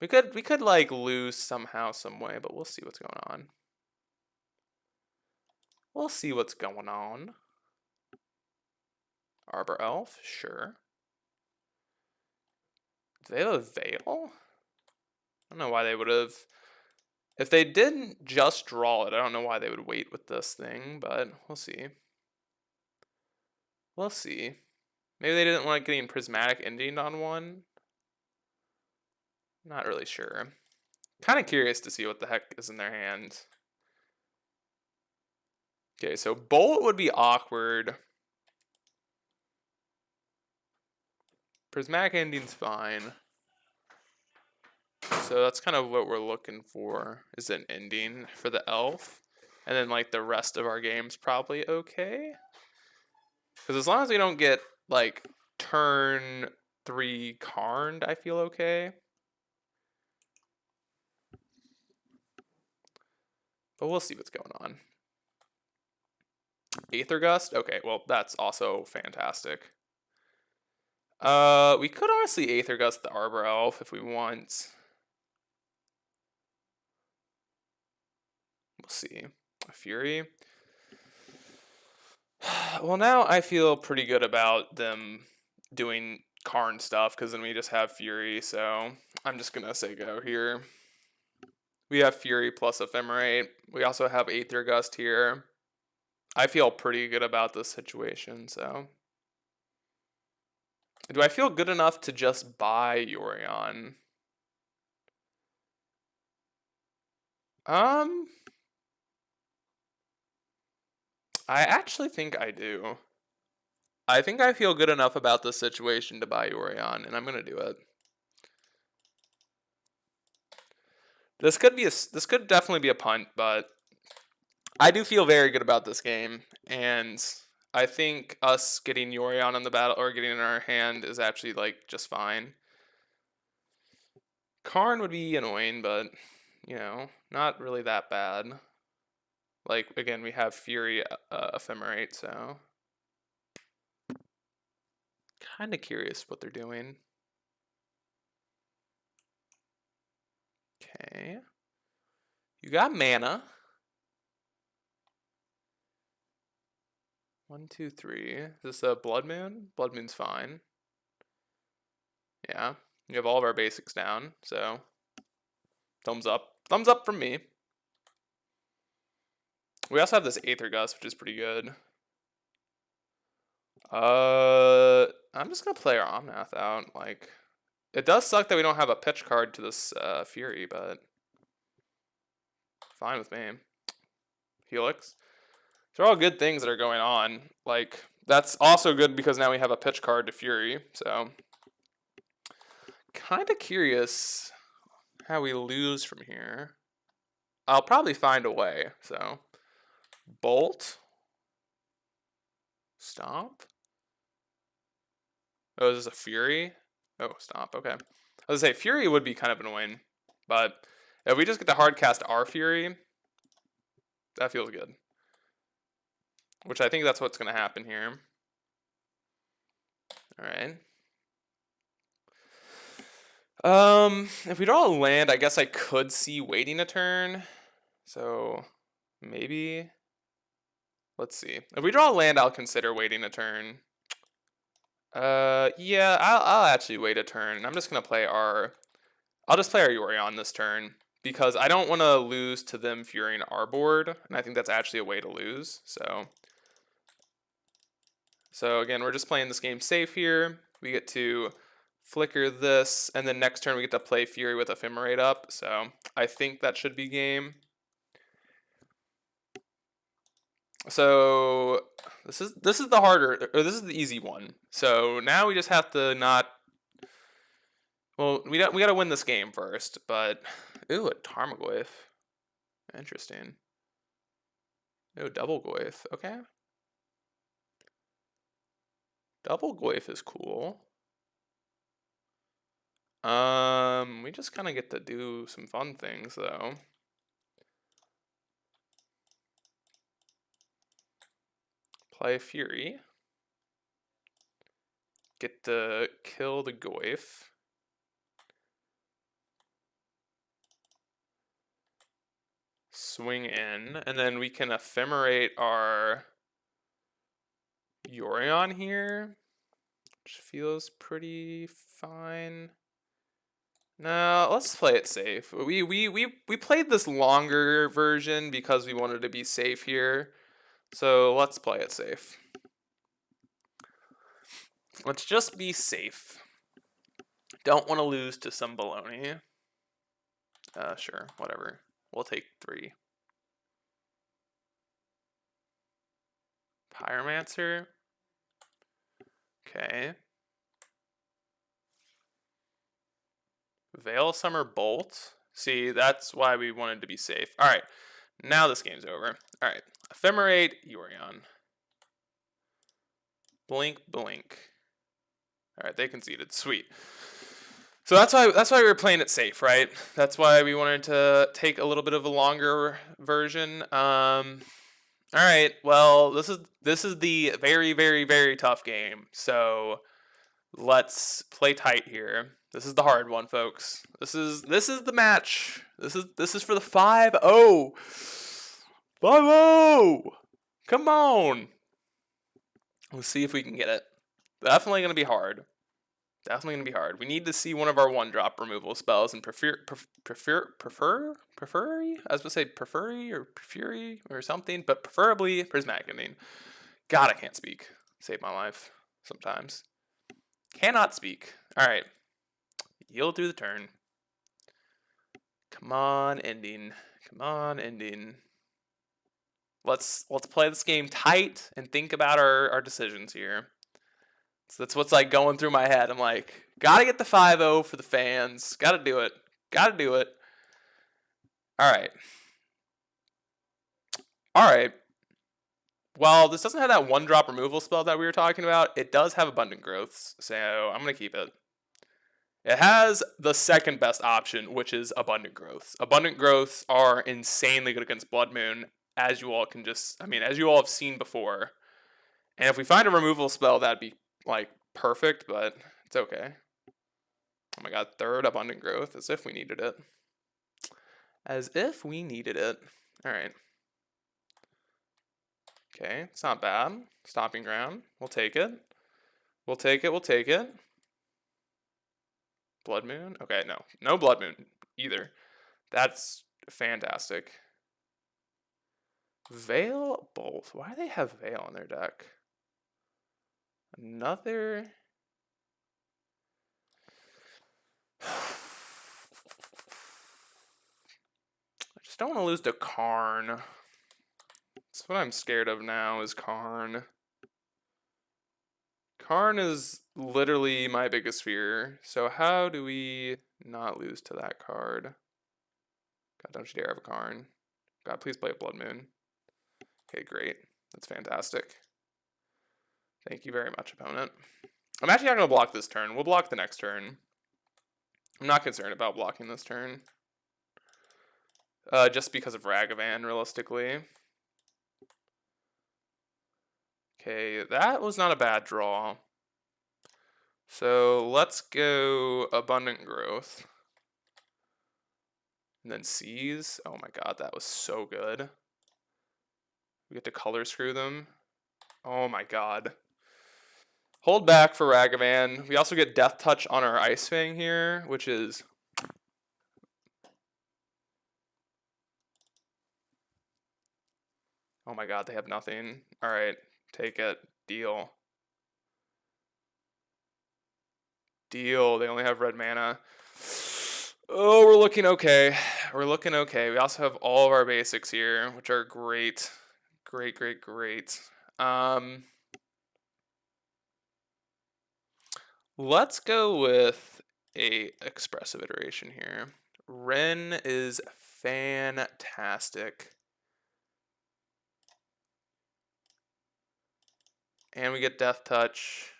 We could like lose somehow, some way, but we'll see what's going on. We'll see what's going on. Arbor Elf, sure. Do they have a Veil? I don't know why they would have. If they didn't just draw it, I don't know why they would wait with this thing, but we'll see. We'll see. Maybe they didn't like getting Prismatic Ending on one. Not really sure. Kind of curious to see what the heck is in their hand. Okay, so Bolt would be awkward. Prismatic Ending's fine. So that's kind of what we're looking for, is an ending for the elf. And then like the rest of our game's probably okay. Because as long as we don't get like turn 3 Karned, I feel okay. But we'll see what's going on. Aether Gust? Okay, well that's also fantastic. We could honestly Aether Gust the Arbor Elf if we want. We'll see. A Fury. Well, now I feel pretty good about them doing Karn stuff, because then we just have Fury, so I'm just gonna say go here. We have Fury plus Ephemerate. We also have Aether Gust here. I feel pretty good about this situation, so. Do I feel good enough to just buy Yorion? I actually think I do. I think I feel good enough about this situation to buy Yorion, and I'm gonna do it. This could definitely be a punt, but I do feel very good about this game, and I think us getting Yorion in the battle or getting in our hand is actually like just fine. Karn would be annoying, but you know, not really that bad. Like again, we have Fury Ephemerate, so kind of curious what they're doing. Okay, you got mana. 1, 2, 3. Is this a Blood Moon? Blood Moon's fine. Yeah, you have all of our basics down, so thumbs up. Thumbs up from me. We also have this Aether Gust, which is pretty good. I'm just gonna play our Omnath out. Like, it does suck that we don't have a pitch card to this Fury, but fine with me. Helix. They're all good things that are going on. Like, that's also good because now we have a pitch card to Fury. So, kind of curious how we lose from here. I'll probably find a way. So, Bolt. Stomp. Oh, is this a Fury? Oh, Stomp. Okay. I was gonna say Fury would be kind of annoying, but if we just get to hard cast our Fury, that feels good. Which I think that's what's gonna happen here. All right. If we draw a land, I guess I could see waiting a turn. So maybe. Let's see. If we draw a land, I'll consider waiting a turn. Yeah, I'll actually wait a turn. I'm just gonna play our. I'll just play our Yorion this turn because I don't want to lose to them furying our board, and I think that's actually a way to lose. So again, we're just playing this game safe here. We get to flicker this, and then next turn we get to play Fury with Ephemerate up. So I think that should be game. So this is the harder, or this is the easy one. So now we just have to not. Well, we gotta win this game first, but ooh, a Tarmogoyf. Interesting. Ooh, double Goyf. Okay. Double Goyf is cool. We just kind of get to do some fun things though. Play Fury. Get to kill the Goyf. Swing in, and then we can ephemerate our Yorion here, which feels pretty fine. No, let's play it safe. We played this longer version because we wanted to be safe here. So let's play it safe. Let's just be safe. Don't want to lose to some baloney. Sure, whatever. We'll take 3. Pyromancer. Okay. Veil Summer Bolt. See, that's why we wanted to be safe. Alright, now this game's over. Alright, Ephemerate Yorion. Blink, blink. Alright, they conceded. Sweet. So that's why we were playing it safe, right? That's why we wanted to take a little bit of a longer version. Alright, well, this is the very, very, very tough game. So let's play tight here. This is the hard one, folks. This is the match. This is for the 5-0. 5-0. Come on. Let's see if we can get it. Definitely gonna be hard. Definitely gonna be hard. We need to see one of our 1-drop removal spells and prefer. I was gonna say preferry or prefury or something, but preferably prismatic ending. God, I can't speak. Save my life sometimes. Cannot speak. All right. Yield through the turn. Come on, ending. Come on, ending. Let's play this game tight and think about our decisions here. So that's what's like going through my head. I'm like, gotta get the 5-0 for the fans. Gotta do it. Gotta do it. All right. All right. Well, this doesn't have that 1-drop removal spell that we were talking about. It does have Abundant Growths, so I'm gonna keep it. It has the second best option, which is Abundant Growths. Abundant Growths are insanely good against Blood Moon, as you all can as you all have seen before. And if we find a removal spell, that'd be, like, perfect, but it's okay. Oh my god, 3rd Abundant Growth, as if we needed it. As if we needed it. Alright. Okay, it's not bad. Stomping Ground, we'll take it. We'll take it, we'll take it. Blood Moon? Okay, no. No Blood Moon either. That's fantastic. Veil Bolt. Why do they have Veil in their deck? Another... I just don't want to lose to Karn. That's what I'm scared of now, is Karn. Karn is literally my biggest fear. So how do we not lose to that card? God, don't you dare have a Karn. God, please play a Blood Moon. Okay, great. That's fantastic. Thank you very much, opponent. I'm actually not going to block this turn. We'll block the next turn. I'm not concerned about blocking this turn. Just because of Ragavan, realistically. Okay, that was not a bad draw. So let's go Abundant Growth. And then Seize. Oh my god, that was so good. We get to color screw them. Oh my god. Hold back for Ragavan. We also get Death Touch on our Ice Fang here, which is... Oh my god, they have nothing. Alright, take it. Deal. Deal. They only have red mana. Oh, we're looking okay. We're looking okay. We also have all of our basics here, which are great. Great, great, great. Let's go with a expressive iteration here. Ren is fantastic. And we get Death Touch.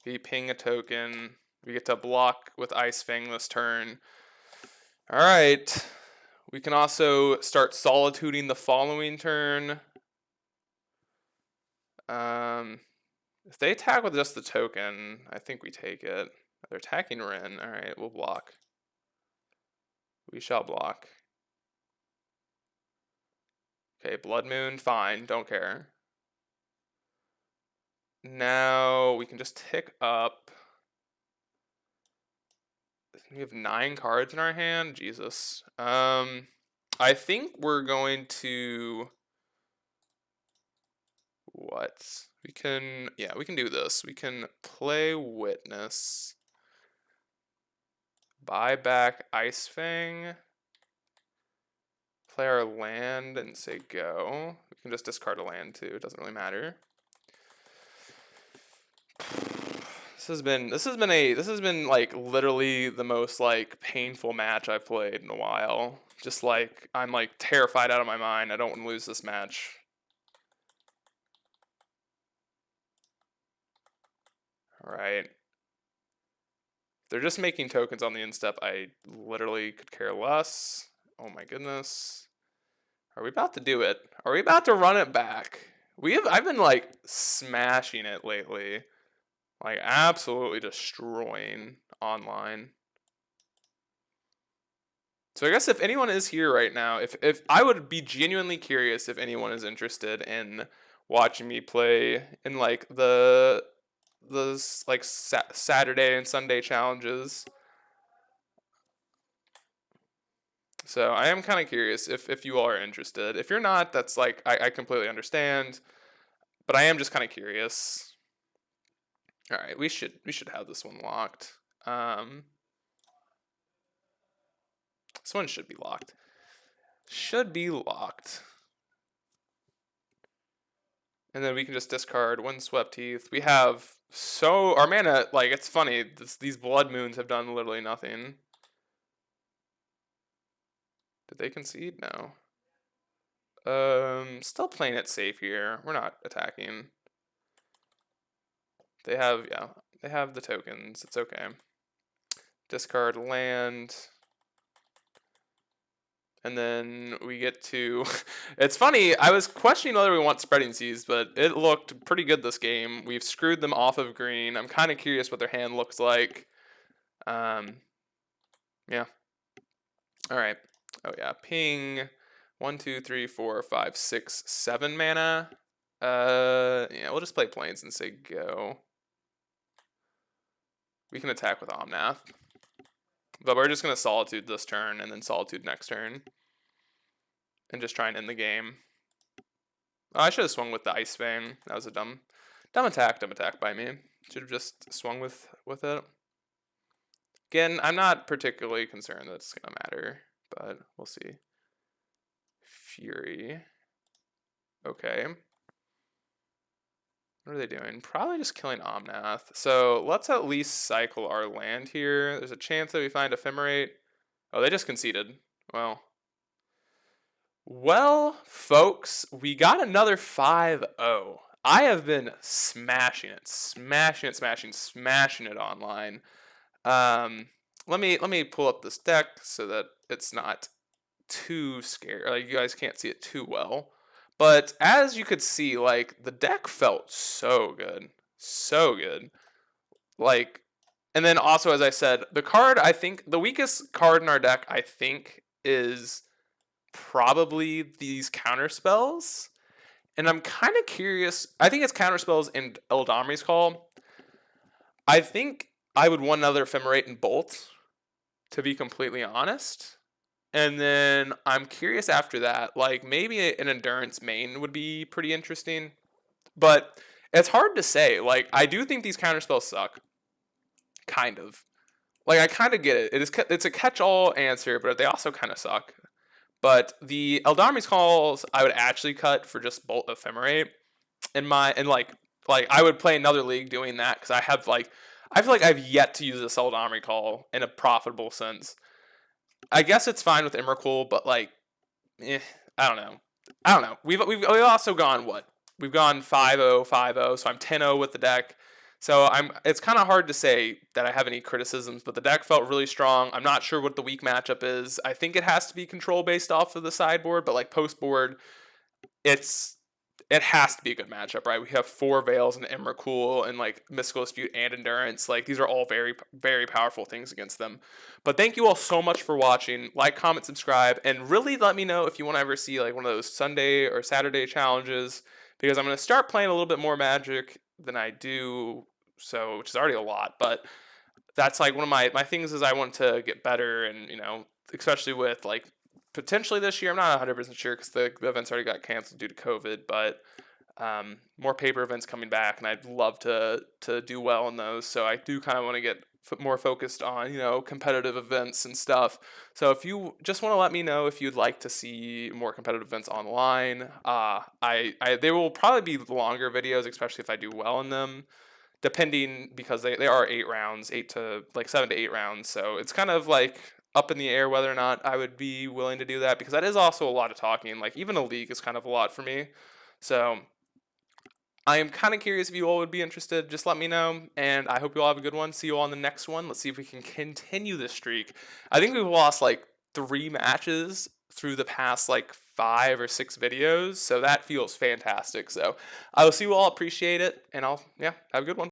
We ping a token. We get to block with Ice Fang this turn. Alright. We can also start solituding the following turn. If they attack with just the token, I think we take it. They're attacking Ren. Alright, we'll block. We shall block. Okay, Blood Moon, fine, don't care. Now we can just tick up. We have 9 cards in our hand. Jesus. I think we're going to. What? We can. Yeah, we can do this. We can play Witness. Buy back Ice Fang. Play our land and say go. We can just discard a land too. It doesn't really matter. This has been like literally the most like painful match I've played in a while. Just like I'm like terrified out of my mind. I don't want to lose this match. All right. They're just making tokens on the instep. I literally could care less. Oh my goodness. Are we about to do it? Are we about to run it back? I've been like smashing it lately. Like absolutely destroying online. So I guess if anyone is here right now, if I would be genuinely curious if anyone is interested in watching me play in like those like Saturday and Sunday challenges. So I am kind of curious if you all are interested. If you're not, that's like I completely understand. But I am just kind of curious. All right, we should have this one locked. This one should be locked. Should be locked. And then we can just discard Windswept Heath. We have our mana, like it's funny, these Blood Moons have done literally nothing. Did they concede? No. Still playing it safe here. We're not attacking. They have the tokens. It's okay. Discard land. And then we get to. It's funny. I was questioning whether we want Spreading Seas, but it looked pretty good this game. We've screwed them off of green. I'm kind of curious what their hand looks like. Yeah. All right. Oh yeah. Ping. 1, 2, 3, 4, 5, 6, 7 mana. Yeah. We'll just play Plains and say go. We can attack with Omnath. But we're just going to Solitude this turn and then Solitude next turn. And just try and end the game. Oh, I should have swung with the Ice Fang. That was a dumb attack by me. Should have just swung with it. Again, I'm not particularly concerned that it's going to matter. But we'll see. Fury. Okay. What are they doing? Probably just killing Omnath. So let's at least cycle our land here. There's a chance that we find Ephemerate. Oh, they just conceded. Well, folks, we got another 5-0. I have been smashing it online. Let me pull up this deck so that it's not too scary. Like you guys can't see it too well. But as you could see, like the deck felt so good. So good. Like, and then also as I said, the card, I think the weakest card in our deck, I think, is probably these counter spells. And I'm kind of curious. I think it's counter spells and Eldamri's Call. I think I would want another Ephemerate and Bolt, to be completely honest. And then I'm curious after that, like maybe an Endurance main would be pretty interesting. But it's hard to say. Like, I do think these counterspells suck. Kind of. Like, I kind of get it. It's a catch-all answer, but they also kind of suck. But the Eldami's calls I would actually cut for just Bolt Ephemerate in my and like I would play another league doing that because I feel like I've yet to use a Eldami call in a profitable sense. I guess it's fine with Emrakul, but like, eh, I don't know. I don't know. We've also gone what? We've gone 5-0, 5-0, so I'm 10-0 with the deck. So it's kind of hard to say that I have any criticisms, but the deck felt really strong. I'm not sure what the weak matchup is. I think it has to be control based off of the sideboard, but like post board, it's it has to be a good matchup, right? We have four Veils and Emrakul and like Mystical Dispute and Endurance. Like these are all very, very powerful things against them. But thank you all so much for watching. Like, comment, subscribe, and really let me know if you want to ever see like one of those Sunday or Saturday challenges because I'm going to start playing a little bit more Magic than I do, so which is already a lot. But that's like one of my things is I want to get better, and especially with like potentially this year. I'm not 100% sure because the events already got canceled due to COVID, but more paper events coming back, and I'd love to do well in those. So I do kind of want to get more focused on competitive events and stuff. So if you just want to let me know if you'd like to see more competitive events online, I they will probably be longer videos, especially if I do well in them. Depending because they are 8 rounds, 7 to 8 rounds. So it's kind of like up in the air whether or not I would be willing to do that because that is also a lot of talking. Like even a league is kind of a lot for me. So I am kind of curious if you all would be interested. Just let me know, and I hope you all have a good one. See you all on the next one. Let's see if we can continue this streak. I think we've lost like 3 matches through the past like 5 or 6 videos, so that feels fantastic. So I will see you all. Appreciate it, and I'll have a good one.